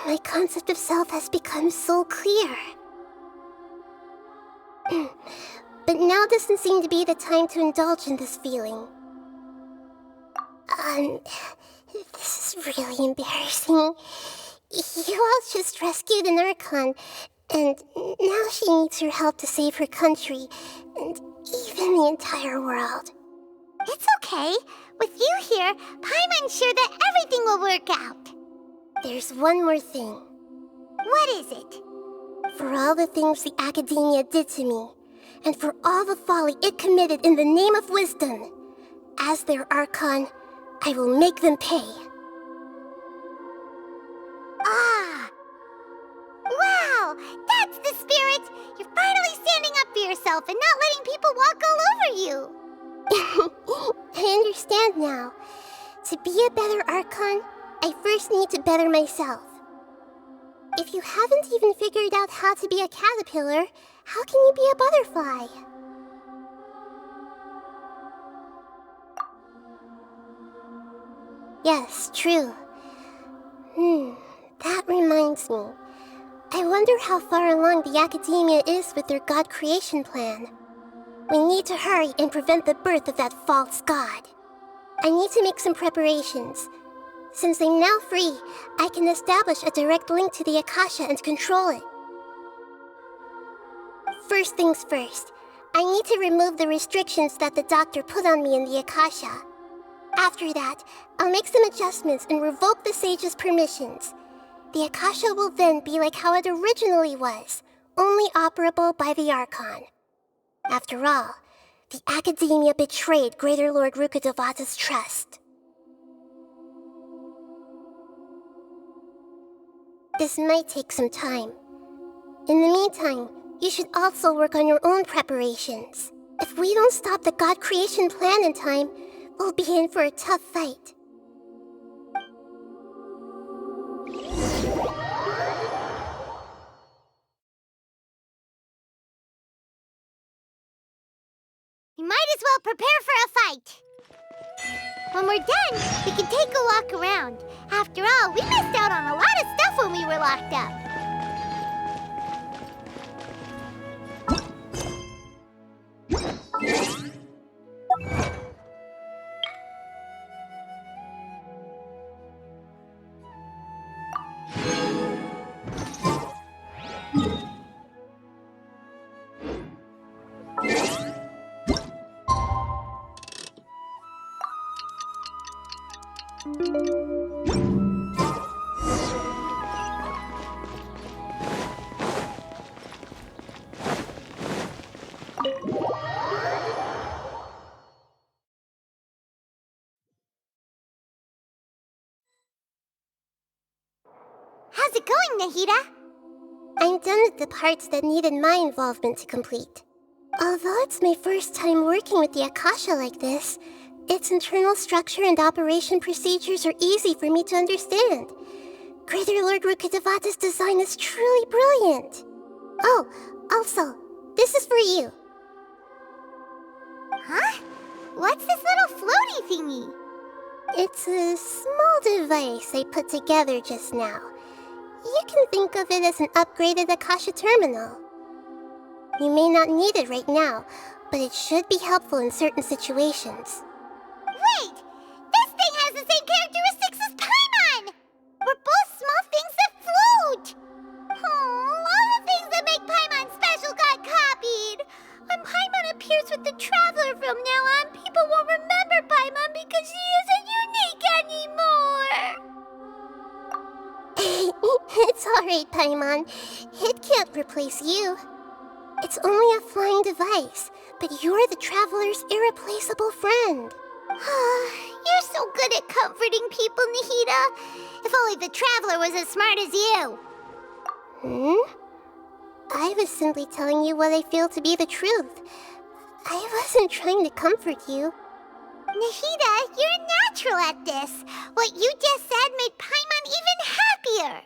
My concept of self has become so clear. But now doesn't seem to be the time to indulge in this feeling. This is really embarrassing. You all just rescued an Archon, and now she needs your help to save her country, and even the entire world. It's okay. With you here, Paimon's sure that everything will work out. There's one more thing. What is it? For all the things the academia did to me, and for all the folly it committed in the name of wisdom, as their Archon, I will make them pay. Ah! Wow! That's the spirit! You're finally standing up for yourself and not letting people walk all over you! I understand now. To be a better Archon, I first need to better myself. If you haven't even figured out how to be a caterpillar, how can you be a butterfly? Yes, true. That reminds me. I wonder how far along the academia is with their god creation plan. We need to hurry and prevent the birth of that false god. I need to make some preparations. Since I'm now free, I can establish a direct link to the Akasha and control it. First things first, I need to remove the restrictions that the doctor put on me in the Akasha. After that, I'll make some adjustments and revoke the sage's permissions. The Akasha will then be like how it originally was, only operable by the Archon. After all, The Academia betrayed Greater Lord Rukkhadevata's trust. This might take some time. In the meantime, you should also work on your own preparations. If we don't stop the God creation plan in time, we'll be in for a tough fight. We might as well prepare for a fight. When we're done, we can take a walk around. After all, we missed out on a lot of stuff when we were locked up. How's it going, Nahida? I'm done with the parts that needed my involvement to complete. Although it's my first time working with the Akasha like this, its internal structure and operation procedures are easy for me to understand. Greater Lord Rukkhadevata's design is truly brilliant. Oh, also, this is for you. Huh? What's this little floaty thingy? It's a small device I put together just now. You can think of it as an upgraded Akasha terminal. You may not need it right now, but it should be helpful in certain situations. Wait! This thing has the same characteristics as Paimon! We're both small things that float! Oh, all the things that make Paimon special got copied! When Paimon appears with the Traveler from now on, people won't remember Paimon because she isn't unique anymore! It's alright, Paimon. It can't replace you. It's only a flying device, but you're the Traveler's irreplaceable friend. You're so good at comforting people, Nahida. If only the Traveler was as smart as you. I was simply telling you what I feel to be the truth. I wasn't trying to comfort you. Nahida, you're natural at this. What you just said made Paimon even happier.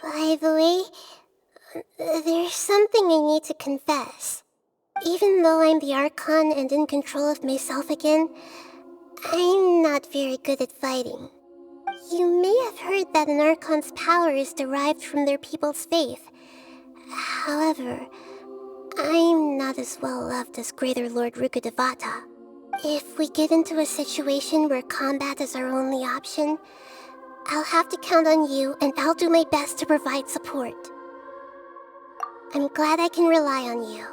By the way, there's something I need to confess. Even though I'm the Archon and in control of myself again, I'm not very good at fighting. You may have heard that an Archon's power is derived from their people's faith. However, I'm not as well loved as Greater Lord Rukkhadevata. If we get into a situation where combat is our only option, I'll have to count on you, and I'll do my best to provide support. I'm glad I can rely on you.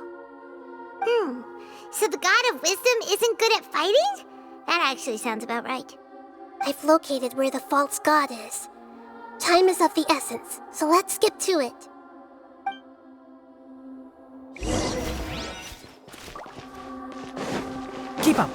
So the God of Wisdom isn't good at fighting? That actually sounds about right. I've located where the false god is. Time is of the essence, so let's get to it. Keep up.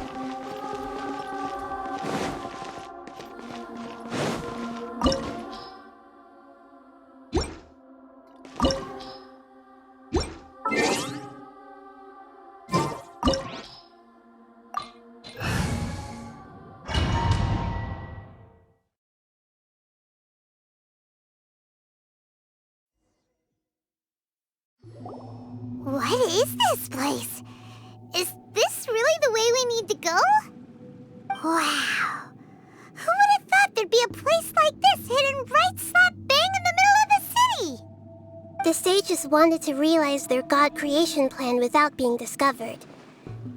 What is this place? Is this really the way we need to go? Wow. Who would have thought there'd be a place like this hidden right slap bang in the middle of the city? The sages wanted to realize their god creation plan without being discovered.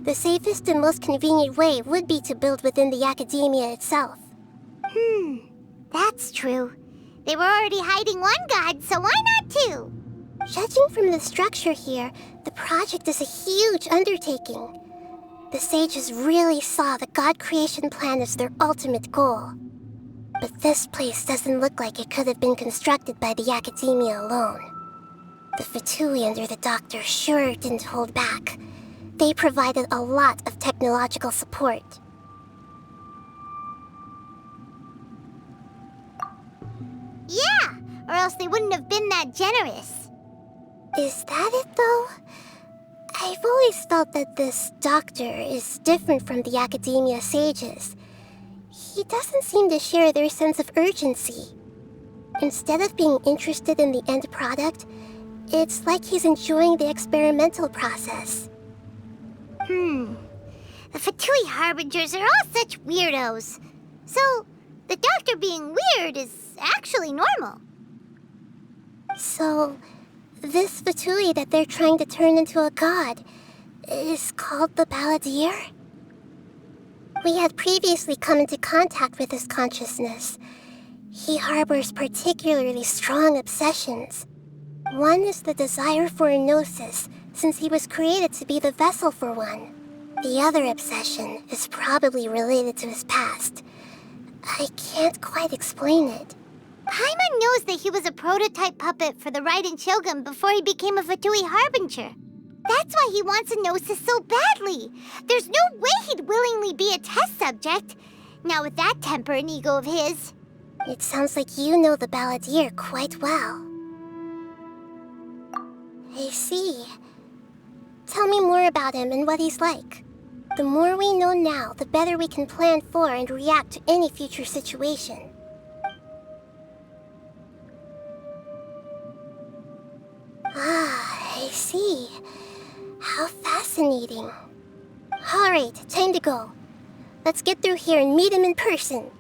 The safest and most convenient way would be to build within the Academia itself. That's true. They were already hiding one god, so why not two? Judging from the structure here, the project is a huge undertaking. The sages really saw the god creation plan as their ultimate goal. But this place doesn't look like it could have been constructed by the Academia alone. The Fatui under the Doctor sure didn't hold back. They provided a lot of technological support. Yeah, or else they wouldn't have been that generous. Is that it, though? I've always felt that this doctor is different from the academia sages. He doesn't seem to share their sense of urgency. Instead of being interested in the end product, it's like he's enjoying the experimental process. The Fatui Harbingers are all such weirdos. So, the doctor being weird is actually normal. So, this Fatui that they're trying to turn into a god is called the Balladeer? We had previously come into contact with his consciousness. He harbors particularly strong obsessions. One is the desire for a gnosis, since he was created to be the vessel for one. The other obsession is probably related to his past. I can't quite explain it. Paimon knows that he was a prototype puppet for the Raiden Shogun before he became a Fatui Harbinger. That's why he wants a gnosis so badly. There's no way he'd willingly be a test subject. Not with that temper and ego of his. It sounds like you know the Balladeer quite well. I see. Tell me more about him and what he's like. The more we know now, the better we can plan for and react to any future situation. Ah, I see. How fascinating. Alright, time to go. Let's get through here and meet him in person.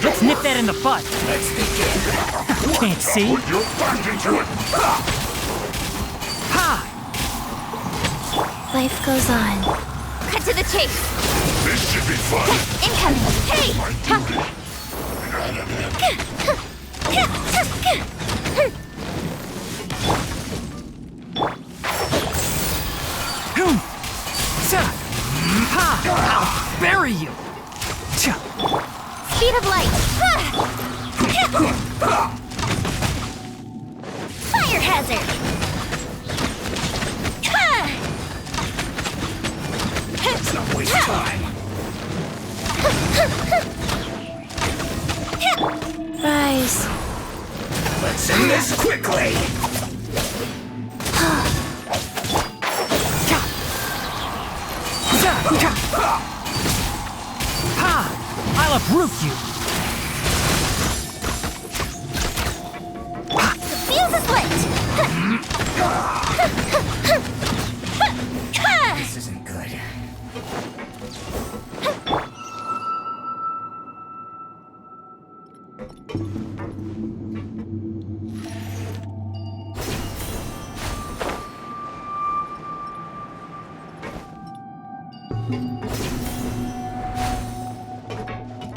Let's nip that in the bud. Let's begin. Can't see. Put your back into it. Ha! Life goes on. Cut to the chase. This should be fun. Incoming. Hey! I'll bury you. Speed of light. Fire hazard. Let's not waste time. Rise. Let's end this quickly. I'll uproot you. The fuse is lit. This isn't good.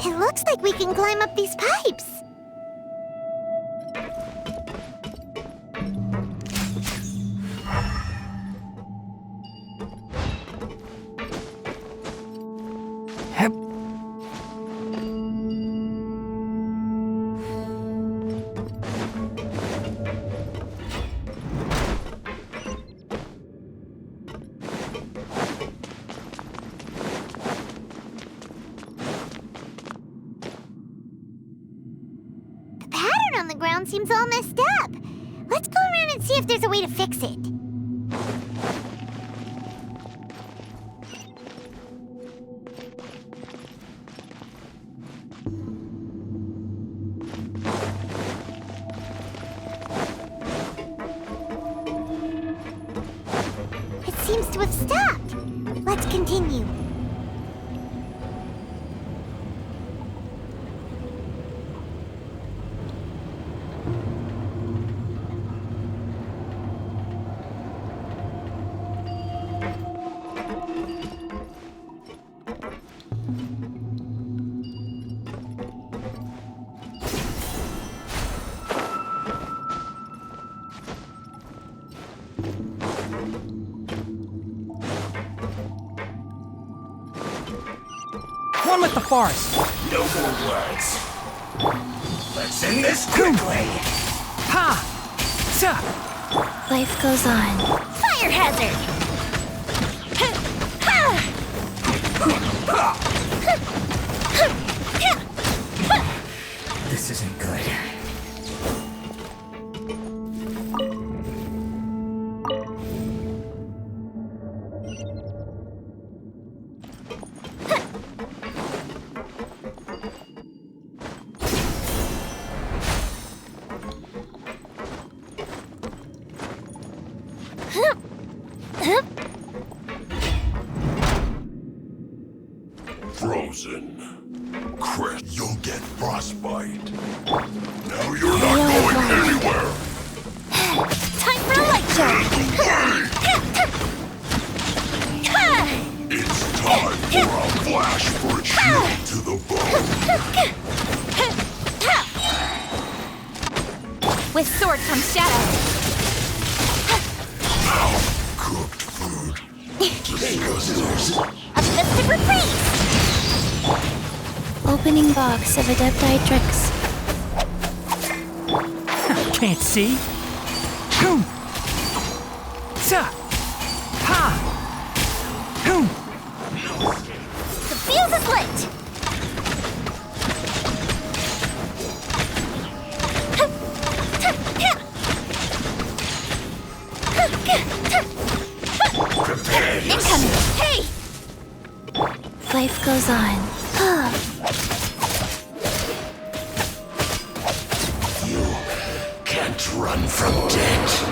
It looks like we can climb up these pipes. The ground seems all messed up. Let's go around and see if there's a way to fix it. It seems to have stopped. Let's continue. One with the forest. No more words. What's in this quickly? Ha! Sa! Life goes on. Fire hazard! This isn't good. Frozen. Chris, you'll get frostbite. Now you're not going anywhere! Time for a lecture! It's time for a flash for shield to the bone. With sword comes shadow. Cooked food. Disgusting. A festive reprise! Opening box of Adepti-Trix. Can't see. Hoom! Sa! Ha! Hoom! The fuse is lit! Prepare Incoming! Hey! Life goes on. You can't run from death.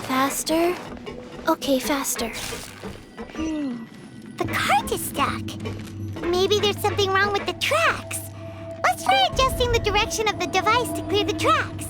Faster? Okay, faster. The cart is stuck. Maybe there's something wrong with the tracks. Let's try adjusting the direction of the device to clear the tracks.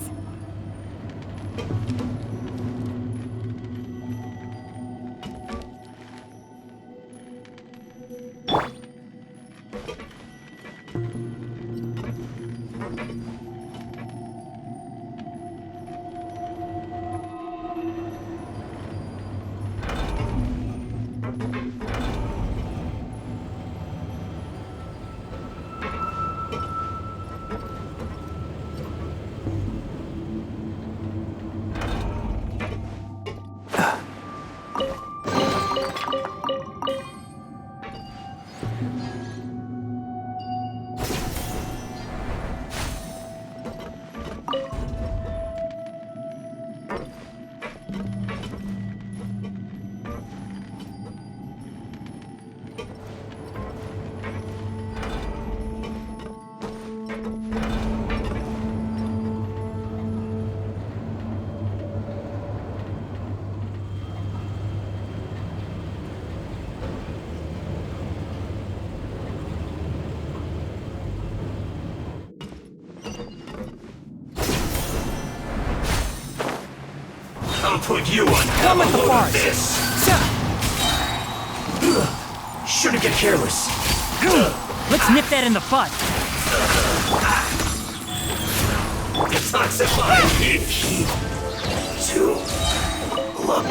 I'll put you on Come with the load of farce. this. Shouldn't get careless. Let's nip that in the bud. Detoxify in heat. To love.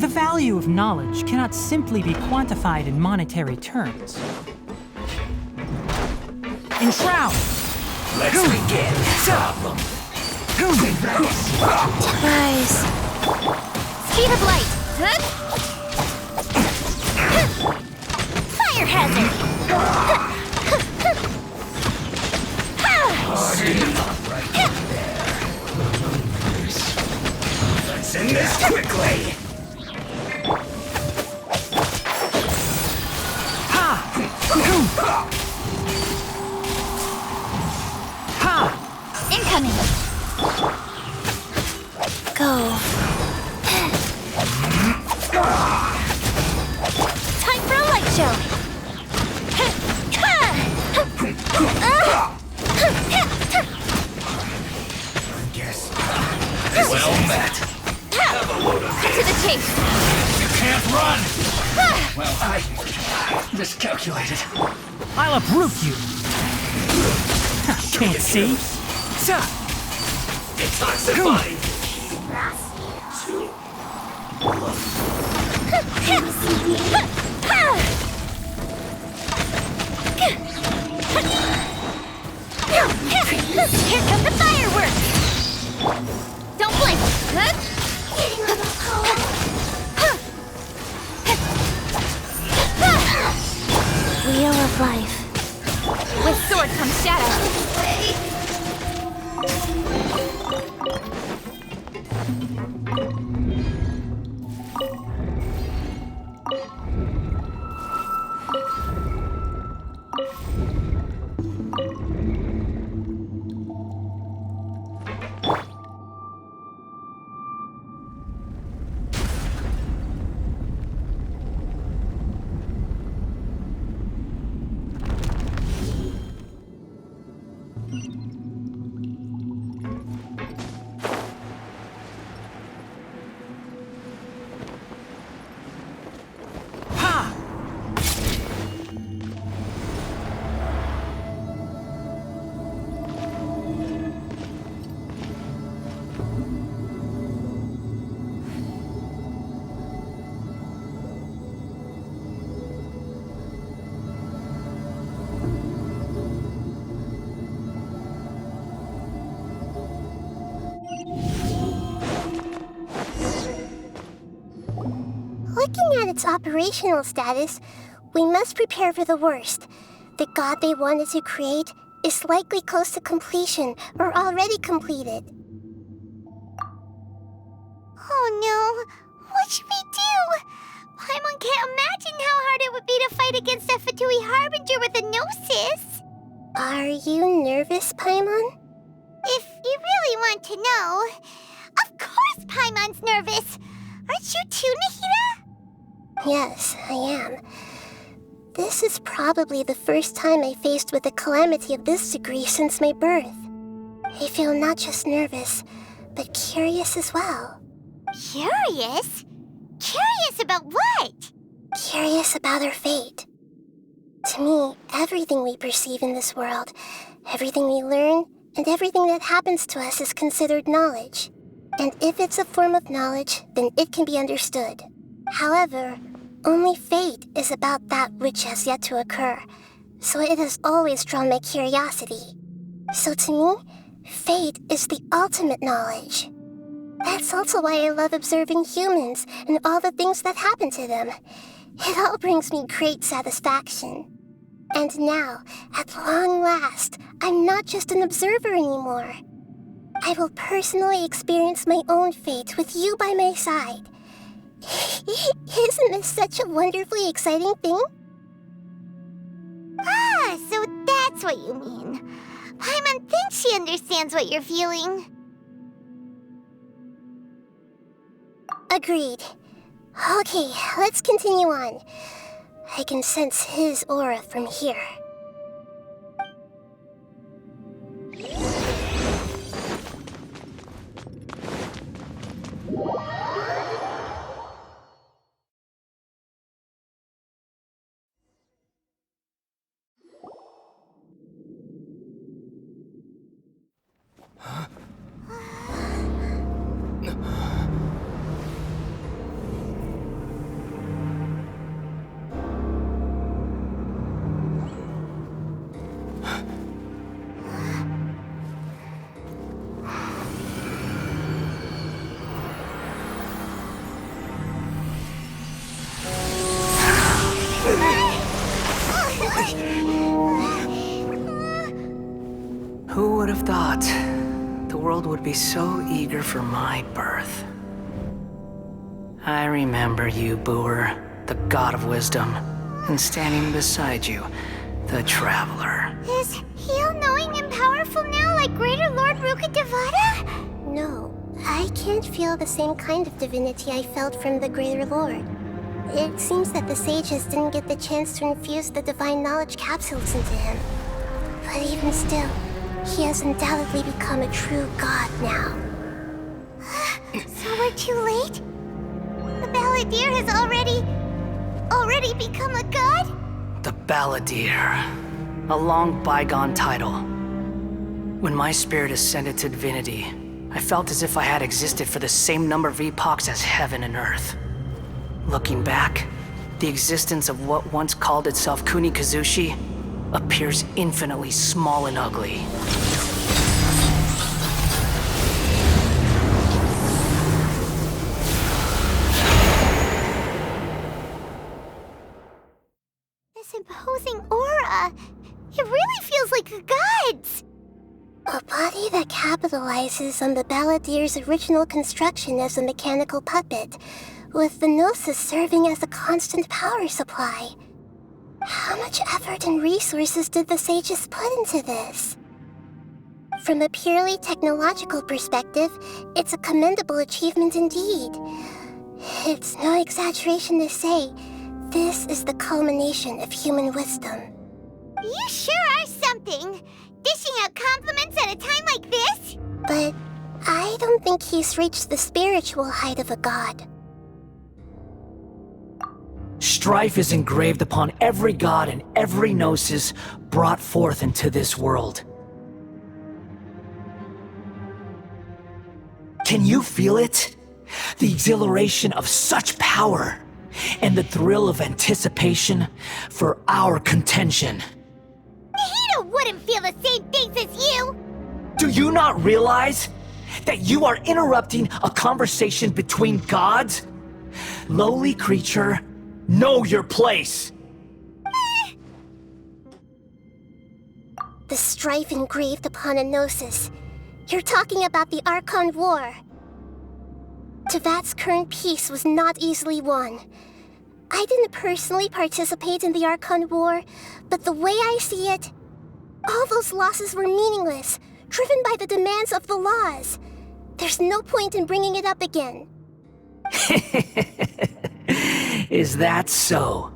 The value of knowledge cannot simply be quantified in monetary terms. Enshroud! Let's begin, problem. Surprise. Speed of light. Fire hazard. Let's end this quickly. Incoming. Go. Time for a light show. Well met. Cut to the chase. You can't run. Well, I miscalculated. I'll uproot you. Can't see. Detoxifying. Here come the fireworks. Don't blink. Wheel of life. With sword comes shadow. Looking at its operational status, we must prepare for the worst. The god they wanted to create is likely close to completion or already completed. Oh no! What should we do? Paimon can't imagine how hard it would be to fight against a Fatui Harbinger with a Gnosis. Are you nervous, Paimon? If you really want to know, of course Paimon's nervous. Aren't you too, Nahida? Yes, I am. This is probably the first time I faced with a calamity of this degree since my birth. I feel not just nervous, but curious as well. Curious? Curious about what? Curious about our fate. To me, everything we perceive in this world, everything we learn, and everything that happens to us is considered knowledge. And if it's a form of knowledge, then it can be understood. However, only fate is about that which has yet to occur, so it has always drawn my curiosity. So to me, fate is the ultimate knowledge. That's also why I love observing humans and all the things that happen to them. It all brings me great satisfaction. And now, at long last, I'm not just an observer anymore. I will personally experience my own fate with you by my side. Isn't this such a wonderfully exciting thing? Ah, so that's what you mean. Paimon thinks she understands what you're feeling. Agreed. Okay, let's continue on. I can sense his aura from here. Who would have thought the world would be so eager for my birth? I remember you, Booer, the god of wisdom, and standing beside you, the traveler. Is he all-knowing and powerful now like Greater Lord Rukkhadevata? No, I can't feel the same kind of divinity I felt from the Greater Lord. It seems that the sages didn't get the chance to infuse the divine knowledge capsules into him. But even still, he has undoubtedly become a true god now. So we're too late? The Balladeer has already become a god? The Balladeer. A long bygone title. When my spirit ascended to divinity, I felt as if I had existed for the same number of epochs as heaven and earth. Looking back, the existence of what once called itself Kunikazushi appears infinitely small and ugly. This imposing aura, it really feels like a god's. A body that capitalizes on the Balladeer's original construction as a mechanical puppet, with the Gnosis serving as a constant power supply. How much effort and resources did the sages put into this? From a purely technological perspective, it's a commendable achievement indeed. It's no exaggeration to say, this is the culmination of human wisdom. You sure are something! Dishing out compliments at a time like this? But I don't think he's reached the spiritual height of a god. Strife is engraved upon every god and every gnosis brought forth into this world. Can you feel it? The exhilaration of such power, and the thrill of anticipation for our contention. Hito wouldn't feel the same things as you! Do you not realize that you are interrupting a conversation between gods? Lowly creature, know your place! The strife engraved upon a gnosis. You're talking about the Archon War. Tevat's current peace was not easily won. I didn't personally participate in the Archon War, but the way I see it, all those losses were meaningless, driven by the demands of the laws. There's no point in bringing it up again. Is that so?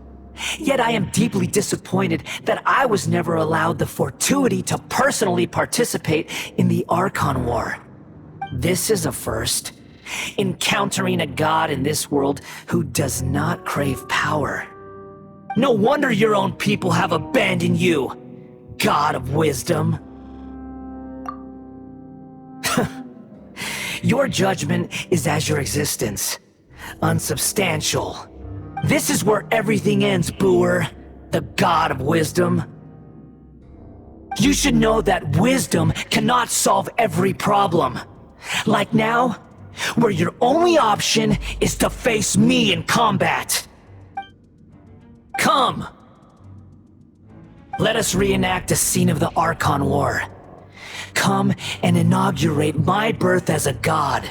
Yet I am deeply disappointed that I was never allowed the fortuity to personally participate in the Archon War. This is a first. Encountering a god in this world who does not crave power. No wonder your own people have abandoned you, god of wisdom. Your judgment is as your existence, unsubstantial. This is where everything ends, Booer, the god of wisdom. You should know that wisdom cannot solve every problem. Like now, where your only option is to face me in combat. Come! Let us reenact a scene of the Archon War. Come and inaugurate my birth as a god.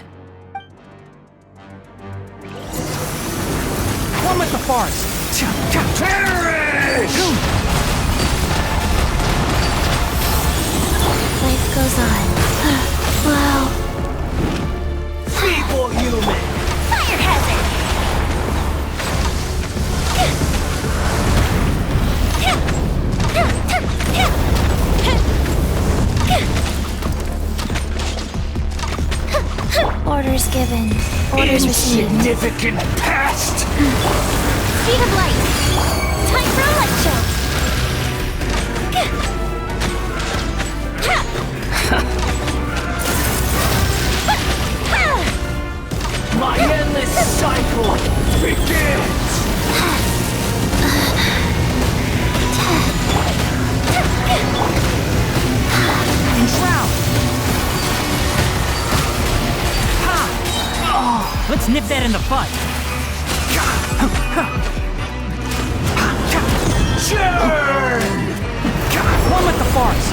One with the forest! Life goes on. Wow. Feeble human! Fire hazard! Orders given. Orders received. Insignificant pest! Speed of light. Time for a light show. My endless cycle begins! Shroud! Ha! Let's nip that in the bud. Churn! One with the forest.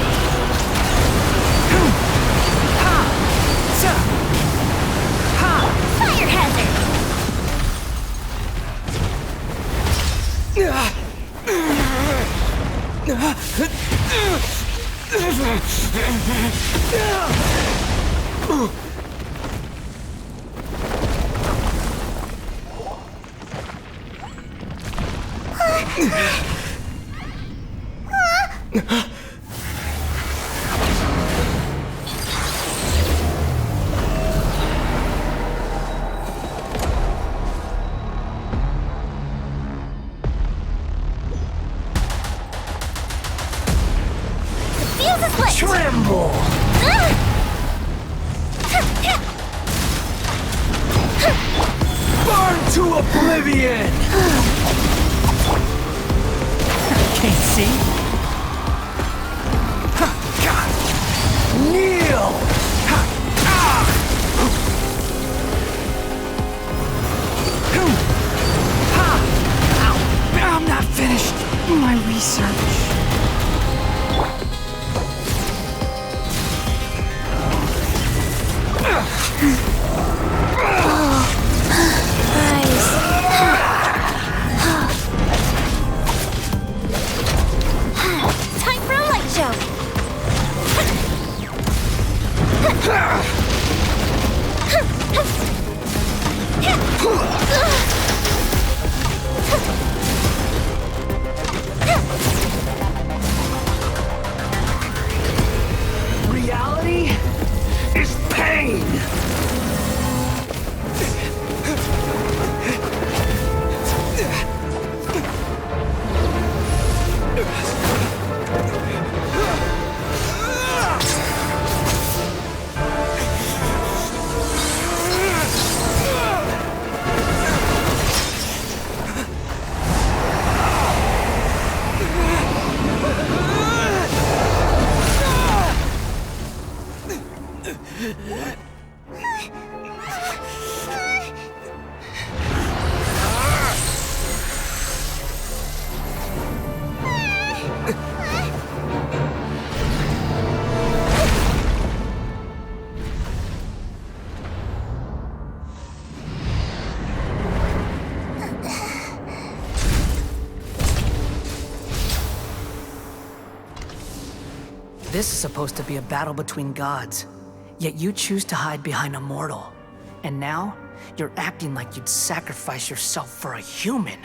Tremble! Burn to oblivion! Can't see? Kneel! I'm not finished my research. Time for a light show. Reality is pain. This is supposed to be a battle between gods, yet you choose to hide behind a mortal. And now, you're acting like you'd sacrifice yourself for a human.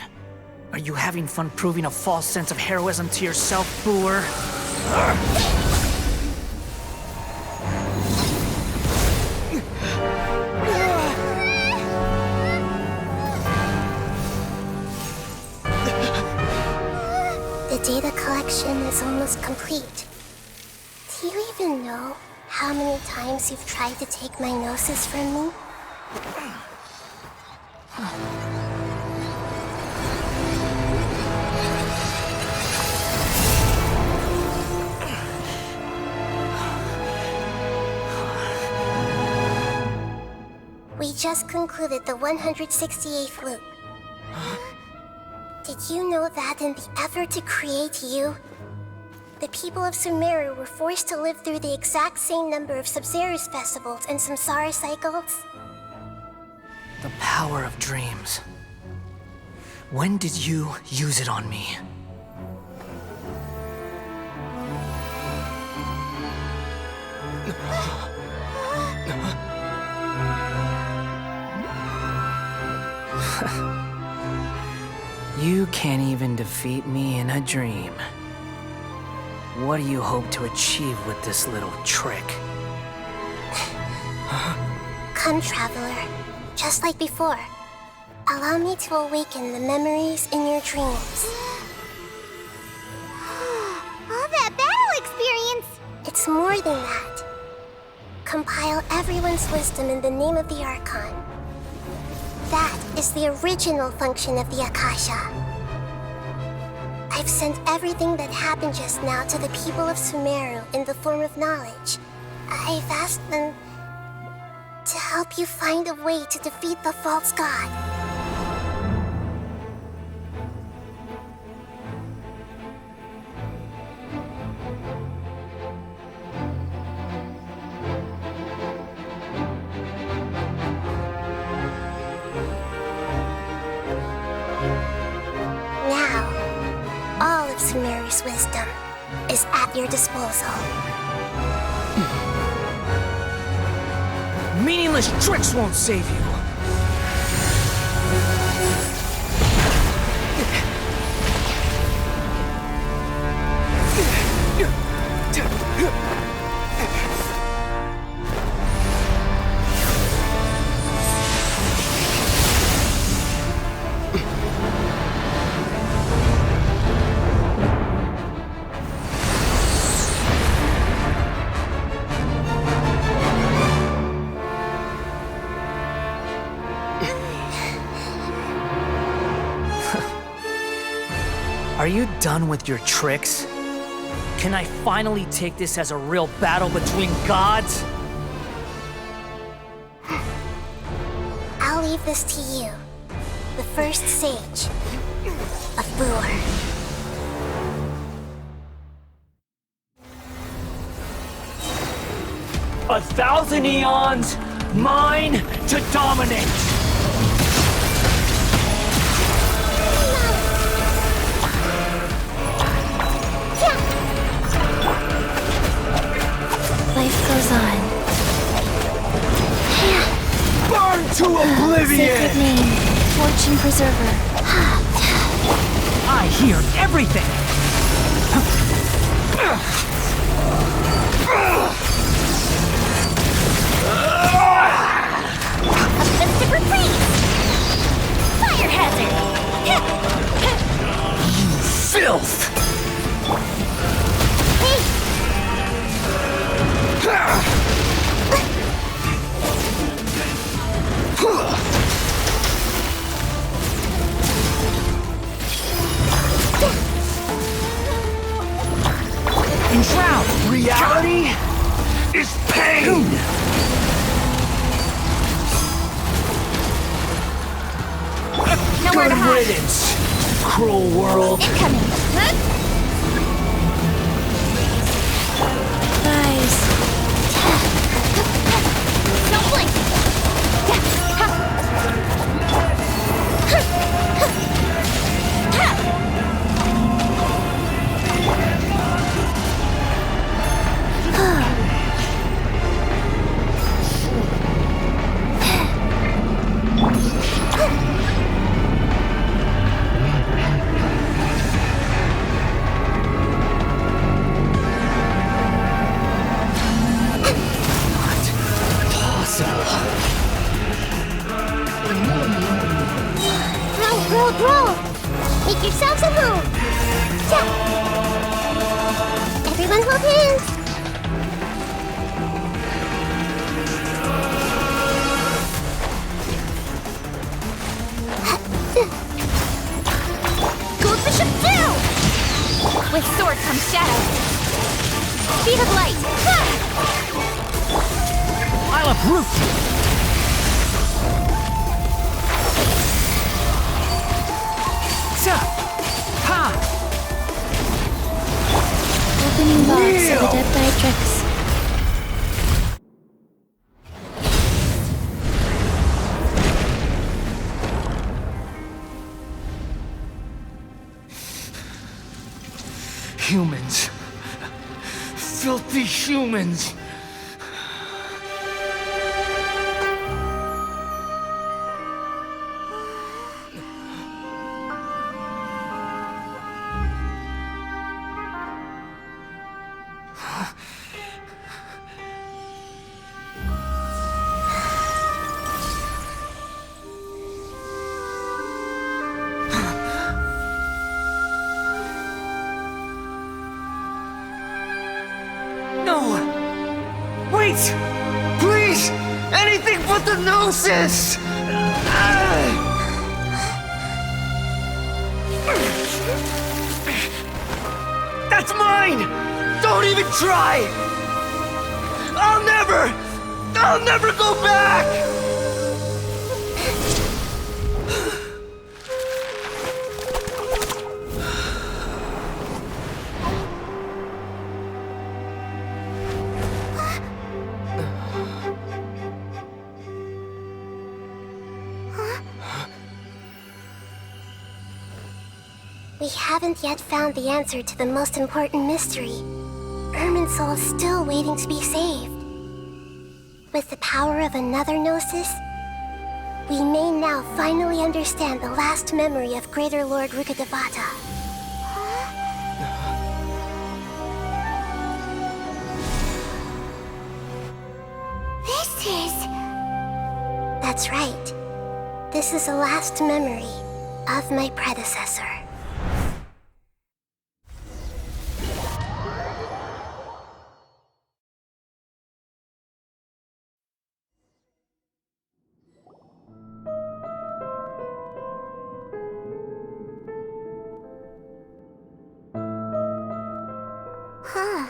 Are you having fun proving a false sense of heroism to yourself, Booer? The data collection is almost complete. Do you even know how many times you've tried to take my gnosis from me? We just concluded the 168th loop. Did you know that in the effort to create you, the people of Sumeru were forced to live through the exact same number of Sub-Zerus festivals and Samsara cycles? The power of dreams. When did you use it on me? You can't even defeat me in a dream. What do you hope to achieve with this little trick? Come, Traveler. Just like before. Allow me to awaken the memories in your dreams. All that battle experience! It's more than that. Compile everyone's wisdom in the name of the Archon. That is the original function of the Akasha. I've sent everything that happened just now to the people of Sumeru in the form of knowledge. I've asked them to help you find a way to defeat the false god. Sumeru's wisdom is at your disposal. foolish tricks won't save you. Are you done with your tricks? Can I finally take this as a real battle between gods? I'll leave this to you. The first sage of Boor. 1,000 eons, mine to dominate! Life goes on. Burn to oblivion! Sacred name, Fortune Preserver. I hear everything! A mystic retreat! Fire hazard! You filth! Enshroud! Reality is pain! Nowhere to Good hide. riddance, cruel world. Incoming! Guys, Don't blink! Roll! Make yourselves at home! Yeah. Everyone hold hands! Goldfish of doom! With sword comes shadow. Speed of light! I'll uproot you! Ha! opening box of Adepti tricks. Humans. Filthy humans. Please! Anything but the Gnosis! That's mine! Don't even try! I'll never go back! We haven't yet found the answer to the most important mystery. Irminsul is still waiting to be saved. with the power of another Gnosis, we may now finally understand the last memory of Greater Lord Rukkhadevata. This is... That's right. This is the last memory of my predecessor. Huh.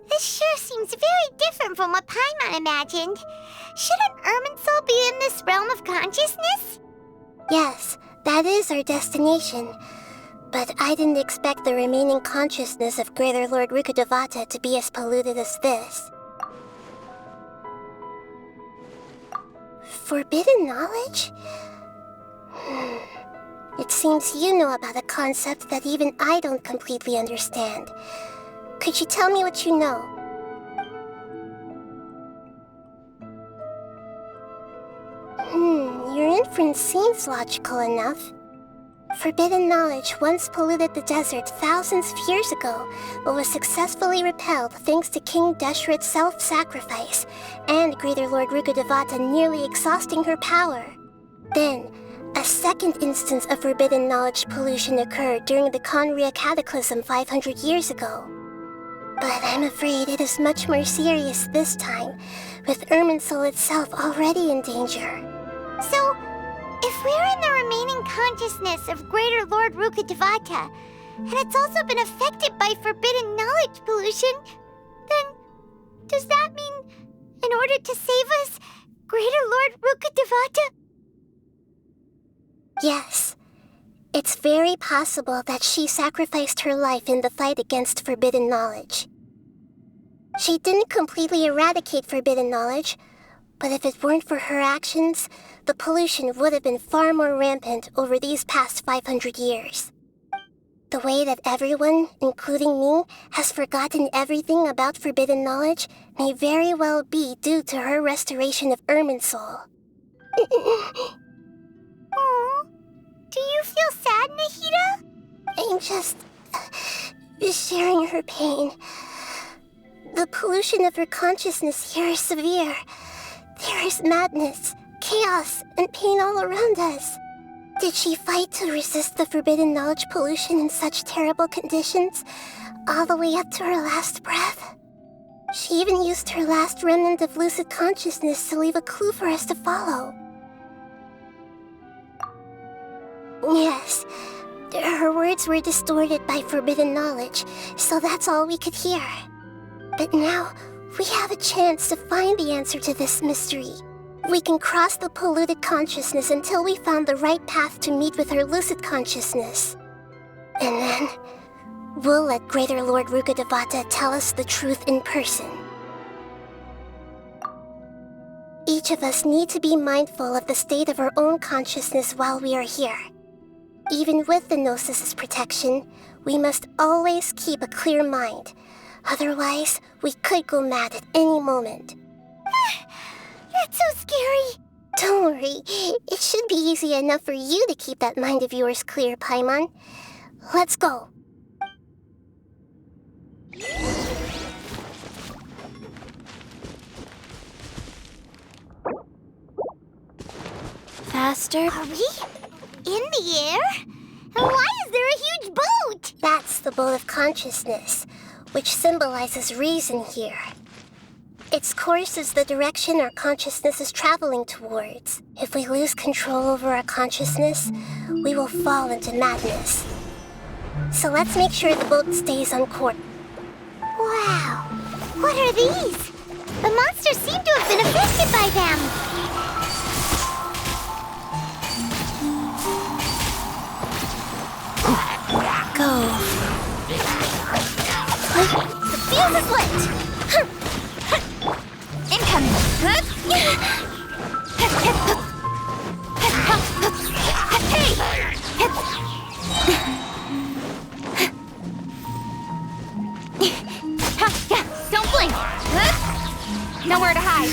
This sure seems very different from what Paimon imagined. Shouldn't Irminsul be in this realm of consciousness? Yes, that is our destination. But I didn't expect the remaining consciousness of Greater Lord Rukkhadevata to be as polluted as this. Forbidden knowledge? It seems you know about a concept that even I don't completely understand. Could you tell me what you know? Your inference seems logical enough. Forbidden knowledge once polluted the desert thousands of years ago, but was successfully repelled thanks to King Deshret's self-sacrifice, and Greater Lord Rukkhadevata nearly exhausting her power. Then, a second instance of forbidden knowledge pollution occurred during the Conria Cataclysm 500 years ago. But I'm afraid it is much more serious this time, with Irminsul itself already in danger. So, if we're in the remaining consciousness of Greater Lord Rukkhadevata, and it's also been affected by forbidden knowledge pollution, then does that mean, in order to save us, Greater Lord Rukkhadevata? Yes. It's very possible that she sacrificed her life in the fight against forbidden knowledge. She didn't completely eradicate forbidden knowledge, but if it weren't for her actions, the pollution would have been far more rampant over these past 500 years. The way that everyone, including me, has forgotten everything about forbidden knowledge may very well be due to her restoration of Irminsul. Aww. Do you feel sad, Nahida? I'm just sharing her pain. The pollution of her consciousness here is severe. There is madness, chaos, and pain all around us. Did she fight to resist the forbidden knowledge pollution in such terrible conditions, all the way up to her last breath? She even used her last remnant of lucid consciousness to leave a clue for us to follow. Yes, her words were distorted by forbidden knowledge, so that's all we could hear. But now, we have a chance to find the answer to this mystery. We can cross the polluted consciousness until we found the right path to meet with her lucid consciousness. And then, we'll let Greater Lord Rukkhadevata tell us the truth in person. Each of us need to be mindful of the state of our own consciousness while we are here. Even with the Gnosis' protection, we must always keep a clear mind. Otherwise, we could go mad at any moment. That's so scary. Don't worry. It should be easy enough for you to keep that mind of yours clear, Paimon. Let's go. Faster? Are we in the air? And why is there a huge boat? That's the boat of consciousness, which symbolizes reason here. Its course is the direction our consciousness is traveling towards. If we lose control over our consciousness, we will fall into madness. So let's make sure the boat stays on course. Wow! What are these? The monsters seem to have been affected by them. Go. The fuse is lit! Incoming! Don't blink! Nowhere to hide.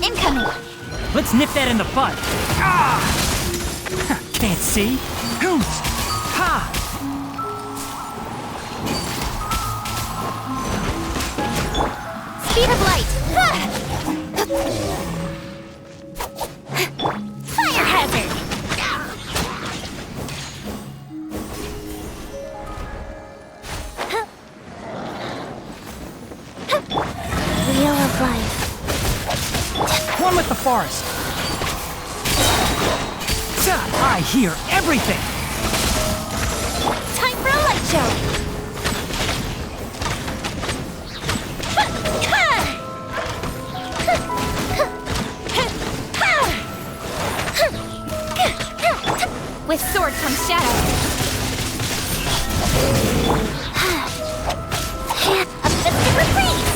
Incoming. Let's nip that in the bud. Ah! Can't see. Ha! Speed of light. Fire hazard. Wheel of life. One with the forest. I hear everything. Time for a light show. With sword comes shadow. A festive reprise.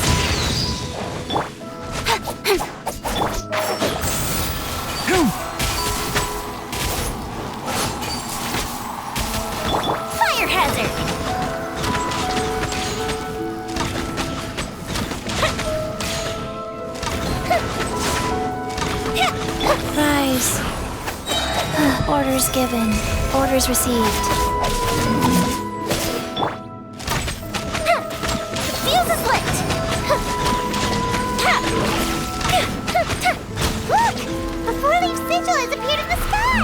Fire hazard. Rise. Orders given. Orders received. The fuse is lit. Look! A four-leaf sigil has appeared in the sky!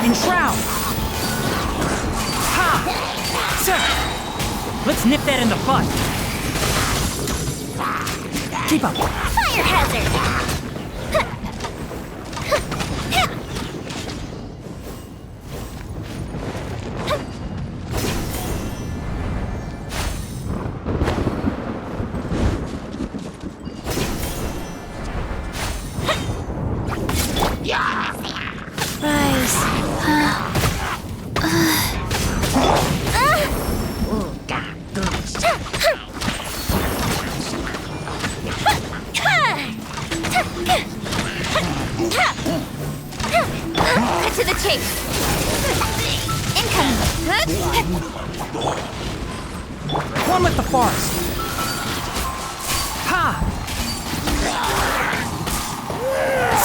Enshroud! Ha! Let's nip that in the bud. Keep up. Fire hazard! Rise. Cut to the chase. Incoming. One with the forest. Ha!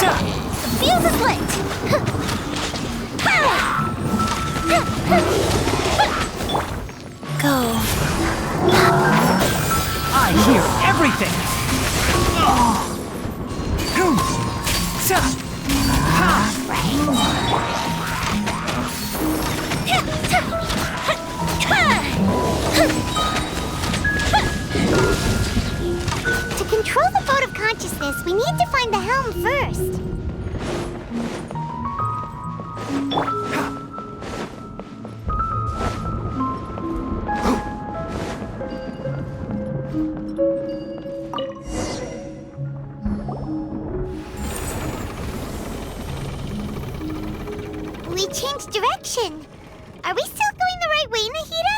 The fuse is lit. Go. I hear everything. To control the boat of consciousness, we need to find the helm first. We changed direction. Are we still going the right way, Nahida?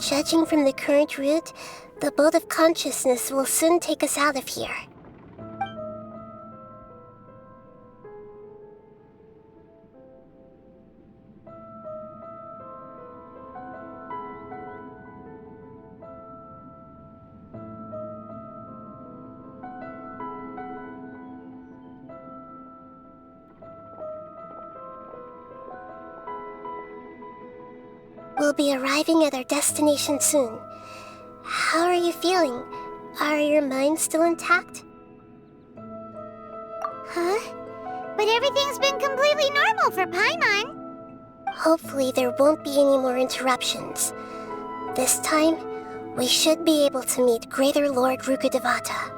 Judging from the current route, the boat of consciousness will soon take us out of here. We'll be arriving at our destination soon. How are you feeling? Are your minds still intact? Huh? But everything's been completely normal for Paimon. Hopefully there won't be any more interruptions. This time, we should be able to meet Greater Lord Rukkhadevata.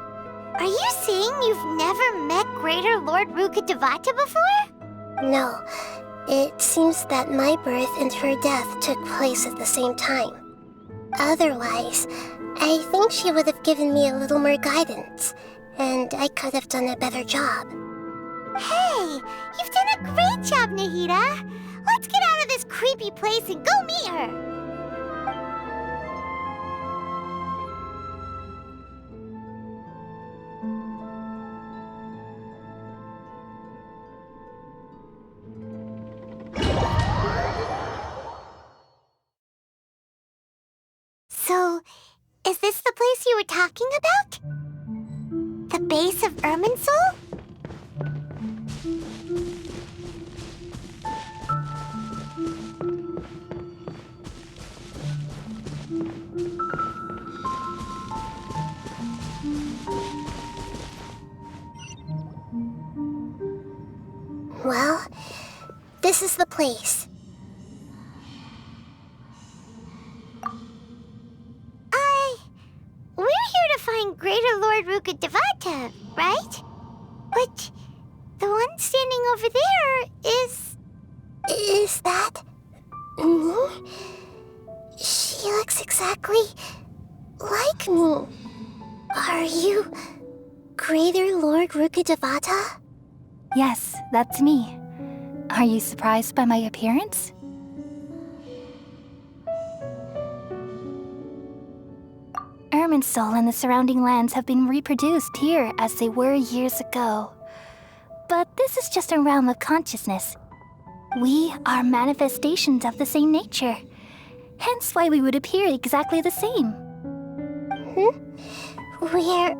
Are you saying you've never met Greater Lord Rukkhadevata before? No. It seems that my birth and her death took place at the same time. Otherwise, I think she would have given me a little more guidance, and I could have done a better job. Hey, you've done a great job, Nahida. Let's get out of this creepy place and go meet her. So, is this the place you were talking about? The base of Irminsul? Well, this is the place. We're here to find Greater Lord Rukkhadevata, right? But the one standing over there is... Is that... me? She looks exactly like me. Are you Greater Lord Rukkhadevata? Yes, that's me. Are you surprised by my appearance? Irminsul and the surrounding lands have been reproduced here as they were years ago. But this is just a realm of consciousness. We are manifestations of the same nature. Hence why we would appear exactly the same. We're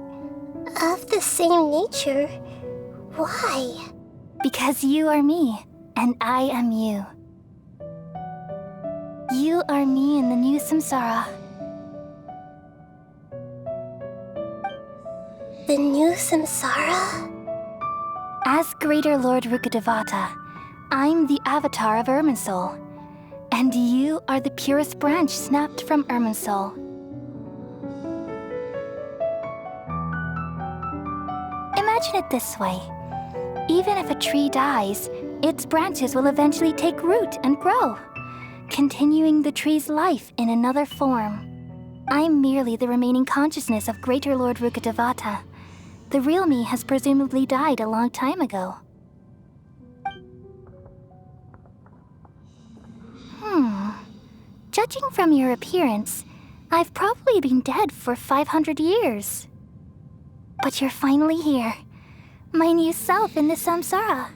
of the same nature? Why? Because you are me, and I am you. You are me in the new samsara. The new samsara? As Greater Lord Rukkhadevata, I'm the avatar of Irminsul, and you are the purest branch snapped from Irminsul. Imagine it this way. Even if a tree dies, its branches will eventually take root and grow, continuing the tree's life in another form. I'm merely the remaining consciousness of Greater Lord Rukkhadevata. The real me has presumably died a long time ago. Judging from your appearance, I've probably been dead for 500 years. But you're finally here. My new self in the samsara.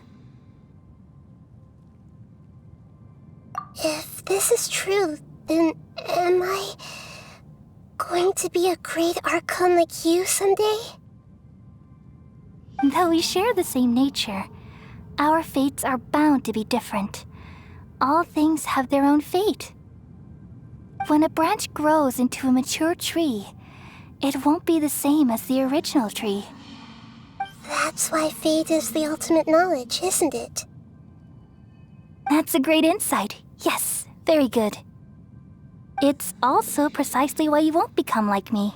If this is true, then am I going to be a great Archon like you someday? Though we share the same nature, our fates are bound to be different. All things have their own fate. When a branch grows into a mature tree, it won't be the same as the original tree. That's why fate is the ultimate knowledge, isn't it? That's a great insight. Yes, very good. It's also precisely why you won't become like me.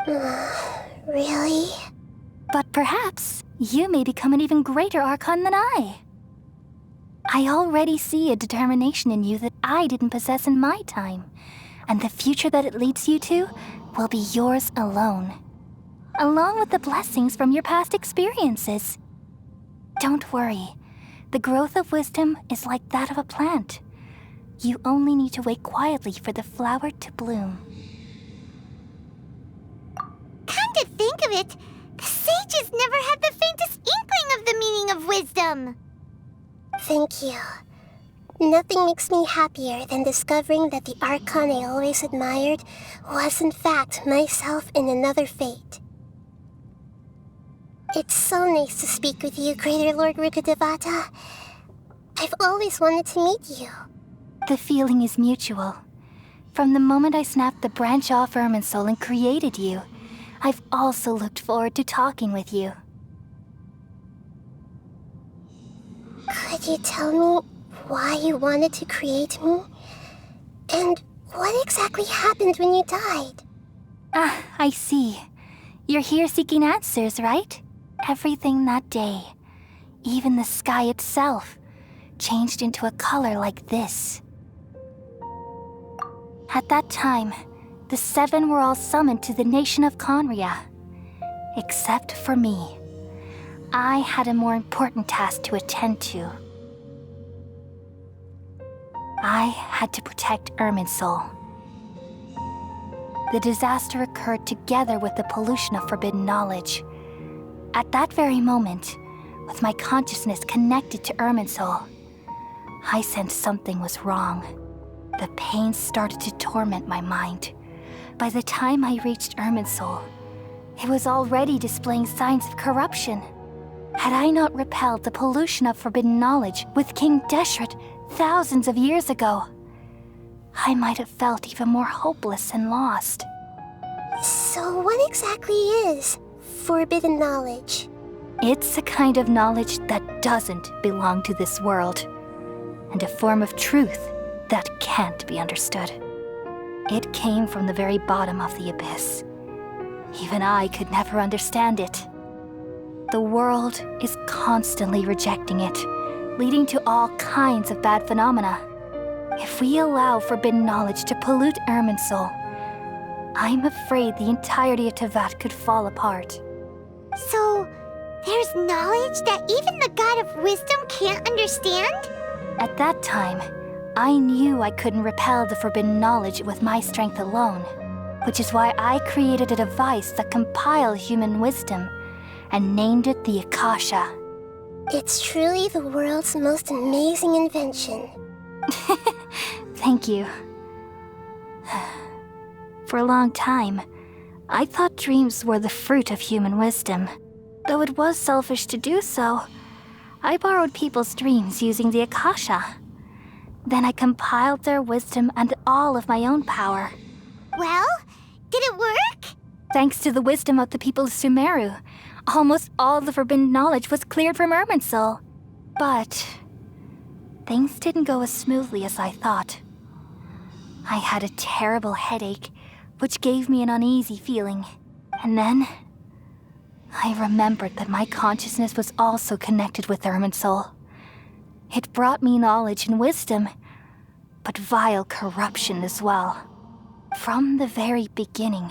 Really? But perhaps you may become an even greater Archon than I. I already see a determination in you that I didn't possess in my time, and the future that it leads you to will be yours alone, along with the blessings from your past experiences. Don't worry. The growth of wisdom is like that of a plant. You only need to wait quietly for the flower to bloom. Come to think of it, the sages never had the faintest inkling of the meaning of wisdom. Thank you. Nothing makes me happier than discovering that the Archon I always admired was in fact myself in another fate. It's so nice to speak with you, Greater Lord Rukkhadevata. I've always wanted to meet you. The feeling is mutual. From the moment I snapped the branch off Irminsul and created you, I've also looked forward to talking with you. Could you tell me why you wanted to create me? And what exactly happened when you died? Ah, I see. You're here seeking answers, right? Everything that day, even the sky itself, changed into a color like this. At that time, the seven were all summoned to the nation of Conria. Except for me. I had a more important task to attend to. I had to protect Irminsul. The disaster occurred together with the pollution of forbidden knowledge. At that very moment, with my consciousness connected to Irminsul, I sensed something was wrong. The pain started to torment my mind. By the time I reached Irminsul, it was already displaying signs of corruption. Had I not repelled the pollution of forbidden knowledge with King Deshret thousands of years ago, I might have felt even more hopeless and lost. So what exactly is forbidden knowledge? It's a kind of knowledge that doesn't belong to this world, and a form of truth that can't be understood. It came from the very bottom of the abyss. Even I could never understand it. The world is constantly rejecting it, leading to all kinds of bad phenomena. If we allow forbidden knowledge to pollute Irminsul, I'm afraid the entirety of Teyvat could fall apart. So, there's knowledge that even the God of Wisdom can't understand? At that time, I knew I couldn't repel the forbidden knowledge with my strength alone, which is why I created a device that compiled human wisdom and named it the Akasha. It's truly the world's most amazing invention. Thank you. For a long time, I thought dreams were the fruit of human wisdom. Though it was selfish to do so, I borrowed people's dreams using the Akasha. Then I compiled their wisdom and all of my own power. Well, did it work? Thanks to the wisdom of the people of Sumeru, almost all the forbidden knowledge was cleared from Irminsul. But things didn't go as smoothly as I thought. I had a terrible headache, which gave me an uneasy feeling. And then I remembered that my consciousness was also connected with Irminsul. It brought me knowledge and wisdom, but vile corruption as well. From the very beginning,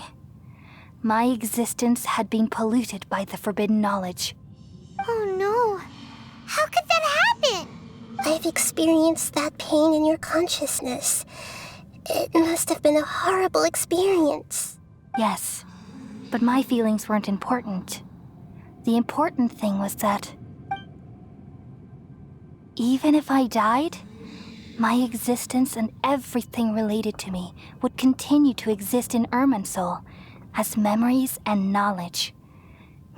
my existence had been polluted by the forbidden knowledge. Oh no! How could that happen? I've experienced that pain in your consciousness. It must have been a horrible experience. Yes, but my feelings weren't important. The important thing was that even if I died, my existence and everything related to me would continue to exist in Irminsul as memories and knowledge,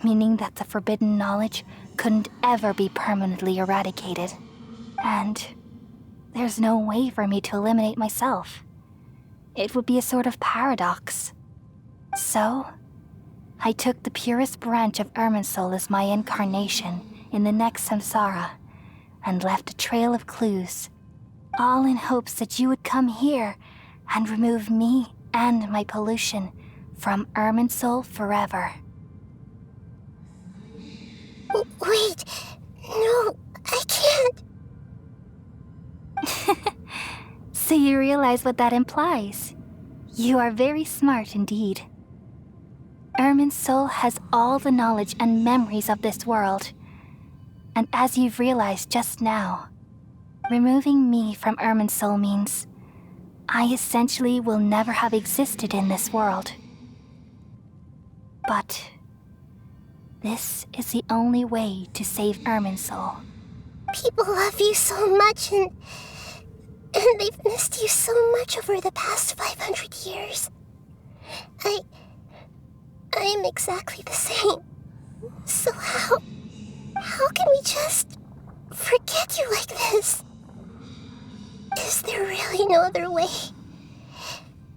meaning that the forbidden knowledge couldn't ever be permanently eradicated. And there's no way for me to eliminate myself. It would be a sort of paradox. So, I took the purest branch of Irminsul as my incarnation in the next samsara, and left a trail of clues, all in hopes that you would come here and remove me and my pollution from Irminsul forever. Wait, no, I can't. So you realize what that implies. You are very smart indeed. Irminsul has all the knowledge and memories of this world. And as you've realized just now, removing me from Irminsul means I essentially will never have existed in this world. But this is the only way to save Irminsul. People love you so much, and they've missed you so much over the past 500 years. I am exactly the same. So how can we just forget you like this? Is there really no other way?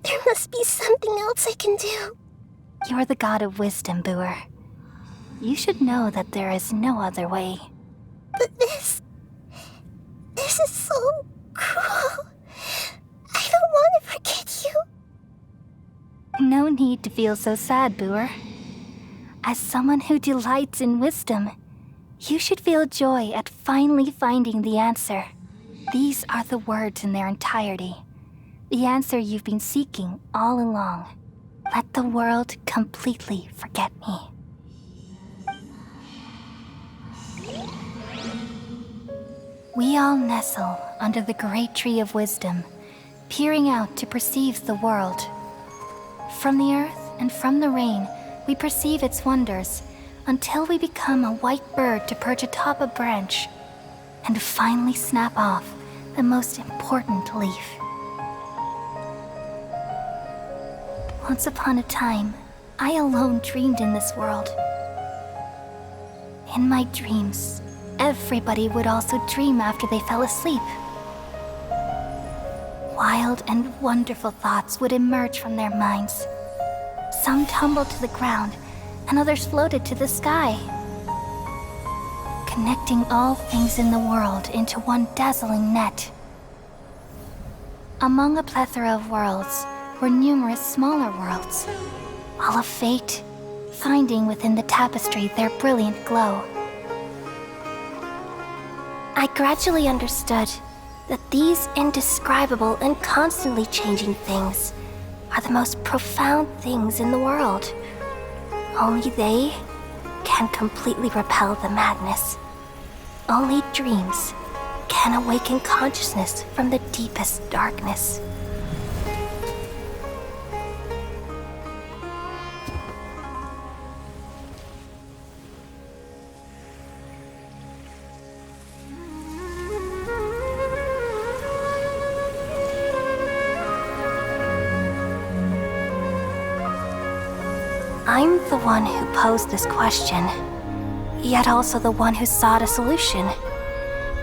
There must be something else I can do. You're the god of wisdom, Boer. You should know that there is no other way. But this is so cruel. I don't want to forget you. No need to feel so sad, Boer. As someone who delights in wisdom, you should feel joy at finally finding the answer. These are the words in their entirety. The answer you've been seeking all along. Let the world completely forget me. We all nestle under the great tree of wisdom, peering out to perceive the world. From the earth and from the rain, we perceive its wonders, until we become a white bird to perch atop a branch, and finally snap off the most important leaf. Once upon a time, I alone dreamed in this world. In my dreams, everybody would also dream after they fell asleep. Wild and wonderful thoughts would emerge from their minds. Some tumbled to the ground, and others floated to the sky, connecting all things in the world into one dazzling net. Among a plethora of worlds were numerous smaller worlds, all of fate, finding within the tapestry their brilliant glow. I gradually understood that these indescribable and constantly changing things are the most profound things in the world. Only they can completely repel the madness. Only dreams can awaken consciousness from the deepest darkness. I'm the one who posed this question, yet also the one who sought a solution.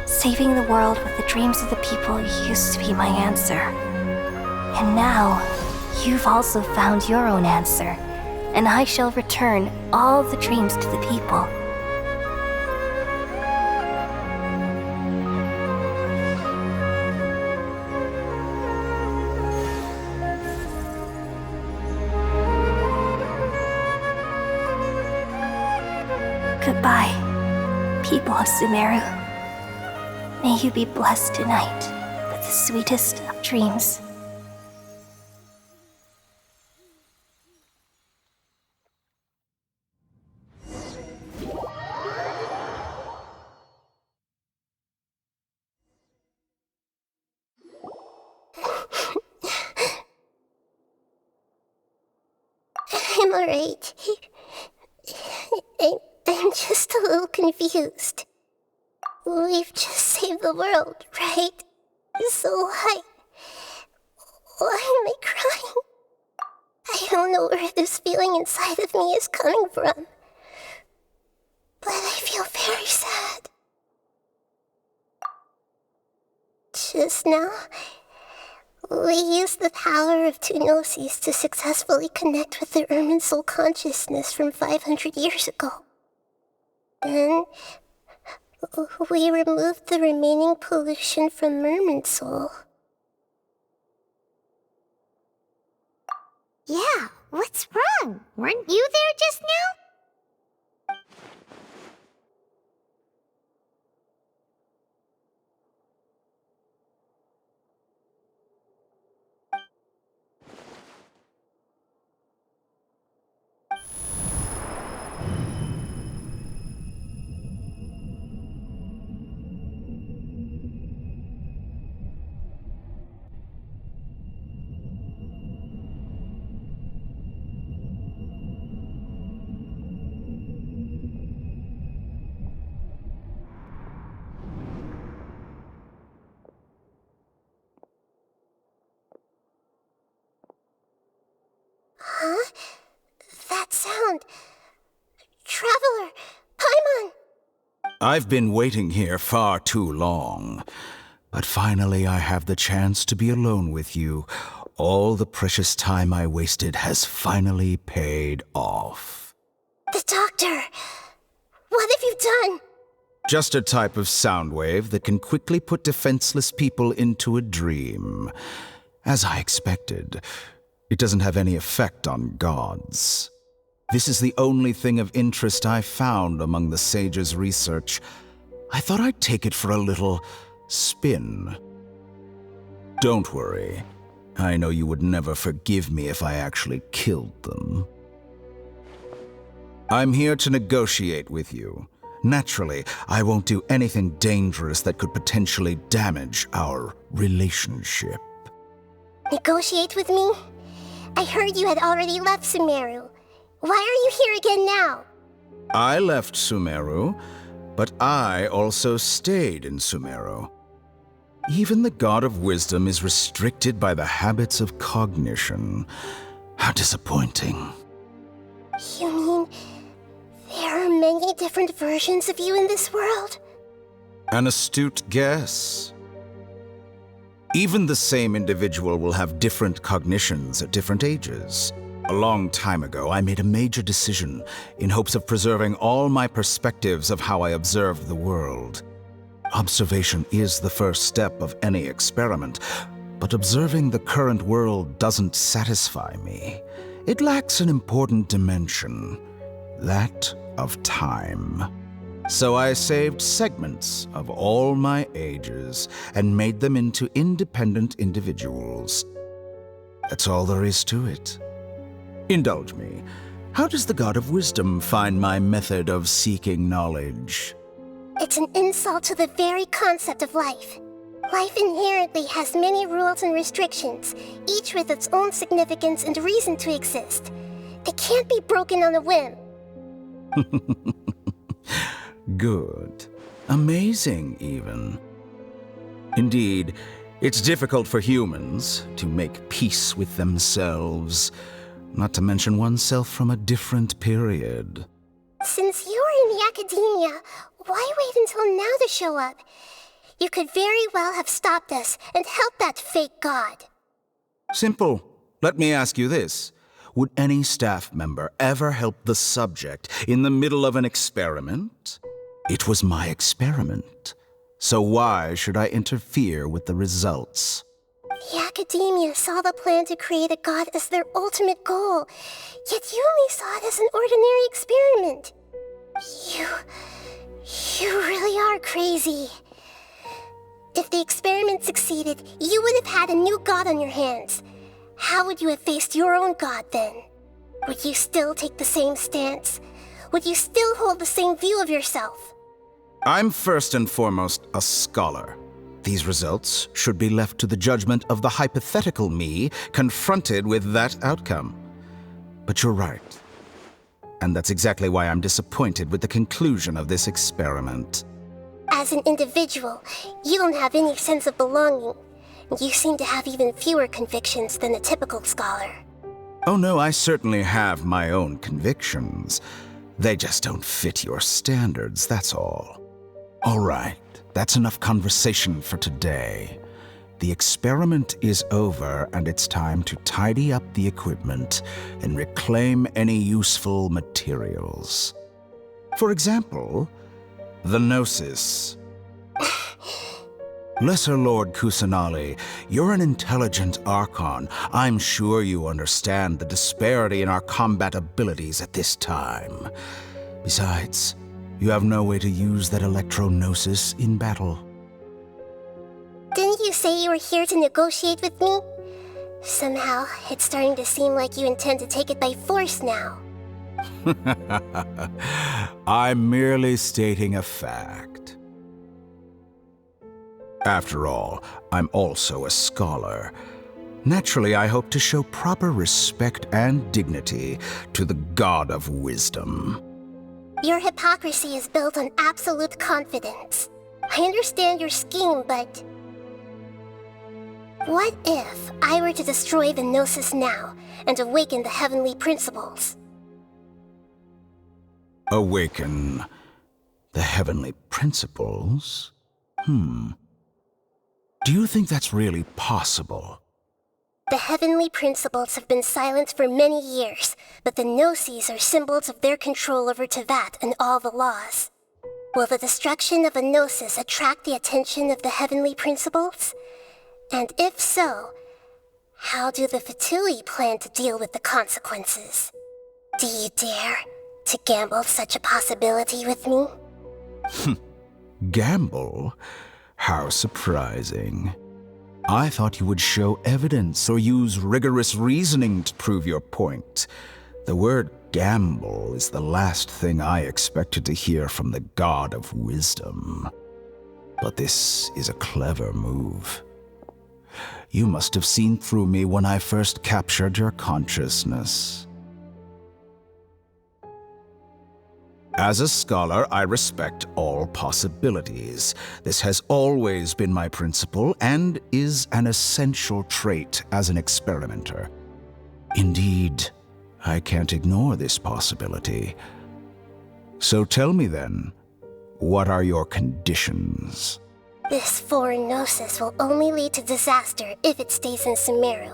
Saving the world with the dreams of the people used to be my answer. And now, you've also found your own answer, and I shall return all the dreams to the people. Goodbye, people of Sumeru. May you be blessed tonight with the sweetest of dreams. I'm alright. I'm just a little confused. We've just saved the world, right? So why am I crying? I don't know where this feeling inside of me is coming from, but I feel very sad. Just now, we used the power of two gnosis to successfully connect with the Ermin soul consciousness from 500 years ago. Then, we removed the remaining pollution from Merman Soul. Yeah, what's wrong? Weren't you there just now? Huh? That sound. Traveler! Paimon! I've been waiting here far too long. But finally I have the chance to be alone with you. All the precious time I wasted has finally paid off. The doctor! What have you done? Just a type of sound wave that can quickly put defenseless people into a dream. As I expected, it doesn't have any effect on gods. This is the only thing of interest I found among the sage's research. I thought I'd take it for a little spin. Don't worry. I know you would never forgive me if I actually killed them. I'm here to negotiate with you. Naturally, I won't do anything dangerous that could potentially damage our relationship. Negotiate with me? I heard you had already left Sumeru. Why are you here again now? I left Sumeru, but I also stayed in Sumeru. Even the God of Wisdom is restricted by the habits of cognition. How disappointing. You mean there are many different versions of you in this world? An astute guess. Even the same individual will have different cognitions at different ages. A long time ago, I made a major decision in hopes of preserving all my perspectives of how I observed the world. Observation is the first step of any experiment, but observing the current world doesn't satisfy me. It lacks an important dimension, that of time. So I saved segments of all my ages and made them into independent individuals. That's all there is to it. Indulge me. How does the God of Wisdom find my method of seeking knowledge? It's an insult to the very concept of life. Life inherently has many rules and restrictions, each with its own significance and reason to exist. They can't be broken on a whim. Good. Amazing, even. Indeed, it's difficult for humans to make peace with themselves, not to mention oneself from a different period. Since you're in the academia, why wait until now to show up? You could very well have stopped us and helped that fake god. Simple. Let me ask you this. Would any staff member ever help the subject in the middle of an experiment? It was my experiment. So why should I interfere with the results? The academia saw the plan to create a god as their ultimate goal, yet you only saw it as an ordinary experiment. You really are crazy. If the experiment succeeded, you would have had a new god on your hands. How would you have faced your own god then? Would you still take the same stance? Would you still hold the same view of yourself? I'm first and foremost a scholar. These results should be left to the judgment of the hypothetical me confronted with that outcome. But you're right. And that's exactly why I'm disappointed with the conclusion of this experiment. As an individual, you don't have any sense of belonging. You seem to have even fewer convictions than a typical scholar. Oh no, I certainly have my own convictions. They just don't fit your standards, that's all. All right, that's enough conversation for today. The experiment is over, and it's time to tidy up the equipment and reclaim any useful materials. For example, the Gnosis. Lesser Lord Kusanali, you're an intelligent Archon. I'm sure you understand the disparity in our combat abilities at this time. Besides, you have no way to use that Electro-Gnosis in battle. Didn't you say you were here to negotiate with me? Somehow, it's starting to seem like you intend to take it by force now. I'm merely stating a fact. After all, I'm also a scholar. Naturally, I hope to show proper respect and dignity to the God of Wisdom. Your hypocrisy is built on absolute confidence. I understand your scheme, but... what if I were to destroy the Gnosis now and awaken the heavenly principles? Awaken the heavenly principles? Do you think that's really possible? The heavenly principles have been silent for many years, but the Gnosis are symbols of their control over Tevat and all the laws. Will the destruction of a Gnosis attract the attention of the heavenly principles? And if so, how do the Fatui plan to deal with the consequences? Do you dare to gamble such a possibility with me? Gamble? How surprising. I thought you would show evidence or use rigorous reasoning to prove your point. The word gamble is the last thing I expected to hear from the God of Wisdom. But this is a clever move. You must have seen through me when I first captured your consciousness. As a scholar, I respect all possibilities. This has always been my principle and is an essential trait as an experimenter. Indeed, I can't ignore this possibility. So tell me then, what are your conditions? This foreign gnosis will only lead to disaster if it stays in Sumeru.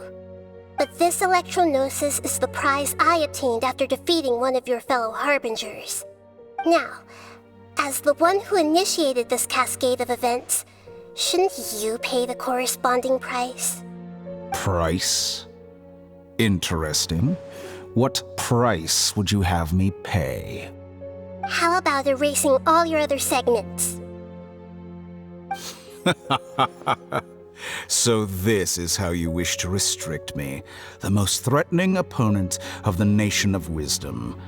But this electro-gnosis is the prize I obtained after defeating one of your fellow harbingers. Now, as the one who initiated this cascade of events, shouldn't you pay the corresponding price? Price? Interesting. What price would you have me pay? How about erasing all your other segments? So this is how you wish to restrict me, the most threatening opponent of the Nation of Wisdom.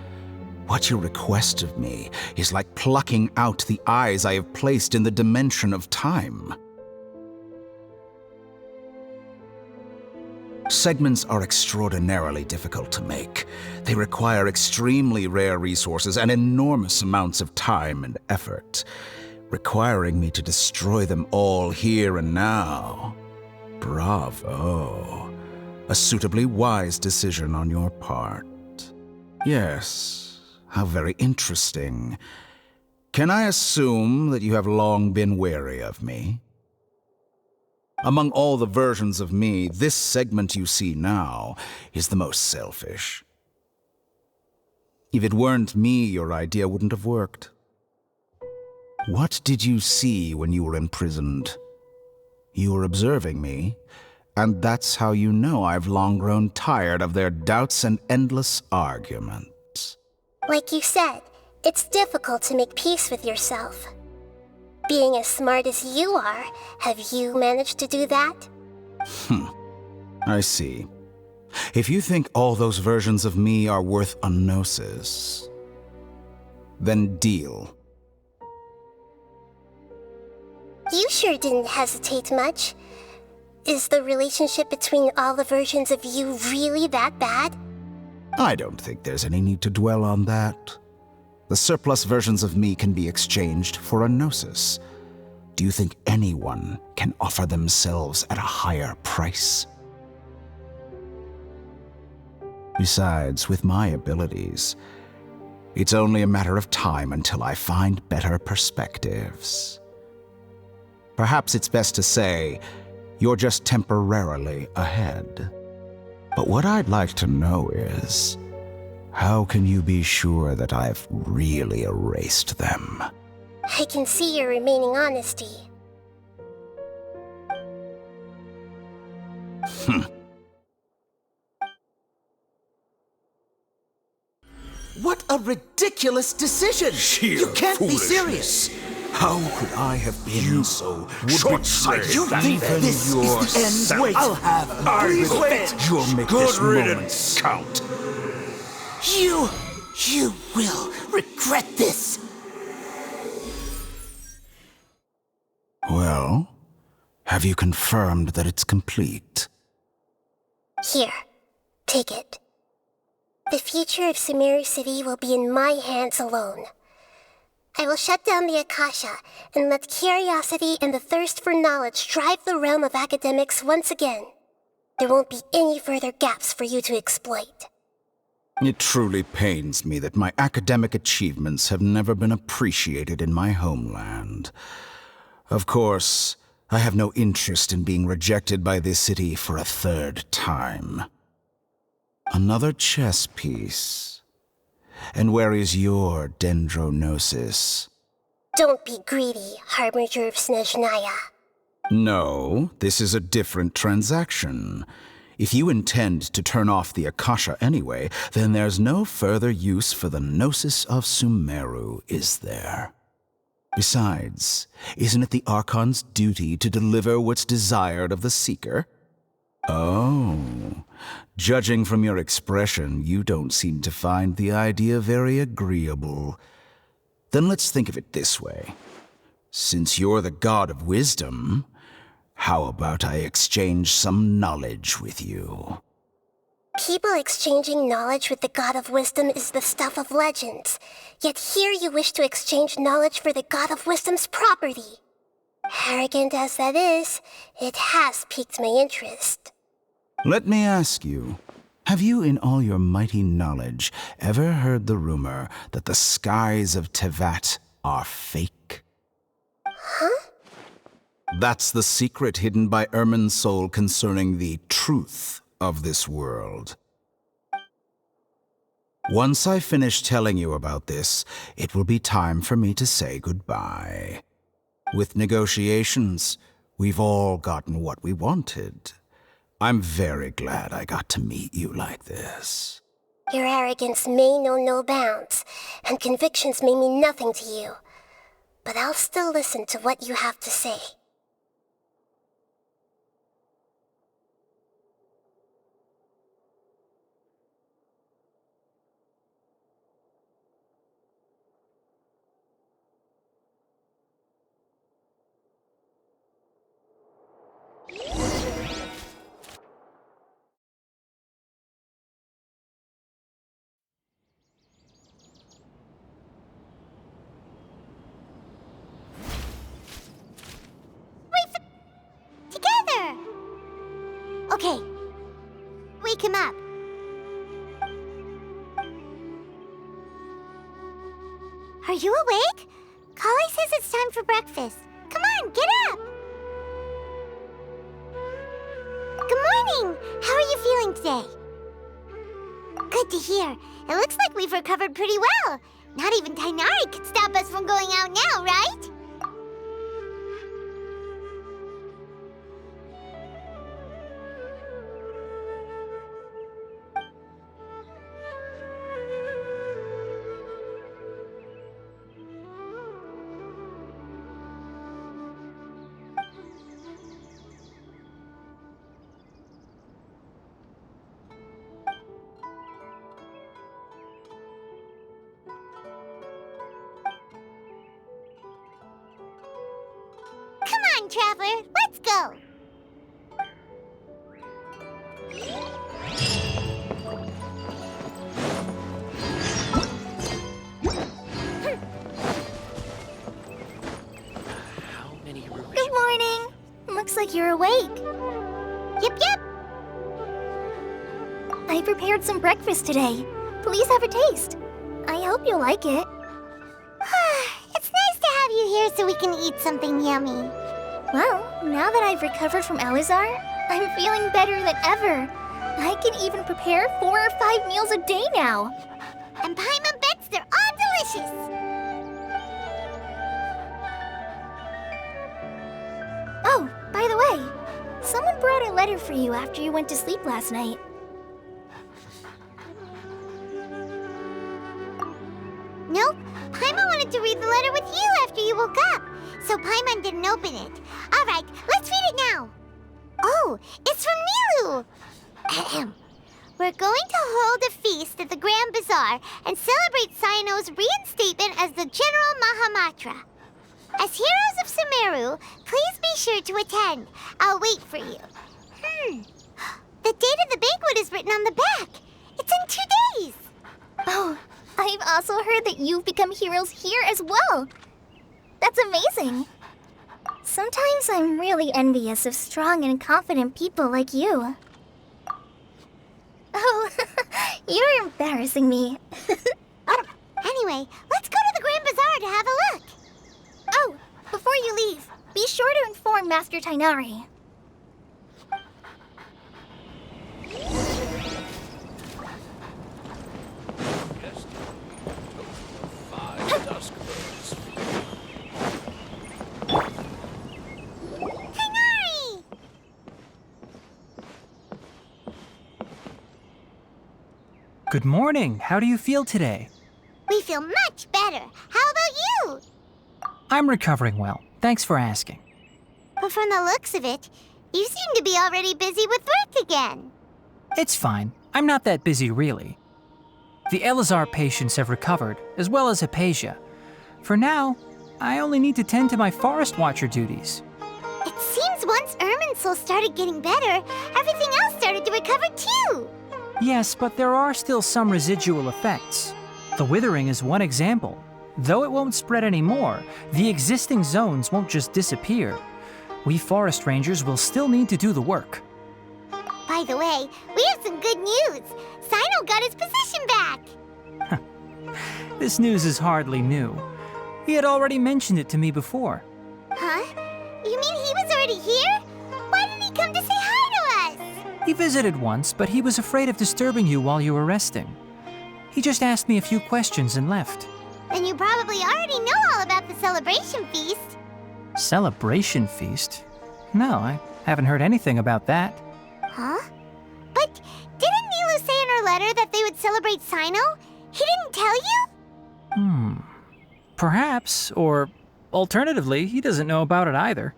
What you request of me is like plucking out the eyes I have placed in the dimension of time. Segments are extraordinarily difficult to make. They require extremely rare resources and enormous amounts of time and effort, requiring me to destroy them all here and now. Bravo. A suitably wise decision on your part. Yes. How very interesting. Can I assume that you have long been wary of me? Among all the versions of me, this segment you see now is the most selfish. If it weren't me, your idea wouldn't have worked. What did you see when you were imprisoned? You were observing me, and that's how you know I've long grown tired of their doubts and endless arguments. Like you said, it's difficult to make peace with yourself. Being as smart as you are, have you managed to do that? I see. If you think all those versions of me are worth a gnosis, then deal. You sure didn't hesitate much. Is the relationship between all the versions of you really that bad? I don't think there's any need to dwell on that. The surplus versions of me can be exchanged for a gnosis. Do you think anyone can offer themselves at a higher price? Besides, with my abilities, it's only a matter of time until I find better perspectives. Perhaps it's best to say, you're just temporarily ahead. But what I'd like to know is, how can you be sure that I've really erased them? I can see your remaining honesty. What a ridiculous decision! You can't be serious! How could I have been so short-sighted? You think this is the end? Wait, I'll have Please wait. You'll make this moment count. You will regret this. Well, have you confirmed that it's complete? Here, take it. The future of Sumeru City will be in my hands alone. I will shut down the Akasha and let curiosity and the thirst for knowledge drive the realm of academics once again. There won't be any further gaps for you to exploit. It truly pains me that my academic achievements have never been appreciated in my homeland. Of course, I have no interest in being rejected by this city for a third time. Another chess piece. And where is your dendronosis? Don't be greedy, Harbinger of Snezhnaya. No, this is a different transaction. If you intend to turn off the Akasha anyway, then there's no further use for the Gnosis of Sumeru, is there? Besides, isn't it the Archon's duty to deliver what's desired of the Seeker? Oh, Judging from your expression, you don't seem to find the idea very agreeable. Then let's think of it this way. Since you're the god of wisdom, how about I exchange some knowledge with you? People exchanging knowledge with the god of wisdom is the stuff of legends. Yet here you wish to exchange knowledge for the god of wisdom's property. Arrogant as that is, it has piqued my interest. Let me ask you, have you in all your mighty knowledge ever heard the rumor that the skies of Tevat are fake? Huh? That's the secret hidden by Irminsul concerning the truth of this world. Once I finish telling you about this, it will be time for me to say goodbye. With negotiations, we've all gotten what we wanted. I'm very glad I got to meet you like this. Your arrogance may know no bounds, and convictions may mean nothing to you. But I'll still listen to what you have to say. Together! Okay. Wake him up. Are you awake? Kali says it's time for breakfast. Come on, get up! Good morning! How are you feeling today? Good to hear. It looks like we've recovered pretty well. Not even Tainari could stop us from going out now, right? Come on, Traveler, let's go! Good morning. Looks like you're awake. Yep. I prepared some breakfast today. Please have a taste. I hope you'll like it. It's nice to have you here so we can eat something yummy. Well, now that I've recovered from Alizar, I'm feeling better than ever. I can even prepare 4 or 5 meals a day now. And Paimon bets they're all delicious. Oh, by the way, someone brought a letter for you after you went to sleep last night. Nope, Paimon wanted to read the letter with you after you woke up, so Paimon didn't open it. All right, let's read it now. Oh, it's from Nilu. Ahem. We're going to hold a feast at the Grand Bazaar and celebrate Cyano's reinstatement as the General Mahamatra. As heroes of Sumeru, please be sure to attend. I'll wait for you. The date of the banquet is written on the back. It's in 2 days. Oh, I've also heard that you've become heroes here as well. That's amazing. Sometimes I'm really envious of strong and confident people like you. Oh, you're embarrassing me. Anyway, let's go to the Grand Bazaar to have a look. Oh, before you leave, be sure to inform Master Tainari. Tainari! Good morning. How do you feel today? We feel much better. How about you? I'm recovering well. Thanks for asking. But from the looks of it, you seem to be already busy with work again. It's fine. I'm not that busy, really. The Elazar patients have recovered, as well as Hypatia. For now, I only need to tend to my Forest Watcher duties. It seems once Irminsul started getting better, everything else started to recover too. Yes, but there are still some residual effects. The withering is one example. Though it won't spread anymore, the existing zones won't just disappear. We forest rangers will still need to do the work. By the way, we have some good news. Sino got his position back. This news is hardly new. He had already mentioned it to me before. Huh? You mean he was already here? Why didn't he come to say hi to us? He visited once, but he was afraid of disturbing you while you were resting. He just asked me a few questions and left. Then you probably already know all about the celebration feast. Celebration feast? No, I haven't heard anything about that. Huh? But didn't Nilu say in her letter that they would celebrate Sino? He didn't tell you? Perhaps, or alternatively, he doesn't know about it either.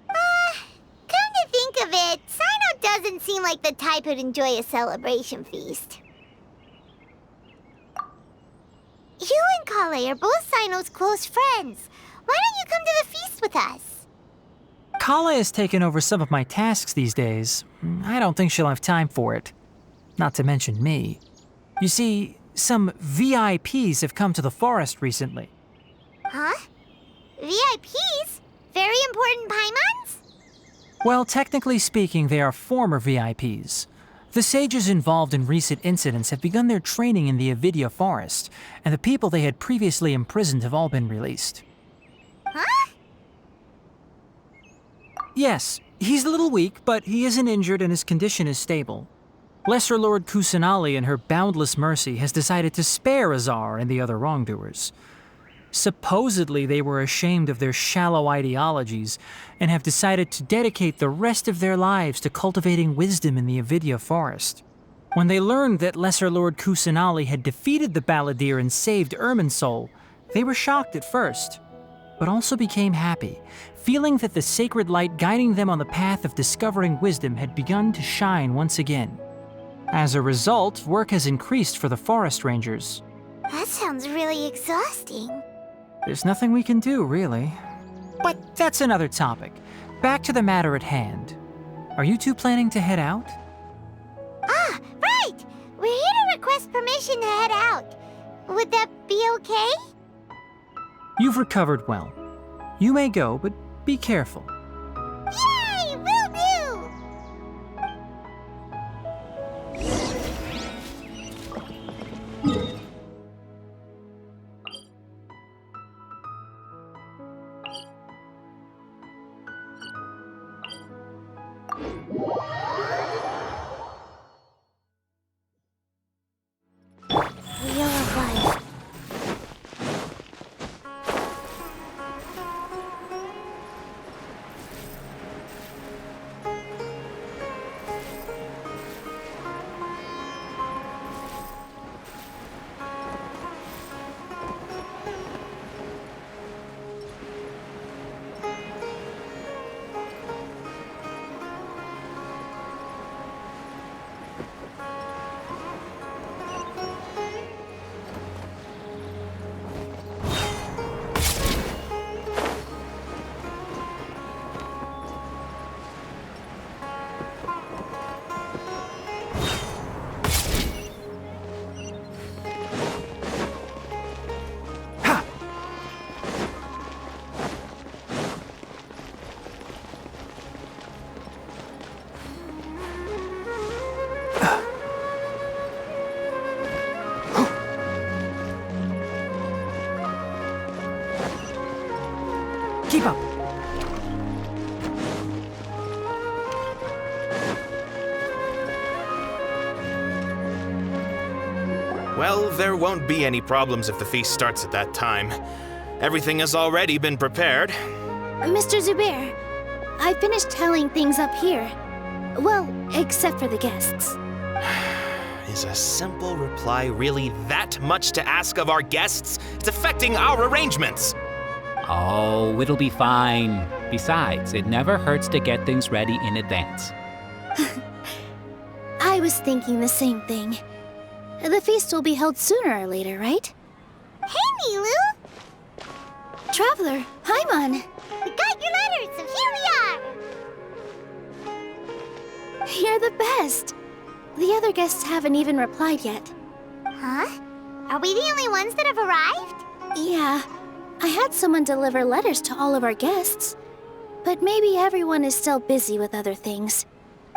Come to think of it, Sino doesn't seem like the type who'd enjoy a celebration feast. You and Kale are both Sino's close friends. Why don't you come to the feast with us? Kale has taken over some of my tasks these days. I don't think she'll have time for it. Not to mention me. You see, some VIPs have come to the forest recently. Huh? VIPs? Very important Paimons? Well, technically speaking, they are former VIPs. The sages involved in recent incidents have begun their training in the Avidya forest, and the people they had previously imprisoned have all been released. Huh? Yes, he's a little weak, but he isn't injured and his condition is stable. Lesser Lord Kusanali, in her boundless mercy, has decided to spare Azar and the other wrongdoers. Supposedly, they were ashamed of their shallow ideologies and have decided to dedicate the rest of their lives to cultivating wisdom in the Avidya forest. When they learned that Lesser Lord Kusanali had defeated the Balladeer and saved Irminsul, they were shocked at first, but also became happy, feeling that the sacred light guiding them on the path of discovering wisdom had begun to shine once again. As a result, work has increased for the forest rangers. That sounds really exhausting. There's nothing we can do, really. But that's another topic. Back to the matter at hand. Are you two planning to head out? Ah, right! We're here to request permission to head out. Would that be okay? You've recovered well. You may go, but be careful. Yay! Will do! Wheel of Life. Keep up. Well, there won't be any problems if the feast starts at that time. Everything has already been prepared. Mr. Zubair, I finished tallying things up here. Well, except for the guests. Is a simple reply really that much to ask of our guests? It's affecting our arrangements. Oh, it'll be fine. Besides, it never hurts to get things ready in advance. I I was thinking the same thing. The feast will be held sooner or later, right? Hey, Nilu! Traveler, Paimon! We got your letters, so here we are! You're the best! The other guests haven't even replied yet. Huh? Are we the only ones that have arrived? Yeah, I had someone deliver letters to all of our guests. But maybe everyone is still busy with other things.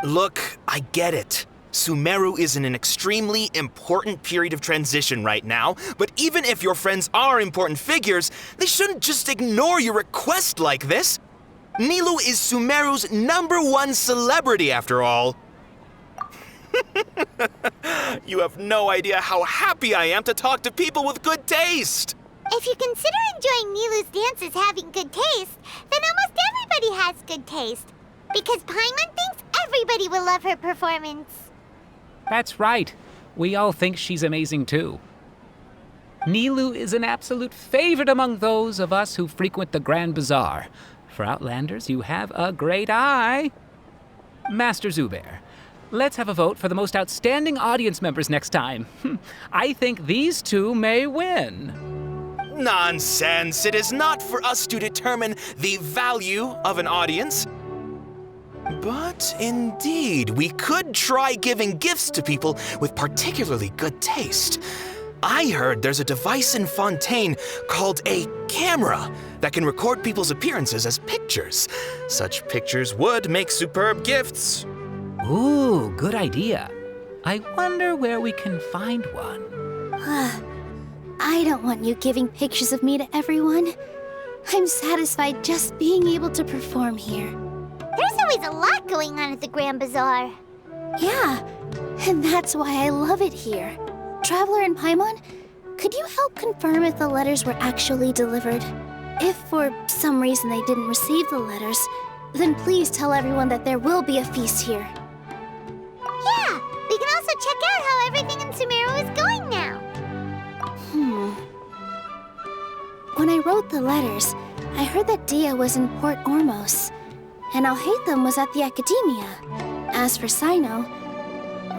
Look, I get it. Sumeru is in an extremely important period of transition right now, but even if your friends are important figures, they shouldn't just ignore your request like this. Nilu is Sumeru's #1 celebrity, after all. You have no idea how happy I am to talk to people with good taste. If you consider enjoying Nilu's dances having good taste, then almost everybody has good taste. Because Paimon thinks everybody will love her performance. That's right. We all think she's amazing too. Nilu is an absolute favorite among those of us who frequent the Grand Bazaar. For Outlanders, you have a great eye. Master Zubair, let's have a vote for the most outstanding audience members next time. I think these two may win. Nonsense! It is not for us to determine the value of an audience. But indeed, we could try giving gifts to people with particularly good taste. I heard there's a device in Fontaine called a camera that can record people's appearances as pictures. Such pictures would make superb gifts. Ooh, good idea. I wonder where we can find one. I don't want you giving pictures of me to everyone. I'm satisfied just being able to perform here. There's always a lot going on at the Grand Bazaar. Yeah, and that's why I love it here. Traveler and Paimon, could you help confirm if the letters were actually delivered? If for some reason they didn't receive the letters, then please tell everyone that there will be a feast here. Yeah, we can also check out how everything in Sumeru is going now. When I wrote the letters, I heard that Dia was in Port Ormos, and Alhaitham was at the Academia. As for Sino,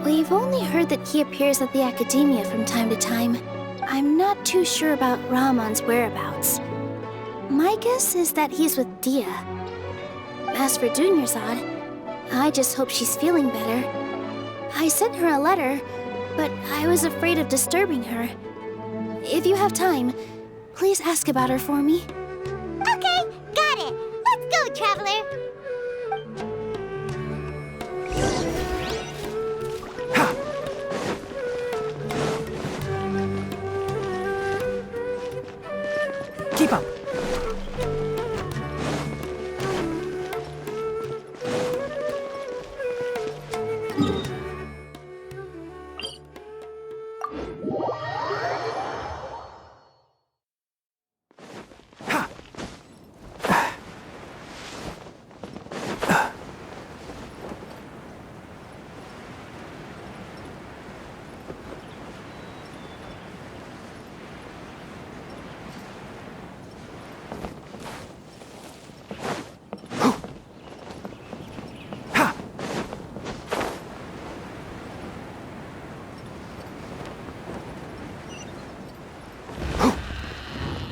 we've only heard that he appears at the Academia from time to time. I'm not too sure about Rahman's whereabouts. My guess is that he's with Dia. As for Dunyarzad, I just hope she's feeling better. I sent her a letter, but I was afraid of disturbing her. If you have time, please ask about her for me. Okay, got it. Let's go, Traveler. Keep up.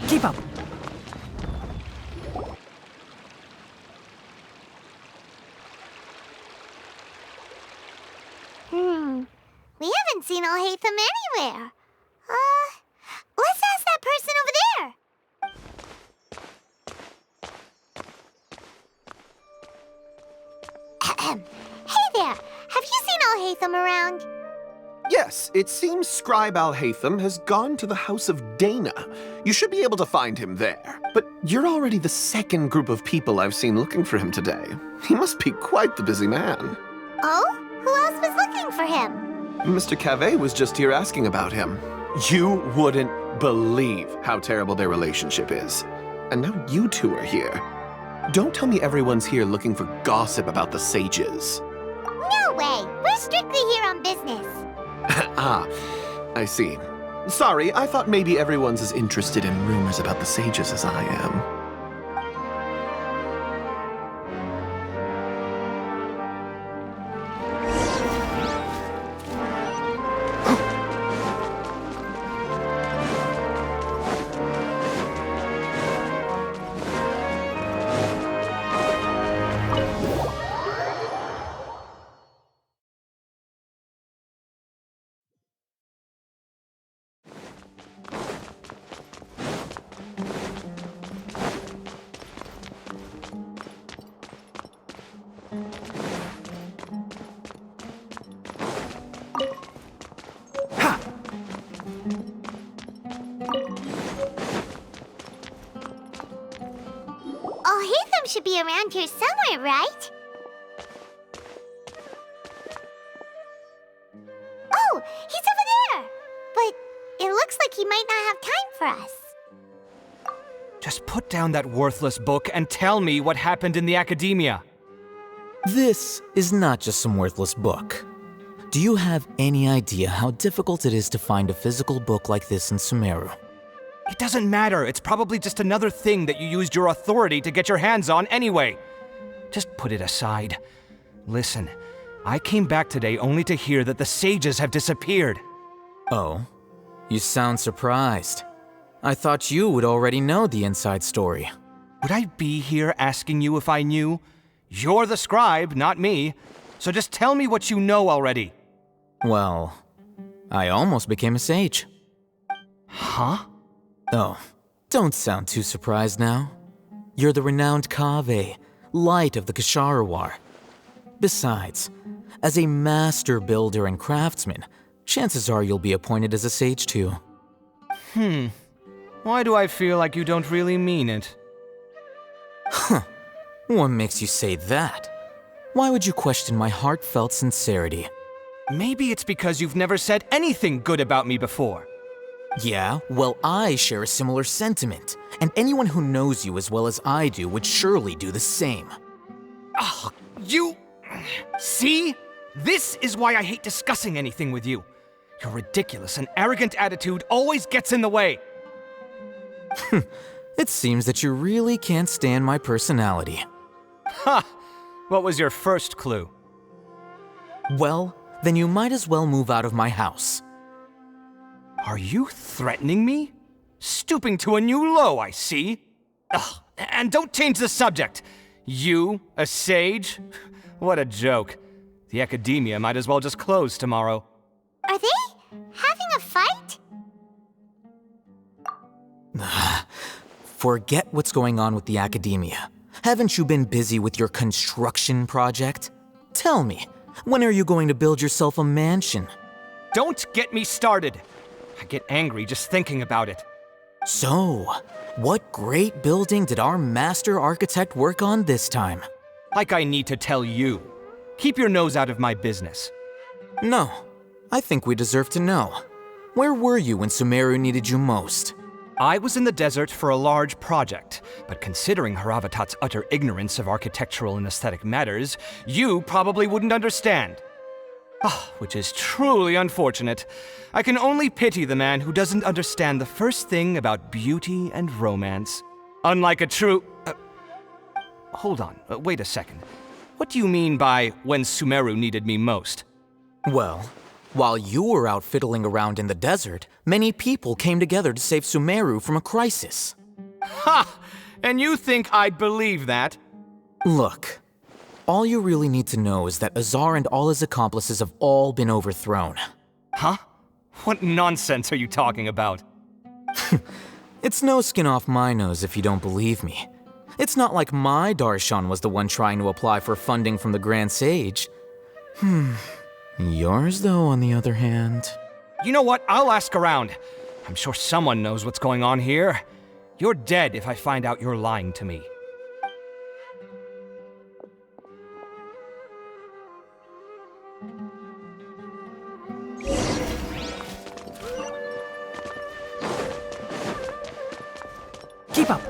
Keep up. We haven't seen Alhaitham anywhere. Let's ask that person over there. Hey there, have you seen Alhaitham around? Yes, it seems Scribe Alhaitham has gone to the House of Dana. You should be able to find him there. But you're already the second group of people I've seen looking for him today. He must be quite the busy man. Oh? Who else was looking for him? Mr. Cavey was just here asking about him. You wouldn't believe how terrible their relationship is. And now you two are here. Don't tell me everyone's here looking for gossip about the sages. No way! We're strictly here on business. Ah, I see. Sorry, I thought maybe everyone's as interested in rumors about the sages as I am. should be around here somewhere, right? Oh, he's over there! But it looks like he might not have time for us. Just put down that worthless book and tell me what happened in the academia. This is not just some worthless book. Do you have any idea how difficult it is to find a physical book like this in Sumeru? It doesn't matter. It's probably just another thing that you used your authority to get your hands on anyway. Just put it aside. Listen, I came back today only to hear that the sages have disappeared. Oh? You sound surprised. I thought you would already know the inside story. Would I be here asking you if I knew? You're the scribe, not me. So just tell me what you know already. Well, I almost became a sage. Huh? Oh, don't sound too surprised now. You're the renowned Kaveh, light of the Kashara War. Besides, as a master builder and craftsman, chances are you'll be appointed as a sage too. Why do I feel like you don't really mean it? Huh. What makes you say that? Why would you question my heartfelt sincerity? Maybe it's because you've never said anything good about me before. Yeah, well, I share a similar sentiment, and anyone who knows you as well as I do would surely do the same. Oh, you... See? This is why I hate discussing anything with you. Your ridiculous and arrogant attitude always gets in the way. It seems that you really can't stand my personality. Ha! What was your first clue? Well, then you might as well move out of my house. Are you threatening me? Stooping to a new low, I see. Ugh, and don't change the subject. You, a sage? What a joke. The academia might as well just close tomorrow. Are they having a fight? Forget what's going on with the academia. Haven't you been busy with your construction project? Tell me, when are you going to build yourself a mansion? Don't get me started. I get angry just thinking about it. So, what great building did our master architect work on this time? Like I need to tell you. Keep your nose out of my business. No, I think we deserve to know. Where were you when Sumeru needed you most? I was in the desert for a large project, but considering Haravatat's utter ignorance of architectural and aesthetic matters, you probably wouldn't understand. Which is truly unfortunate. I can only pity the man who doesn't understand the first thing about beauty and romance. Unlike a true... hold on, wait a second. What do you mean by when Sumeru needed me most? Well, while you were out fiddling around in the desert, many people came together to save Sumeru from a crisis. Ha! And you think I'd believe that? Look, all you really need to know is that Azar and all his accomplices have all been overthrown. Huh? What nonsense are you talking about? It's no skin off my nose if you don't believe me. It's not like my Darshan was the one trying to apply for funding from the Grand Sage. Yours, though, on the other hand... You know what? I'll ask around. I'm sure someone knows what's going on here. You're dead if I find out you're lying to me. Keep up.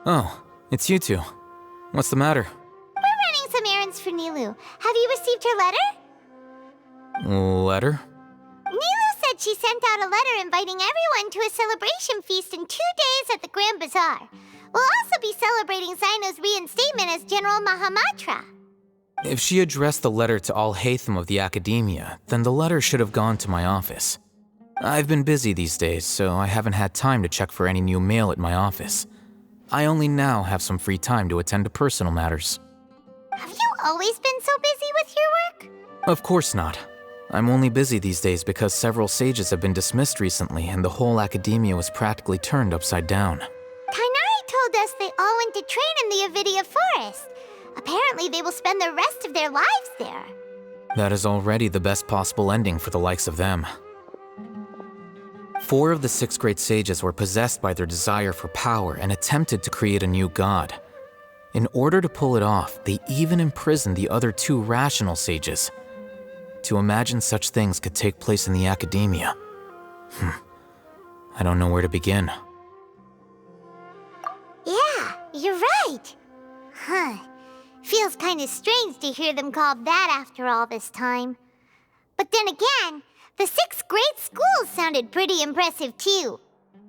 Oh, it's you two. What's the matter? We're running some errands for Nilu. Have you received her letter? Letter? Nilu said she sent out a letter inviting everyone to a celebration feast in 2 days at the Grand Bazaar. We'll also be celebrating Zaino's reinstatement as General Mahamatra. If she addressed the letter to all Hatham of the Academia, then the letter should have gone to my office. I've been busy these days, so I haven't had time to check for any new mail at my office. I only now have some free time to attend to personal matters. Have you always been so busy with your work? Of course not. I'm only busy these days because several sages have been dismissed recently and the whole academia was practically turned upside down. Kainari told us they all went to train in the Avidia Forest. Apparently they will spend the rest of their lives there. That is already the best possible ending for the likes of them. 4 of the 6 great sages were possessed by their desire for power and attempted to create a new god. In order to pull it off, they even imprisoned the other 2 rational sages. To imagine such things could take place in the academia. I don't know where to begin. Yeah, you're right. Huh. Feels kind of strange to hear them called that after all this time. But then again, the 6 great schools sounded pretty impressive too.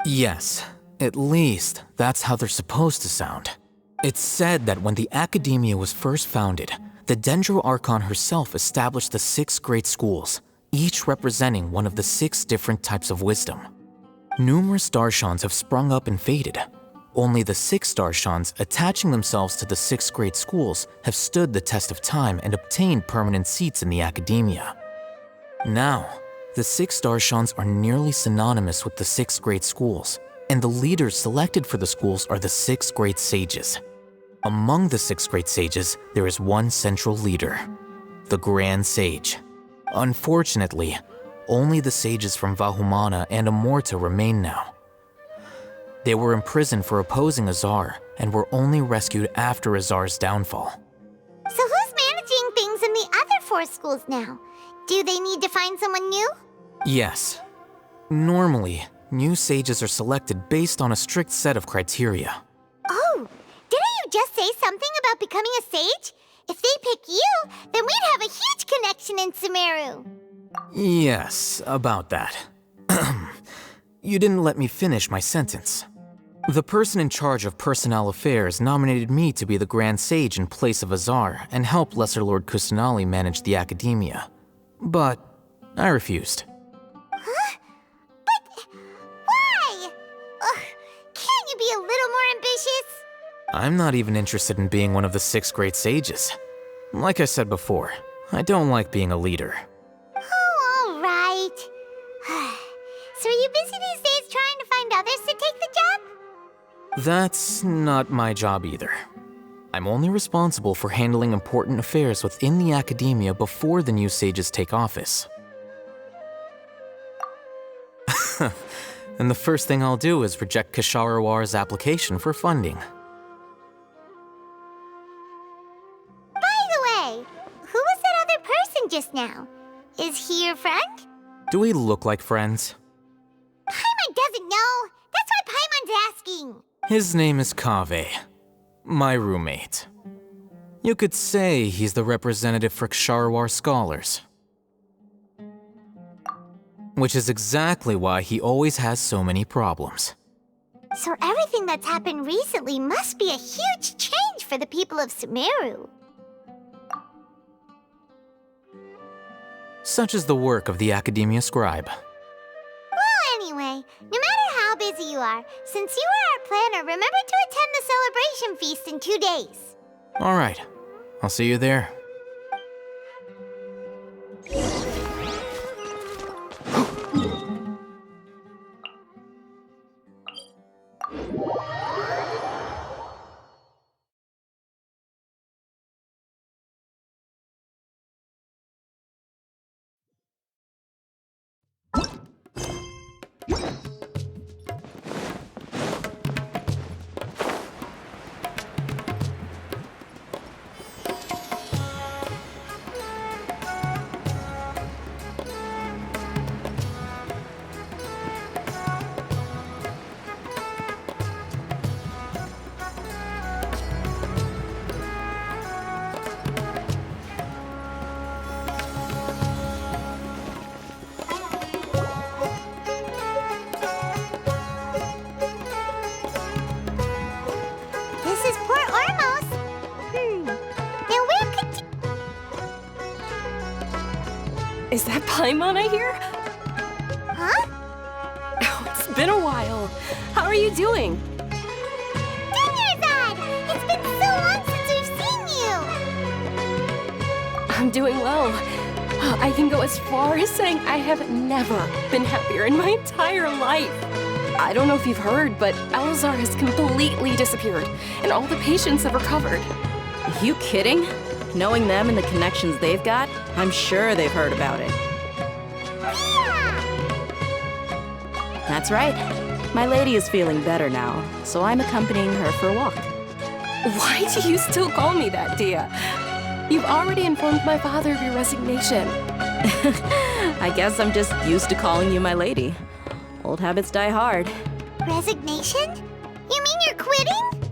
Yes, at least that's how they're supposed to sound. It's said that when the academia was first founded, the Dendro Archon herself established the 6 great schools, each representing one of the 6 different types of wisdom. Numerous Darshans have sprung up and faded. Only the 6 Darshans attaching themselves to the 6 great schools have stood the test of time and obtained permanent seats in the academia. Now, the 6 Darshans are nearly synonymous with the 6 great schools, and the leaders selected for the schools are the 6 great sages. Among the 6 great sages, there is one central leader, the Grand Sage. Unfortunately, only the sages from Vahumana and Amorta remain now. They were imprisoned for opposing Azar and were only rescued after Azar's downfall. So who's managing things in the other 4 schools now? Do they need to find someone new? Yes. Normally, new sages are selected based on a strict set of criteria. Oh, didn't you just say something about becoming a sage? If they pick you, then we'd have a huge connection in Sumeru. Yes, about that. You didn't let me finish my sentence. The person in charge of personnel affairs nominated me to be the Grand Sage in place of Azar and help Lesser Lord Kusanali manage the academia. But I refused. Huh? But why? Can't you be a little more ambitious? I'm not even interested in being one of the 6 great sages. Like I said before, I don't like being a leader. Oh, all right. So are you busy these days trying to find others to take the job? That's not my job either. I'm only responsible for handling important affairs within the academia before the new sages take office. And the first thing I'll do is reject Kasharawar's application for funding. By the way, who was that other person just now? Is he your friend? Do we look like friends? Paimon doesn't know. That's why Paimon's asking. His name is Kaveh, my roommate. You could say he's the representative for Ksharawar scholars. Which is exactly why he always has so many problems. So everything that's happened recently must be a huge change for the people of Sumeru. Such is the work of the Academia Scribe. Well, anyway, no matter how busy you are, since you are our planner, remember to attend the celebration feast in 2 days. All right, I'll see you there. Is that Paimon I hear? Huh? Oh, it's been a while. How are you doing? Dinnerzad! It's been so long since we've seen you! I'm doing well. I can go as far as saying I have never been happier in my entire life. I don't know if you've heard, but Elazar has completely disappeared, and all the patients have recovered. You kidding? Knowing them and the connections they've got, I'm sure they've heard about it. Yeah! That's right. My lady is feeling better now, so I'm accompanying her for a walk. Why do you still call me that, Dia? You've already informed my father of your resignation. I guess I'm just used to calling you my lady. Old habits die hard. Resignation? You mean you're quitting?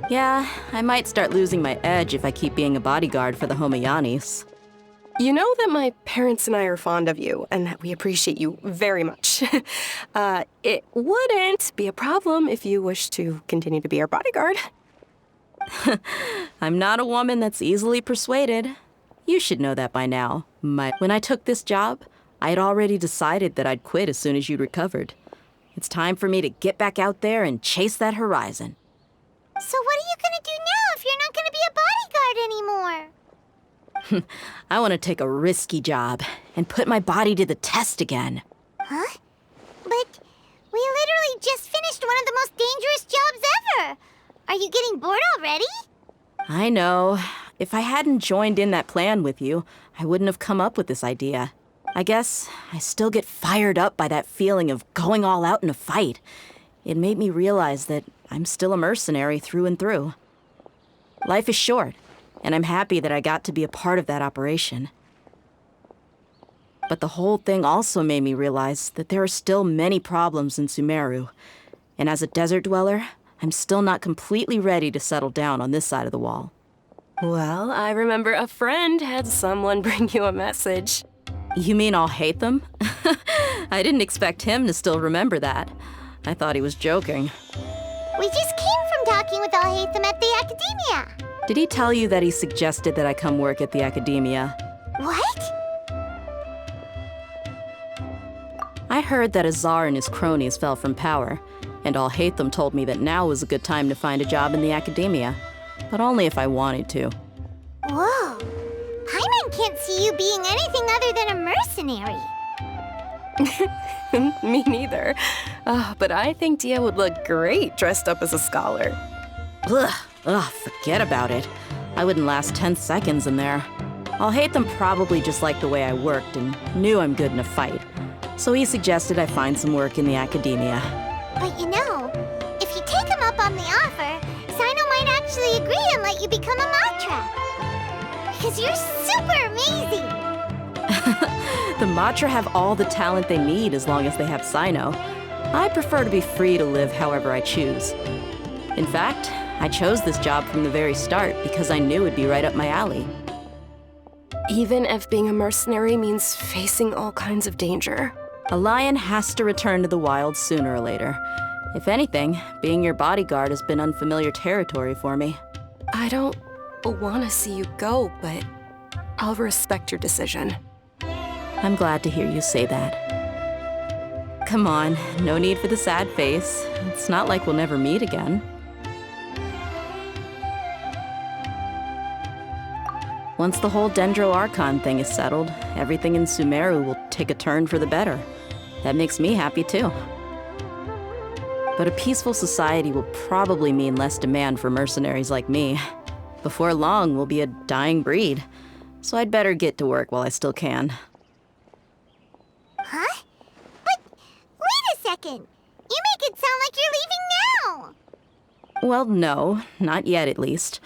Yeah, I might start losing my edge if I keep being a bodyguard for the Homayanis. You know that my parents and I are fond of you, and that we appreciate you very much. It wouldn't be a problem if you wish to continue to be our bodyguard. I'm not a woman that's easily persuaded. You should know that by now. When I took this job, I had already decided that I'd quit as soon as you'd recovered. It's time for me to get back out there and chase that horizon. So what are you gonna do now if you're not gonna be a bodyguard anymore? I want to take a risky job and put my body to the test again. Huh? But we literally just finished one of the most dangerous jobs ever. Are you getting bored already? I know. If I hadn't joined in that plan with you, I wouldn't have come up with this idea. I guess I still get fired up by that feeling of going all out in a fight. It made me realize that I'm still a mercenary through and through. Life is short, and I'm happy that I got to be a part of that operation. But the whole thing also made me realize that there are still many problems in Sumeru, and as a desert dweller, I'm still not completely ready to settle down on this side of the wall. Well, I remember a friend had someone bring you a message. You mean I'll hate them? I didn't expect him to still remember that. I thought he was joking. We just came from talking with Alhaitham at the Academia. Did he tell you that he suggested that I come work at the Academia? What? I heard that Azar and his cronies fell from power, and Alhaitham told me that now was a good time to find a job in the Academia, but only if I wanted to. Whoa. Paimon can't see you being anything other than a mercenary. Me neither. But I think Dia would look great dressed up as a scholar. Ugh, forget about it. I wouldn't last 10 seconds in there. Alhaitham probably just liked the way I worked and knew I'm good in a fight. So he suggested I find some work in the Academia. But you know, if you take him up on the offer, Sino might actually agree and let you become a Matra. Because you're super amazing! The Matra have all the talent they need as long as they have Sino. I prefer to be free to live however I choose. In fact, I chose this job from the very start because I knew it'd be right up my alley. Even if being a mercenary means facing all kinds of danger. A lion has to return to the wild sooner or later. If anything, being your bodyguard has been unfamiliar territory for me. I don't want to see you go, but I'll respect your decision. I'm glad to hear you say that. Come on, no need for the sad face. It's not like we'll never meet again. Once the whole Dendro Archon thing is settled, everything in Sumeru will take a turn for the better. That makes me happy too. But a peaceful society will probably mean less demand for mercenaries like me. Before long, we'll be a dying breed. So I'd better get to work while I still can. Huh? But wait a second! You make it sound like you're leaving now! Well, no, not yet at least.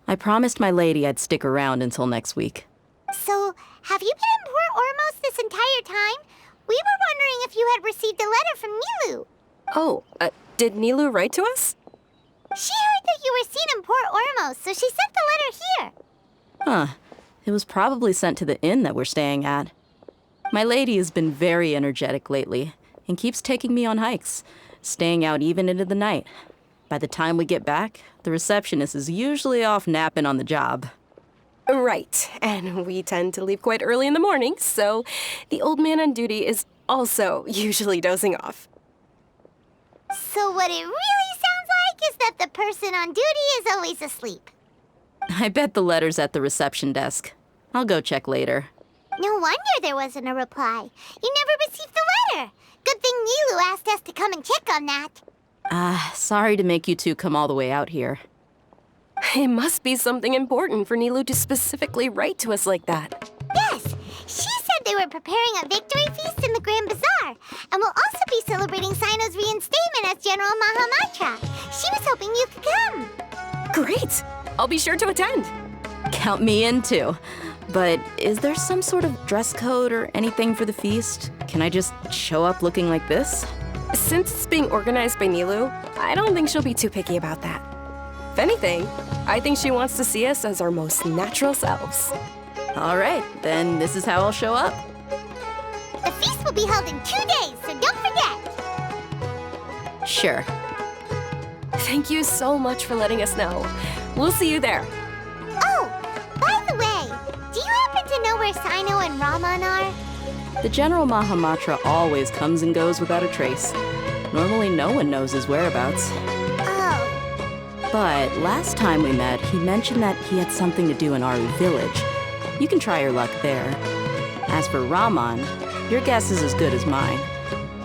I promised my lady I'd stick around until next week. So, have you been in Port Ormos this entire time? We were wondering if you had received a letter from Nilou. Oh, did Nilou write to us? She heard that you were seen in Port Ormos, so she sent the letter here. Huh. It was probably sent to the inn that we're staying at. My lady has been very energetic lately and keeps taking me on hikes, staying out even into the night. By the time we get back, the receptionist is usually off napping on the job. Right, and we tend to leave quite early in the morning, so the old man on duty is also usually dozing off. So what it really sounds like is that the person on duty is always asleep. I bet the letter's at the reception desk. I'll go check later. No wonder there wasn't a reply. You never received the letter. Good thing Nilou asked us to come and check on that. Sorry to make you two come all the way out here. It must be something important for Nilou to specifically write to us like that. Yes, she said they were preparing a victory feast in the Grand Bazaar, and will also be celebrating Sino's reinstatement as General Mahamatra. She was hoping you could come. Great! I'll be sure to attend. Count me in too. But is there some sort of dress code or anything for the feast? Can I just show up looking like this? Since it's being organized by Nilou, I don't think she'll be too picky about that. If anything, I think she wants to see us as our most natural selves. All right, then this is how I'll show up. The feast will be held in 2 days, so don't forget. Sure. Thank you so much for letting us know. We'll see you there. Oh, by the way, do you happen to know where Sino and Raman are? The General Mahamatra always comes and goes without a trace. Normally no one knows his whereabouts. Oh. But last time we met, he mentioned that he had something to do in Aaru village. You can try your luck there. As for Raman, your guess is as good as mine.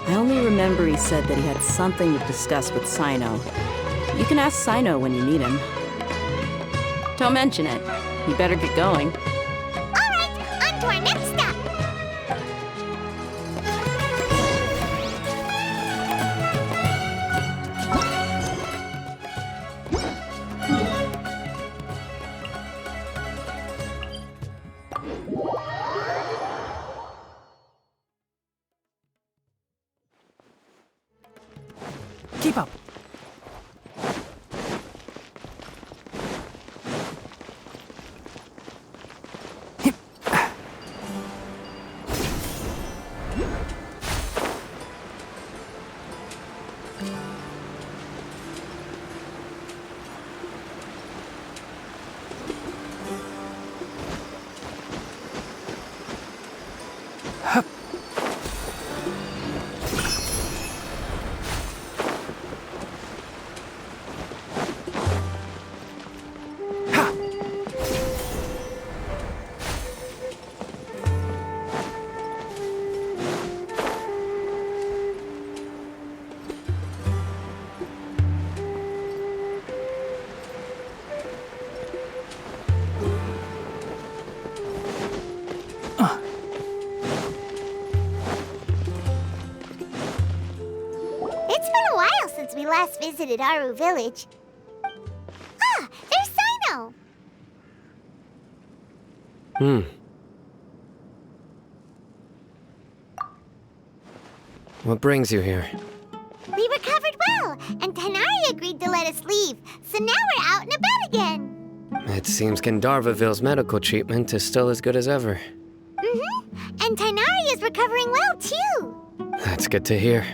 I only remember he said that he had something to discuss with Sino. You can ask Sino when you meet him. Don't mention it. You better get going. All right, on to our next stop. Keep up. It's been a while since we last visited Aaru village. Ah, there's Sino! What brings you here? We recovered well, and Tanari agreed to let us leave, so now we're out and about again. It seems Gandharvaville's medical treatment is still as good as ever. And Tanari is recovering well, too. That's good to hear.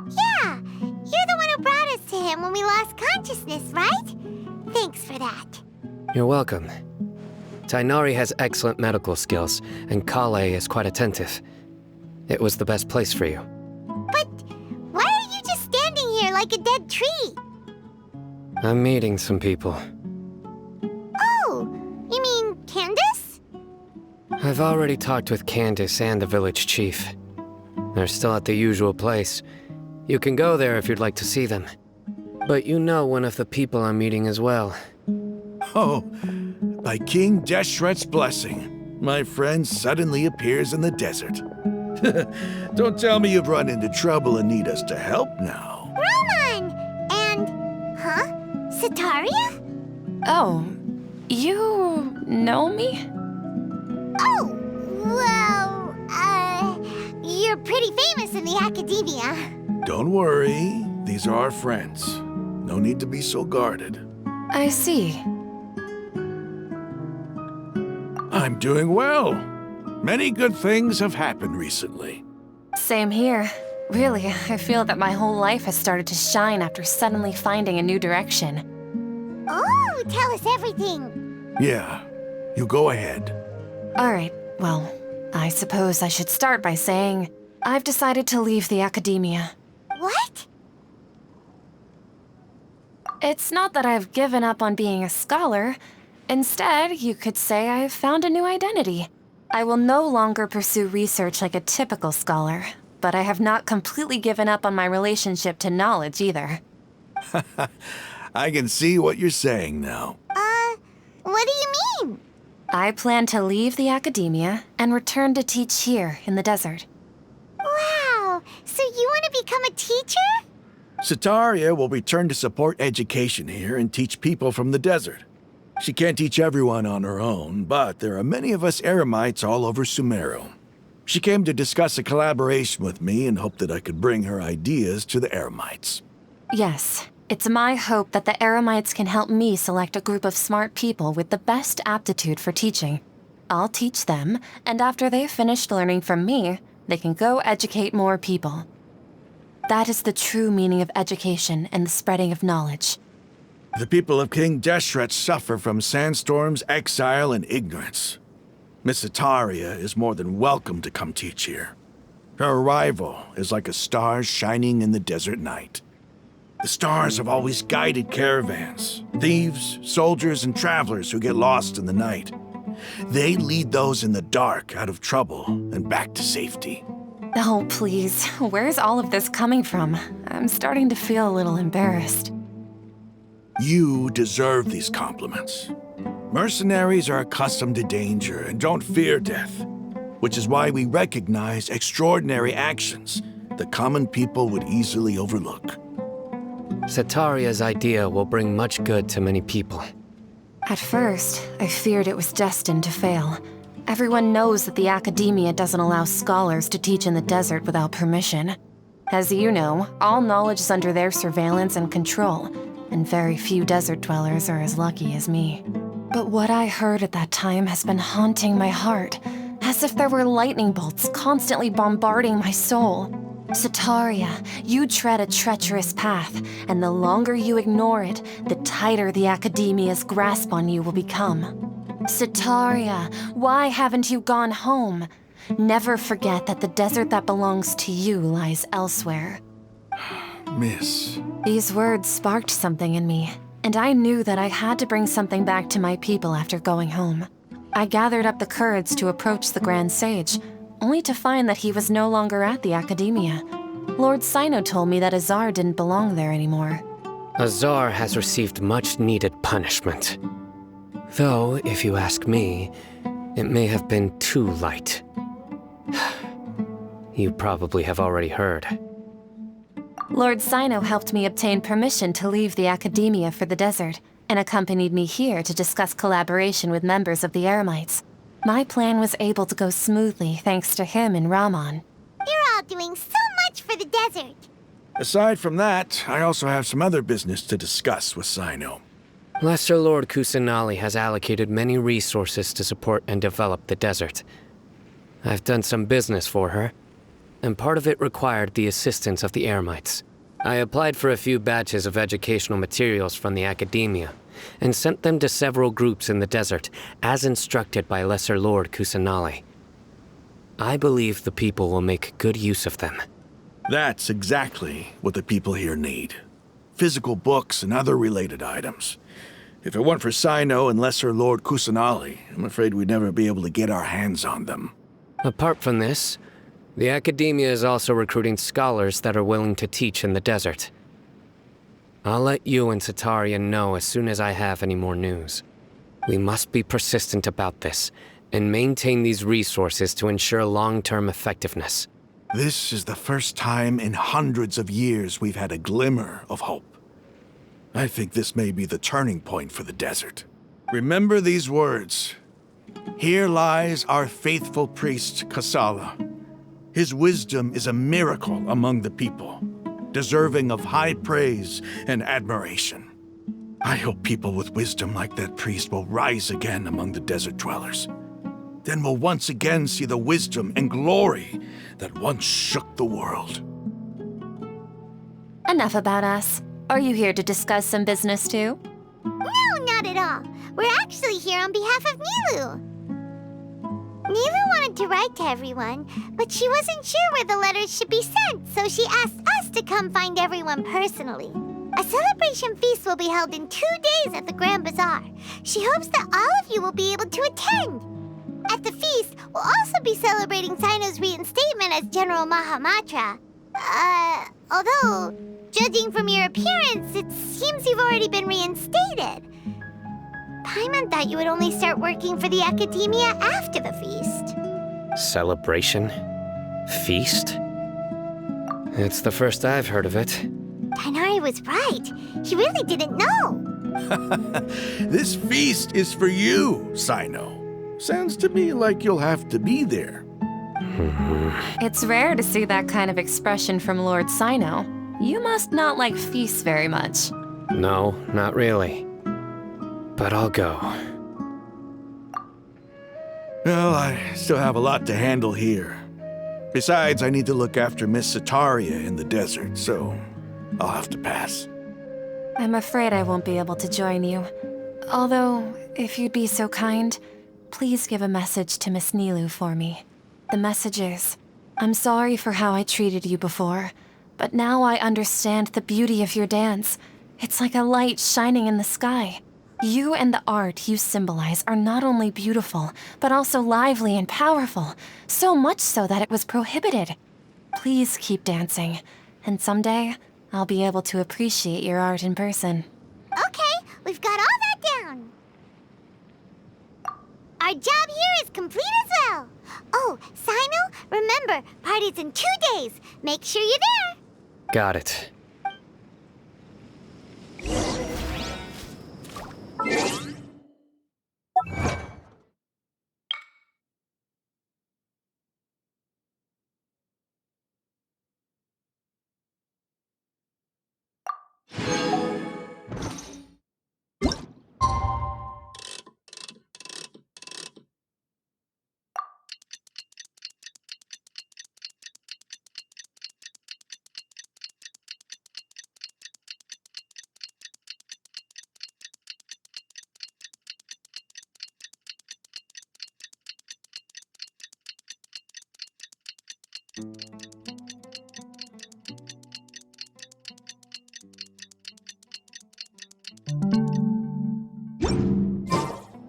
Yeah, you're the one who brought us to him when we lost consciousness, right? Thanks for that. You're welcome. Tainari has excellent medical skills, and Kale is quite attentive. It was the best place for you. But why are you just standing here like a dead tree? I'm meeting some people. Oh, you mean Candace? I've already talked with Candace and the village chief. They're still at the usual place. You can go there if you'd like to see them. But you know one of the people I'm meeting as well. Oh, by King Deshret's blessing, my friend suddenly appears in the desert. Don't tell me you've run into trouble and need us to help now. Roman! And... huh? Sataria? Oh, you know me? Oh, well, you're pretty famous in the academia. Don't worry, these are our friends. No need to be so guarded. I see. I'm doing well. Many good things have happened recently. Same here. Really, I feel that my whole life has started to shine after suddenly finding a new direction. Oh, tell us everything. Yeah, you go ahead. Alright, well, I suppose I should start by saying I've decided to leave the academia. What? It's not that I've given up on being a scholar. Instead, you could say I've found a new identity. I will no longer pursue research like a typical scholar, but I have not completely given up on my relationship to knowledge either. I can see what you're saying now. What do you mean? I plan to leave the academia and return to teach here in the desert. Wow! So you want to become a teacher? Setaria will return to support education here and teach people from the desert. She can't teach everyone on her own, but there are many of us Eremites all over Sumeru. She came to discuss a collaboration with me and hoped that I could bring her ideas to the Eremites. Yes, it's my hope that the Eremites can help me select a group of smart people with the best aptitude for teaching. I'll teach them, and after they've finished learning from me, they can go educate more people. That is the true meaning of education and the spreading of knowledge. The people of King Deshret suffer from sandstorms, exile, and ignorance. Miss Setaria is more than welcome to come teach here. Her arrival is like a star shining in the desert night. The stars have always guided caravans, thieves, soldiers, and travelers who get lost in the night. They lead those in the dark out of trouble and back to safety. Oh, please, where's all of this coming from? I'm starting to feel a little embarrassed. You deserve these compliments. Mercenaries are accustomed to danger and don't fear death, which is why we recognize extraordinary actions that common people would easily overlook. Setaria's idea will bring much good to many people. At first, I feared it was destined to fail. Everyone knows that the academia doesn't allow scholars to teach in the desert without permission. As you know, all knowledge is under their surveillance and control, and very few desert dwellers are as lucky as me. But what I heard at that time has been haunting my heart, as if there were lightning bolts constantly bombarding my soul. Setaria, you tread a treacherous path, and the longer you ignore it, the tighter the academia's grasp on you will become. Setaria, why haven't you gone home? Never forget that the desert that belongs to you lies elsewhere. Miss. These words sparked something in me, and I knew that I had to bring something back to my people after going home. I gathered up the courage to approach the Grand Sage, only to find that he was no longer at the academia. Lord Sino told me that Azar didn't belong there anymore. Azar has received much-needed punishment. Though, if you ask me, it may have been too light. You probably have already heard. Lord Sino helped me obtain permission to leave the academia for the desert, and accompanied me here to discuss collaboration with members of the Eremites. My plan was able to go smoothly thanks to him and Rahman. You're all doing so much for the desert. Aside from that, I also have some other business to discuss with Sino. Lesser Lord Kusanali has allocated many resources to support and develop the desert. I've done some business for her, and part of it required the assistance of the Eremites. I applied for a few batches of educational materials from the academia, and sent them to several groups in the desert, as instructed by Lesser Lord Kusanali. I believe the people will make good use of them. That's exactly what the people here need. Physical books and other related items. If it weren't for Sino and Lesser Lord Kusanali, I'm afraid we'd never be able to get our hands on them. Apart from this, the academia is also recruiting scholars that are willing to teach in the desert. I'll let you and Setaria know as soon as I have any more news. We must be persistent about this, and maintain these resources to ensure long-term effectiveness. This is the first time in hundreds of years we've had a glimmer of hope. I think this may be the turning point for the desert. Remember these words. Here lies our faithful priest, Kasala. His wisdom is a miracle among the people, deserving of high praise and admiration. I hope people with wisdom like that priest will rise again among the desert dwellers. Then we'll once again see the wisdom and glory that once shook the world. Enough about us. Are you here to discuss some business too? No, not at all. We're actually here on behalf of Nilu. Nilu wanted to write to everyone, but she wasn't sure where the letters should be sent, so she asked us to come find everyone personally. A celebration feast will be held in 2 days at the Grand Bazaar. She hopes that all of you will be able to attend. At the feast, we'll also be celebrating Sino's reinstatement as General Mahamatra. Although, judging from your appearance, it seems you've already been reinstated. Paimon thought you would only start working for the Academia after the feast. Celebration? Feast? It's the first I've heard of it. Tighnari was right. He really didn't know. This feast is for you, Sino. Sounds to me like you'll have to be there. It's rare to see that kind of expression from Lord Sino. You must not like feasts very much. No, not really. But I'll go. Well, I still have a lot to handle here. Besides, I need to look after Miss Sataria in the desert, so I'll have to pass. I'm afraid I won't be able to join you. Although, if you'd be so kind, please give a message to Miss Nilu for me. The message is, I'm sorry for how I treated you before, but now I understand the beauty of your dance. It's like a light shining in the sky. You and the art you symbolize are not only beautiful, but also lively and powerful, so much so that it was prohibited. Please keep dancing, and someday, I'll be able to appreciate your art in person. Okay, we've got all that down. Our job here is complete as well. Oh, Sino, remember, party's in 2 days. Make sure you're there. Got it.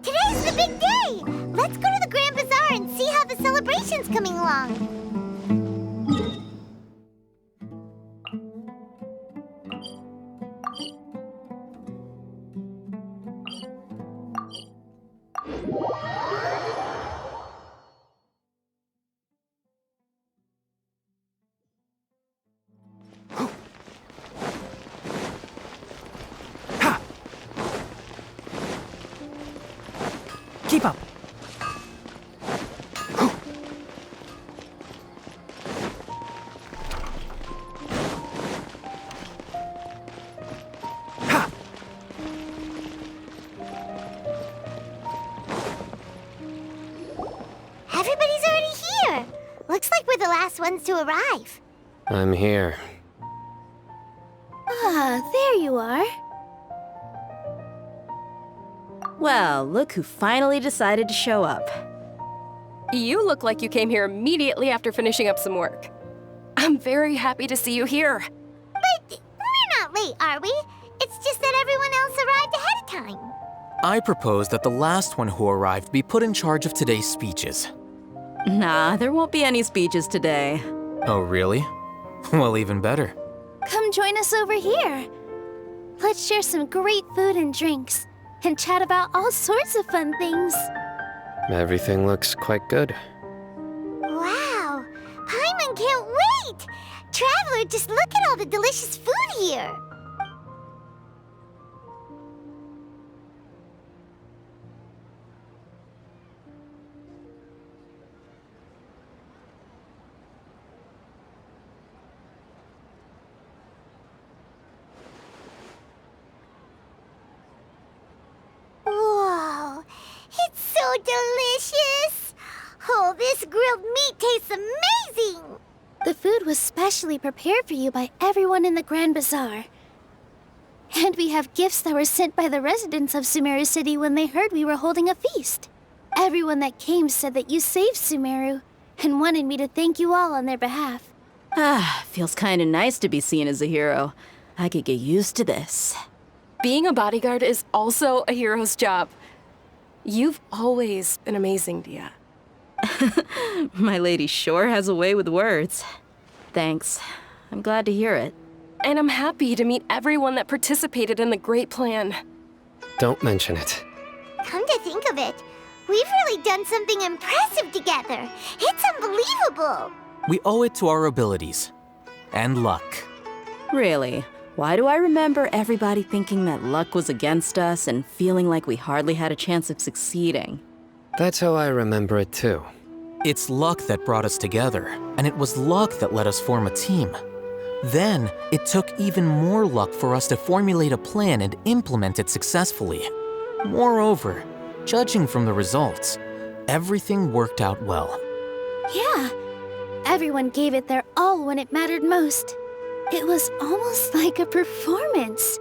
Today's the big day. Let's go to the Grand Bazaar and see how the celebration's coming along. Keep up. Everybody's already here. Looks like we're the last ones to arrive. I'm here. Ah, there you are. Well, look who finally decided to show up. You look like you came here immediately after finishing up some work. I'm very happy to see you here. But we're not late, are we? It's just that everyone else arrived ahead of time. I propose that the last one who arrived be put in charge of today's speeches. Nah, there won't be any speeches today. Oh, really? Well, even better. Come join us over here. Let's share some great food and drinks, and chat about all sorts of fun things. Everything looks quite good. Wow, Paimon can't wait! Traveler, just look at all the delicious food here. Whoa, it's so delicious! Oh, this grilled meat tastes amazing! The food was specially prepared for you by everyone in the Grand Bazaar. And we have gifts that were sent by the residents of Sumeru City when they heard we were holding a feast. Everyone that came said that you saved Sumeru, and wanted me to thank you all on their behalf. Ah, feels kinda nice to be seen as a hero. I could get used to this. Being a bodyguard is also a hero's job. You've always been amazing, Dia. My lady sure has a way with words. Thanks. I'm glad to hear it. And I'm happy to meet everyone that participated in the great plan. Don't mention it. think of it, we've really done something impressive together. It's unbelievable. We owe it to our abilities. And luck. Really? Why do I remember everybody thinking that luck was against us and feeling like we hardly had a chance of succeeding? That's how I remember it too. It's luck that brought us together, and it was luck that let us form a team. Then, it took even more luck for us to formulate a plan and implement it successfully. Moreover, judging from the results, everything worked out well. Yeah, everyone gave it their all when it mattered most. It was almost like a performance.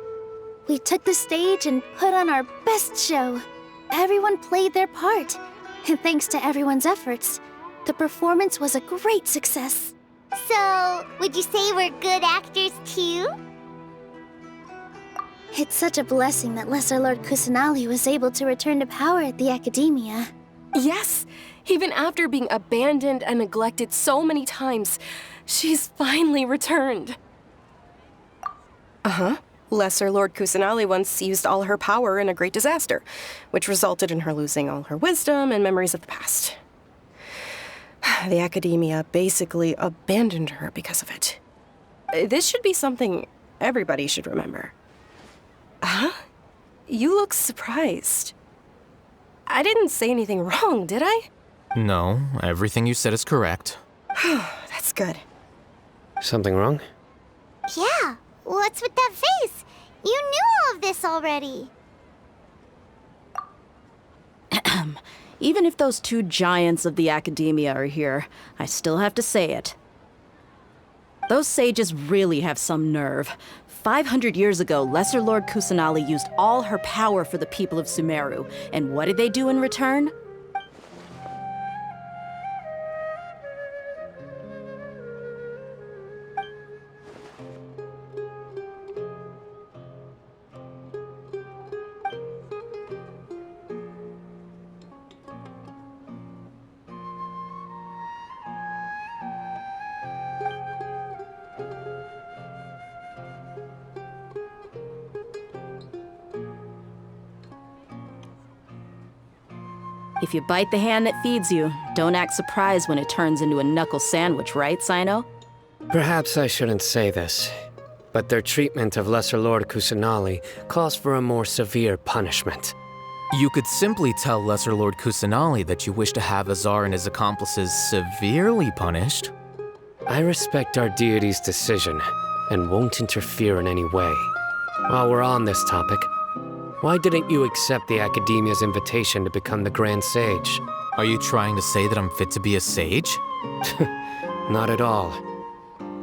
We took the stage and put on our best show. Everyone played their part, and thanks to everyone's efforts, the performance was a great success. So, would you say we're good actors too? It's such a blessing that Lesser Lord Kusanali was able to return to power at the Academia. Yes, even after being abandoned and neglected so many times, she's finally returned. Uh-huh. Lesser Lord Kusanali once used all her power in a great disaster, which resulted in her losing all her wisdom and memories of the past. The Academia basically abandoned her because of it. This should be something everybody should remember. Huh? You look surprised. I didn't say anything wrong, did I? No, everything you said is correct. That's good. Something wrong? Yeah, what's with that face? You knew all of this already. Even if those two giants of the Academia are here, I still have to say it. Those sages really have some nerve. 500 years ago, Lesser Lord Kusanali used all her power for the people of Sumeru, and what did they do in return? If you bite the hand that feeds you, don't act surprised when it turns into a knuckle sandwich, right, Sino? Perhaps I shouldn't say this, but their treatment of Lesser Lord Kusanali calls for a more severe punishment. You could simply tell Lesser Lord Kusanali that you wish to have Azar and his accomplices severely punished. I respect our deity's decision and won't interfere in any way. While we're on this topic, why didn't you accept the Academia's invitation to become the Grand Sage? Are you trying to say that I'm fit to be a sage? Not at all.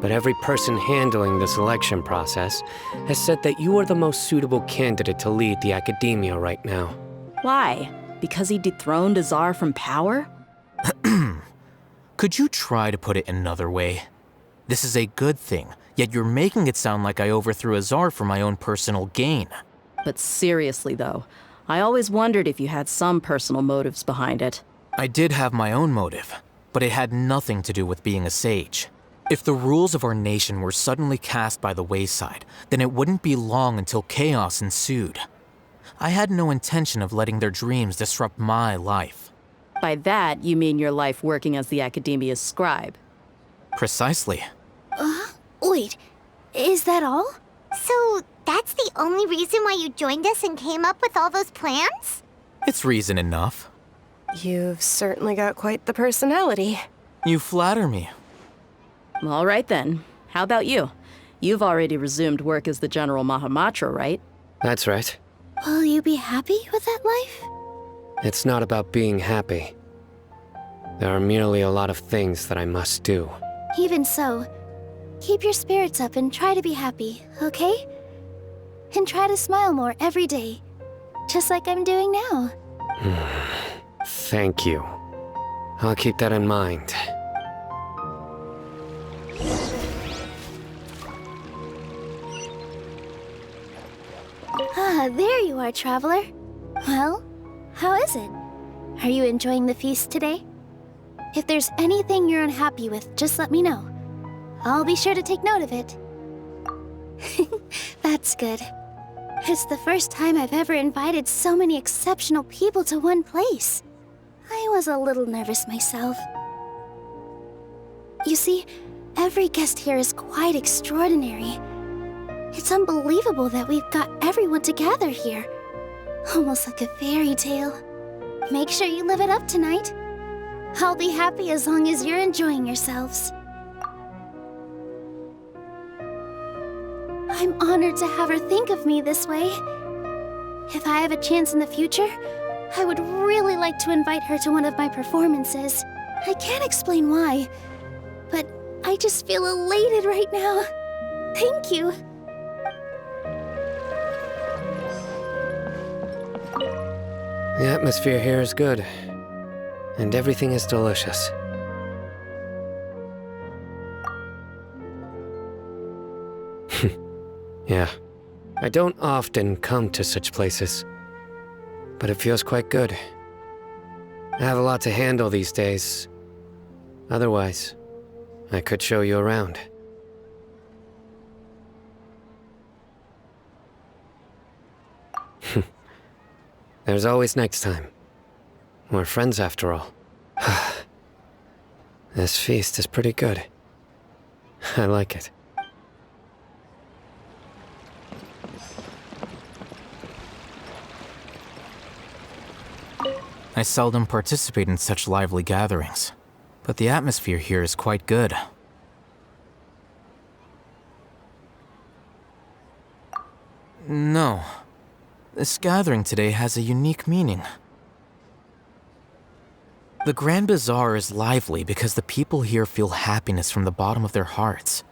But every person handling the selection process has said that you are the most suitable candidate to lead the Academia right now. Why? Because he dethroned Azar from power? Could you try to put it another way? This is a good thing, yet you're making it sound like I overthrew Azar for my own personal gain. But seriously, though, I always wondered if you had some personal motives behind it. I did have my own motive, but it had nothing to do with being a sage. If the rules of our nation were suddenly cast by the wayside, then it wouldn't be long until chaos ensued. I had no intention of letting their dreams disrupt my life. By that, you mean your life working as the Academia's scribe? Precisely. Wait, is that all? So, that's the only reason why you joined us and came up with all those plans? It's reason enough. You've certainly got quite the personality. You flatter me. All right then. How about you? You've already resumed work as the General Mahamatra, right? That's right. Will you be happy with that life? It's not about being happy. There are merely a lot of things that I must do. Even so, keep your spirits up and try to be happy, okay? And try to smile more every day, just like I'm doing now. Thank you. I'll keep that in mind. Ah, there you are, traveler. Well, how is it? Are you enjoying the feast today? If there's anything you're unhappy with, just let me know. I'll be sure to take note of it. That's good. It's the first time I've ever invited so many exceptional people to one place. I was a little nervous myself. You see, every guest here is quite extraordinary. It's unbelievable that we've got everyone together here. Almost like a fairy tale. Make sure you live it up tonight. I'll be happy as long as you're enjoying yourselves. I'm honored to have her think of me this way. If I have a chance in the future, I would really like to invite her to one of my performances. I can't explain why, but I just feel elated right now. Thank you. The atmosphere here is good, and everything is delicious. Yeah, I don't often come to such places, but it feels quite good. I have a lot to handle these days. Otherwise, I could show you around. There's always next time. We're friends after all. This feast is pretty good. I like it. I seldom participate in such lively gatherings, but the atmosphere here is quite good. No. This gathering today has a unique meaning. The Grand Bazaar is lively because the people here feel happiness from the bottom of their hearts,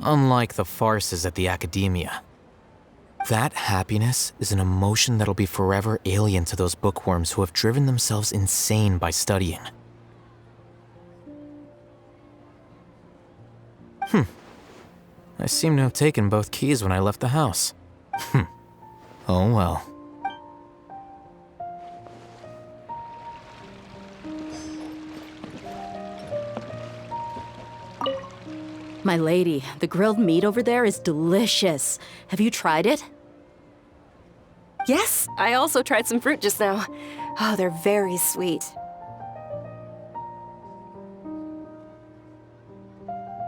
unlike the farces at the Academia. That happiness is an emotion that'll be forever alien to those bookworms who have driven themselves insane by studying. I seem to have taken both keys when I left the house. Oh well. My lady, the grilled meat over there is delicious. Have you tried it? Yes, I also tried some fruit just now. Oh, they're very sweet.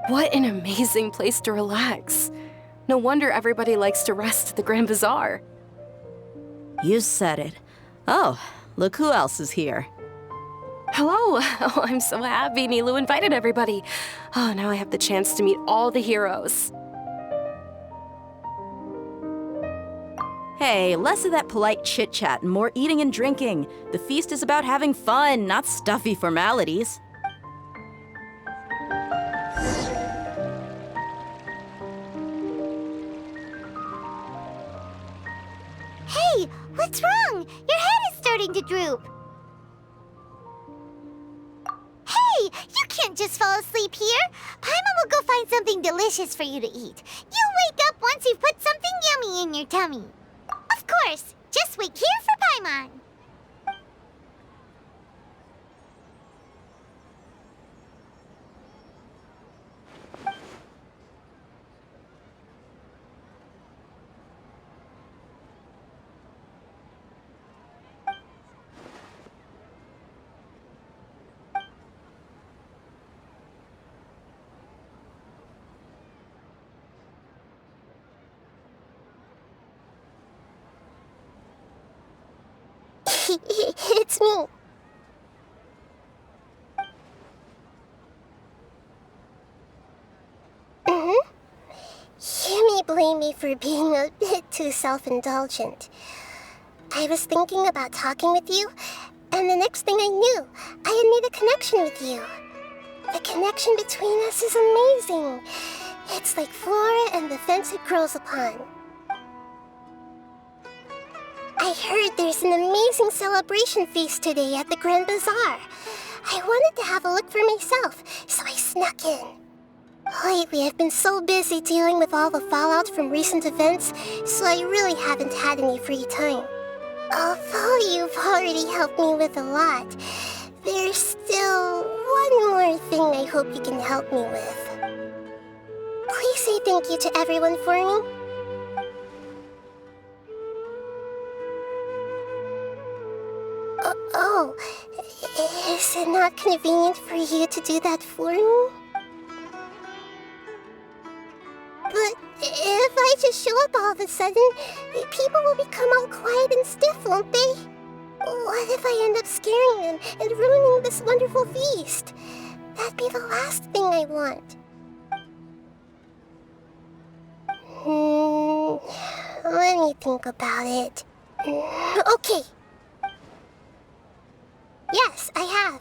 What an amazing place to relax. No wonder everybody likes to rest at the Grand Bazaar. You said it. Oh, look who else is here. Hello! Oh, I'm so happy Nilou invited everybody. Oh, now I have the chance to meet all the heroes. Hey, less of that polite chit-chat and more eating and drinking. The feast is about having fun, not stuffy formalities. Hey, what's wrong? Your head is starting to droop. Hey, you can't just fall asleep here. Paimon will go find something delicious for you to eat. You'll wake up once you've put something yummy in your tummy. Of course, just wait here for Paimon. It's me. You may blame me for being a bit too self-indulgent. I was thinking about talking with you, and the next thing I knew, I had made a connection with you. The connection between us is amazing. It's like flora and the fence it grows upon. I heard there's an amazing celebration feast today at the Grand Bazaar. I wanted to have a look for myself, so I snuck in. Lately, I've been so busy dealing with all the fallout from recent events, so I really haven't had any free time. Although you've already helped me with a lot, there's still one more thing I hope you can help me with. Please say thank you to everyone for me. Oh, is it not convenient for you to do that for me? But if I just show up all of a sudden, people will become all quiet and stiff, won't they? What if I end up scaring them and ruining this wonderful feast? That'd be the last thing I want. Let me think about it. Okay. Yes, I have.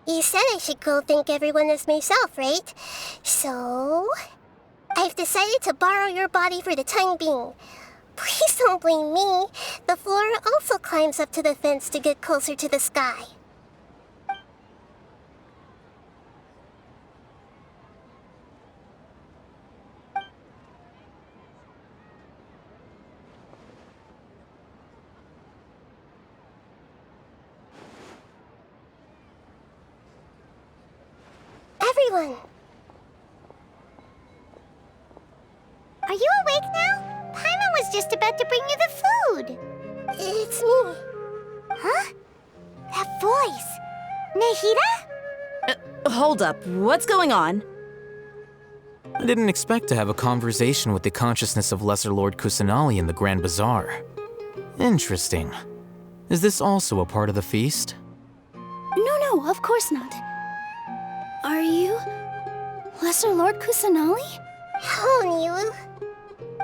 You said I should go thank everyone as myself, right? So, I've decided to borrow your body for the time being. Please don't blame me. The flora also climbs up to the fence to get closer to the sky. Everyone! Are you awake now? Paimon was just about to bring you the food. It's me. Huh? That voice. Nahida? Hold up, what's going on? I didn't expect to have a conversation with the consciousness of Lesser Lord Kusanali in the Grand Bazaar. Interesting. Is this also a part of the feast? No, of course not. Are you Lesser Lord Kusanali? Hello, Nilu.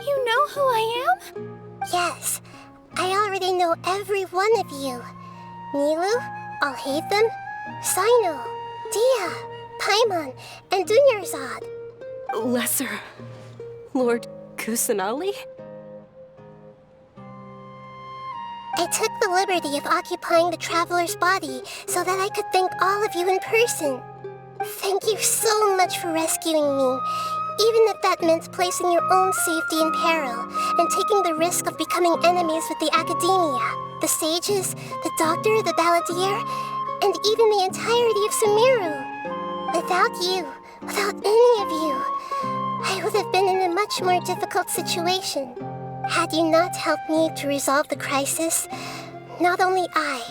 You know who I am? Yes, I already know every one of you. Nilu, Alhaitham, Sino, Dia, Paimon, and Dunyarzad. Lesser Lord Kusanali? I took the liberty of occupying the traveler's body so that I could thank all of you in person. Thank you so much for rescuing me, even if that meant placing your own safety in peril and taking the risk of becoming enemies with the Academia, the sages, the doctor, the balladeer, and even the entirety of Sumeru. Without you, without any of you, I would have been in a much more difficult situation. Had you not helped me to resolve the crisis, not only I,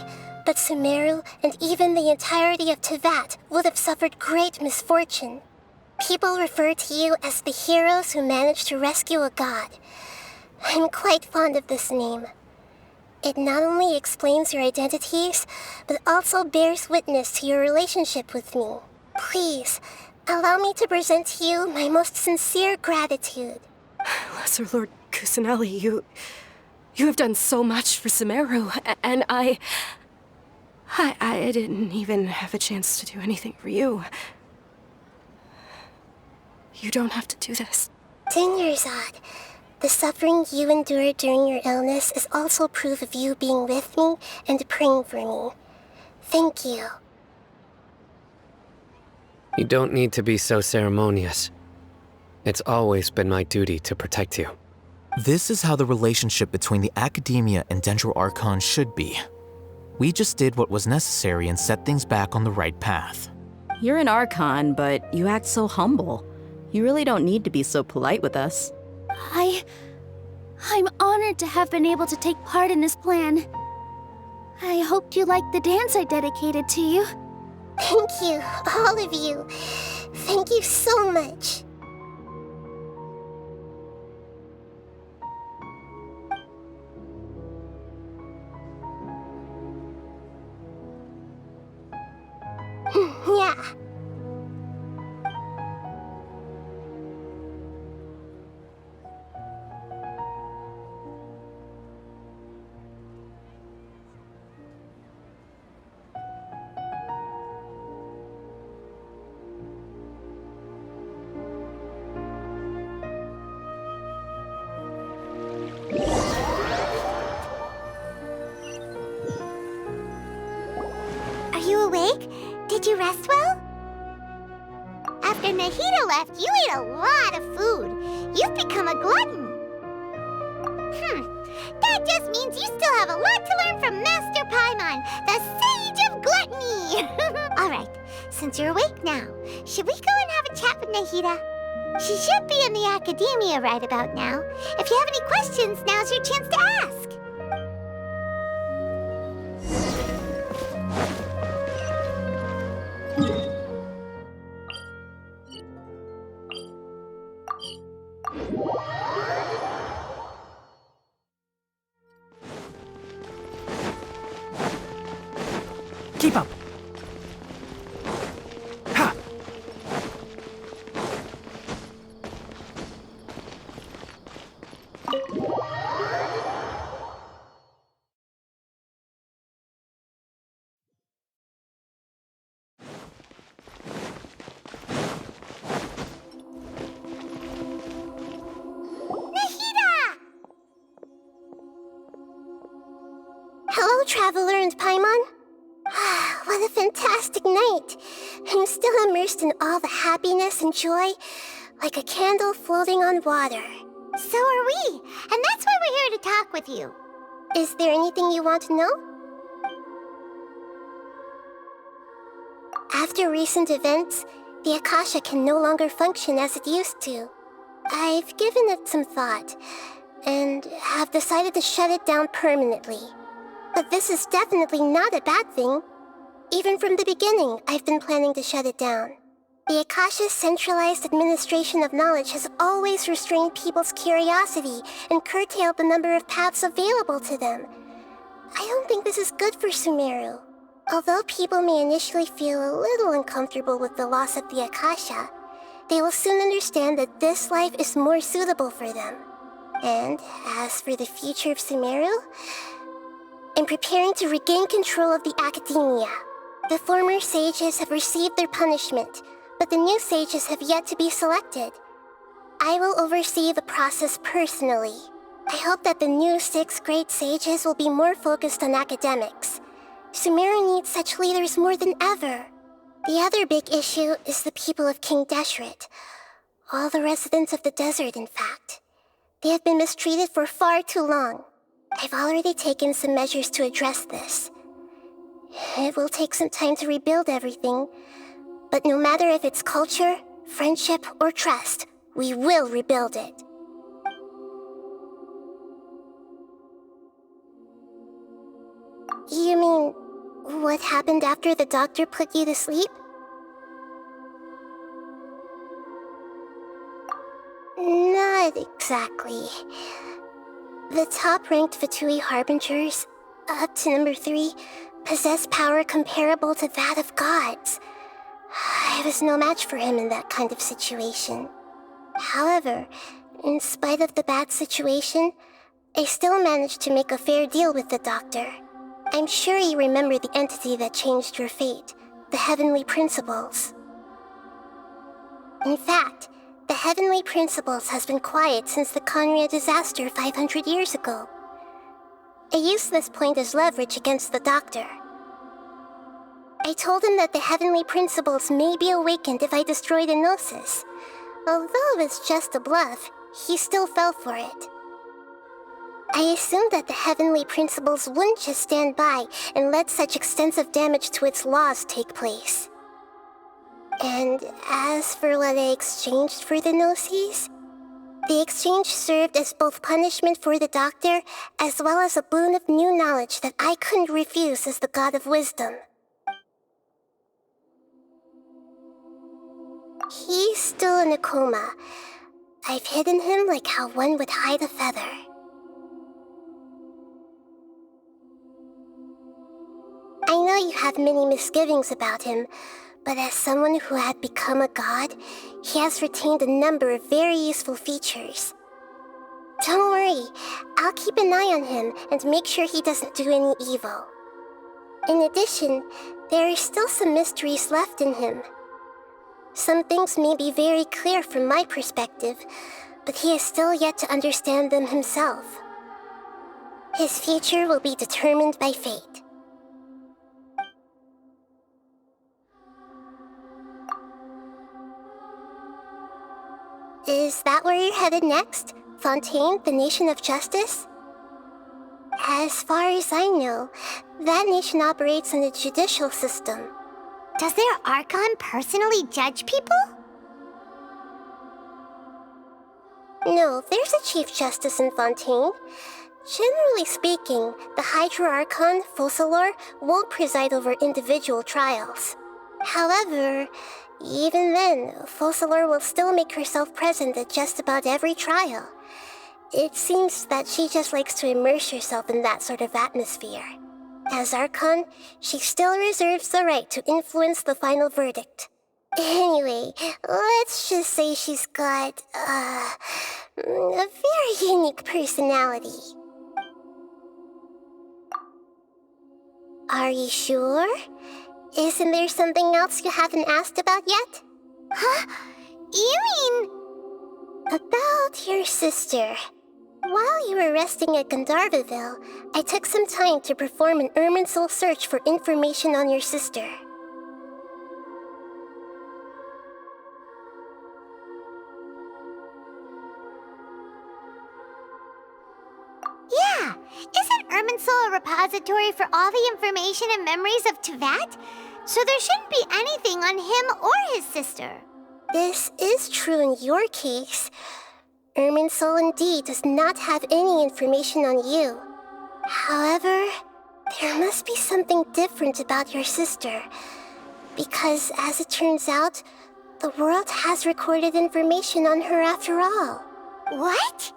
but Sumeru and even the entirety of Teyvat would have suffered great misfortune. People refer to you as the heroes who managed to rescue a god. I'm quite fond of this name. It not only explains your identities, but also bears witness to your relationship with me. Please, allow me to present to you my most sincere gratitude. Lesser Lord Kusanali, you have done so much for Sumeru, and I didn't even have a chance to do anything for you. You don't have to do this. Dunyarzad, the suffering you endured during your illness is also proof of you being with me and praying for me. Thank you. You don't need to be so ceremonious. It's always been my duty to protect you. This is how the relationship between the Academia and Dendro Archon should be. We just did what was necessary and set things back on the right path. You're an Archon, but you act so humble. You really don't need to be so polite with us. I'm honored to have been able to take part in this plan. I hoped you liked the dance I dedicated to you. Thank you, all of you. Thank you so much. Yeah. Are you awake? Did you rest well? After Nahida left, you ate a lot of food. You've become a glutton. That just means you still have a lot to learn from Master Paimon, the Sage of Gluttony. All right, since you're awake now, should we go and have a chat with Nahida? She should be in the academia right about now. If you have any questions, now's your chance to ask. Keep up. Ha! Hello, Traveler and Paimon. What a fantastic night. I'm still immersed in all the happiness and joy, like a candle floating on water. So are we, and that's why we're here to talk with you. Is there anything you want to know? After recent events, the Akasha can no longer function as it used to. I've given it some thought, and have decided to shut it down permanently. But this is definitely not a bad thing. Even from the beginning, I've been planning to shut it down. The Akasha's centralized administration of knowledge has always restrained people's curiosity and curtailed the number of paths available to them. I don't think this is good for Sumeru. Although people may initially feel a little uncomfortable with the loss of the Akasha, they will soon understand that this life is more suitable for them. And as for the future of Sumeru, I'm preparing to regain control of the academia. The former sages have received their punishment, but the new sages have yet to be selected. I will oversee the process personally. I hope that the new 6th grade sages will be more focused on academics. Sumeru needs such leaders more than ever. The other big issue is the people of King Deshret. All the residents of the desert, in fact. They have been mistreated for far too long. I've already taken some measures to address this. It will take some time to rebuild everything, but no matter if it's culture, friendship, or trust, we will rebuild it. You mean, what happened after the doctor put you to sleep? Not exactly. The top-ranked Fatui Harbingers, up to number 3, possess power comparable to that of gods. I was no match for him in that kind of situation. However, in spite of the bad situation, I still managed to make a fair deal with the doctor. I'm sure you remember the entity that changed your fate, the Heavenly Principles. In fact, the Heavenly Principles has been quiet since the Conria disaster 500 years ago. I used this point as leverage against the doctor. I told him that the Heavenly Principles may be awakened if I destroy the Gnosis. Although it's just a bluff, he still fell for it. I assumed that the Heavenly Principles wouldn't just stand by and let such extensive damage to its laws take place. And as for what I exchanged for the Gnosis, the exchange served as both punishment for the doctor as well as a boon of new knowledge that I couldn't refuse as the God of Wisdom. He's still in a coma. I've hidden him like how one would hide a feather. I know you have many misgivings about him, but as someone who had become a god, he has retained a number of very useful features. Don't worry, I'll keep an eye on him and make sure he doesn't do any evil. In addition, there are still some mysteries left in him. Some things may be very clear from my perspective, but he has still yet to understand them himself. His future will be determined by fate. Is that where you're headed next? Fontaine, the Nation of Justice? As far as I know, that nation operates on a judicial system. Does their Archon personally judge people? No, there's a Chief Justice in Fontaine. Generally speaking, the Hydra Archon, Focalor, won't preside over individual trials. However, even then, Focalor will still make herself present at just about every trial. It seems that she just likes to immerse herself in that sort of atmosphere. As Archon, she still reserves the right to influence the final verdict. Anyway, let's just say she's got, a very unique personality. Are you sure? Isn't there something else you haven't asked about yet? Huh? You mean... About your sister. While you were resting at Gandharvaville, I took some time to perform an Irminsul search for information on your sister. Yeah! Isn't Irminsul a repository for all the information and memories of Teyvat? So there shouldn't be anything on him or his sister. This is true in your case. Irminsul indeed does not have any information on you. However, there must be something different about your sister. Because, as it turns out, the world has recorded information on her after all. What?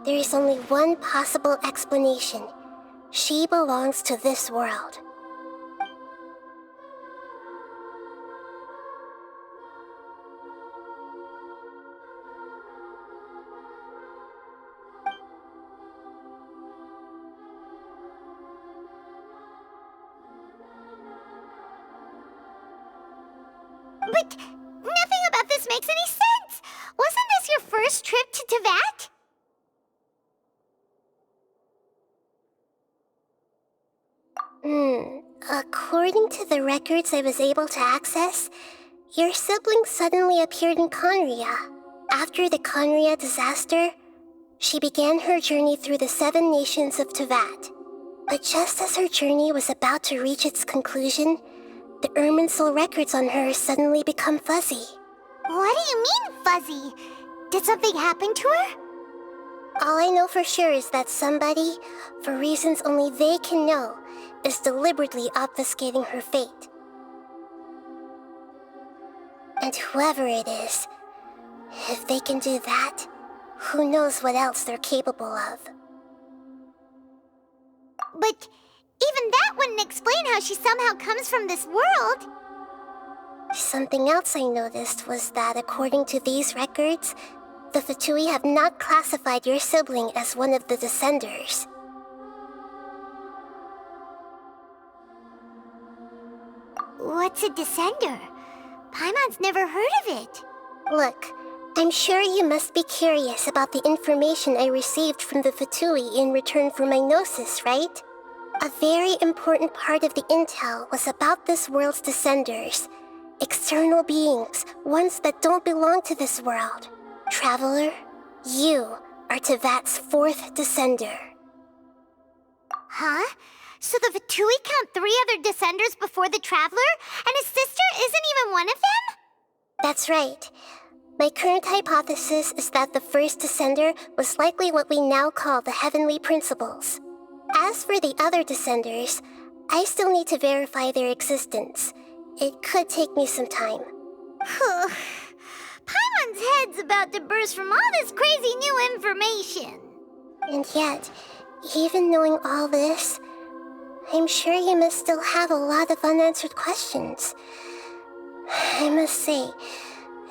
There is only one possible explanation. She belongs to this world. But nothing about this makes any sense! Wasn't this your first trip to Teyvat? According to the records I was able to access, your sibling suddenly appeared in Conria. After the Conria disaster, she began her journey through the 7 nations of Teyvat. But just as her journey was about to reach its conclusion, the Irminsul records on her suddenly become fuzzy. What do you mean, fuzzy? Did something happen to her? All I know for sure is that somebody, for reasons only they can know, is deliberately obfuscating her fate. And whoever it is, if they can do that, who knows what else they're capable of. But even that wouldn't explain how she somehow comes from this world. Something else I noticed was that according to these records, the Fatui have not classified your sibling as one of the Descenders. What's a Descender? Paimon's never heard of it. Look, I'm sure you must be curious about the information I received from the Fatui in return for my gnosis, right? A very important part of the intel was about this world's Descenders. External beings, ones that don't belong to this world. Traveler, you are Teyvat's 4th Descender. Huh? So the Fatui count 3 other Descenders before the Traveler, and his sister isn't even one of them? That's right. My current hypothesis is that the first Descender was likely what we now call the Heavenly Principles. As for the other Descenders, I still need to verify their existence. It could take me some time. Paimon's head's about to burst from all this crazy new information. And yet, even knowing all this, I'm sure you must still have a lot of unanswered questions. I must say,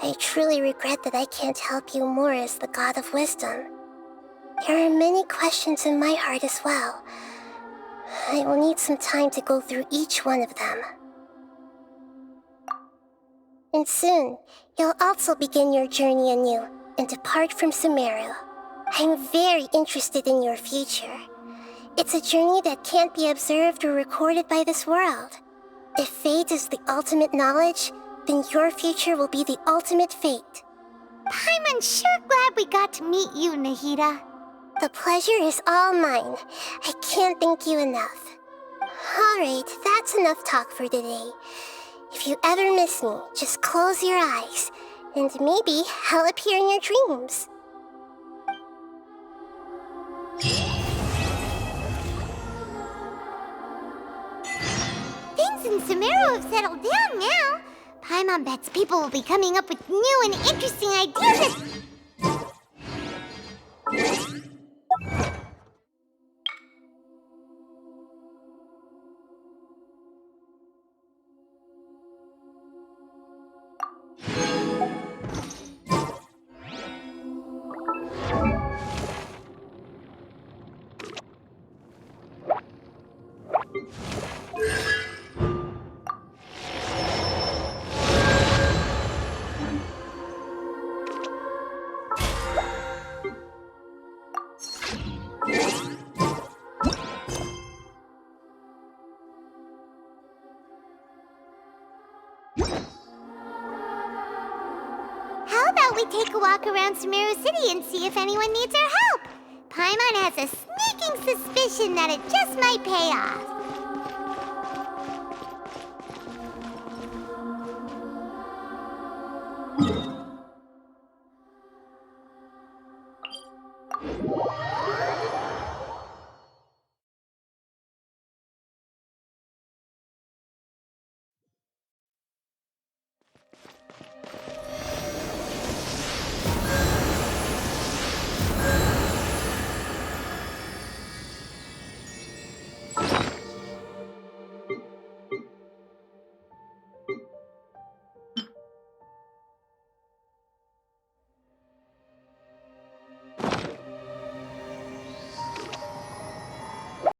I truly regret that I can't help you more as the God of Wisdom. There are many questions in my heart as well. I will need some time to go through each one of them. And soon, you'll also begin your journey anew and depart from Sumeru. I'm very interested in your future. It's a journey that can't be observed or recorded by this world. If fate is the ultimate knowledge, then your future will be the ultimate fate. Paimon's sure glad we got to meet you, Nahida. The pleasure is all mine. I can't thank you enough. Alright, that's enough talk for today. If you ever miss me, just close your eyes, and maybe I'll appear in your dreams. Things in Sumeru have settled down now. Paimon bets people will be coming up with new and interesting ideas. How about we take a walk around Sumeru City and see if anyone needs our help? Paimon has a sneaking suspicion that it just might pay off.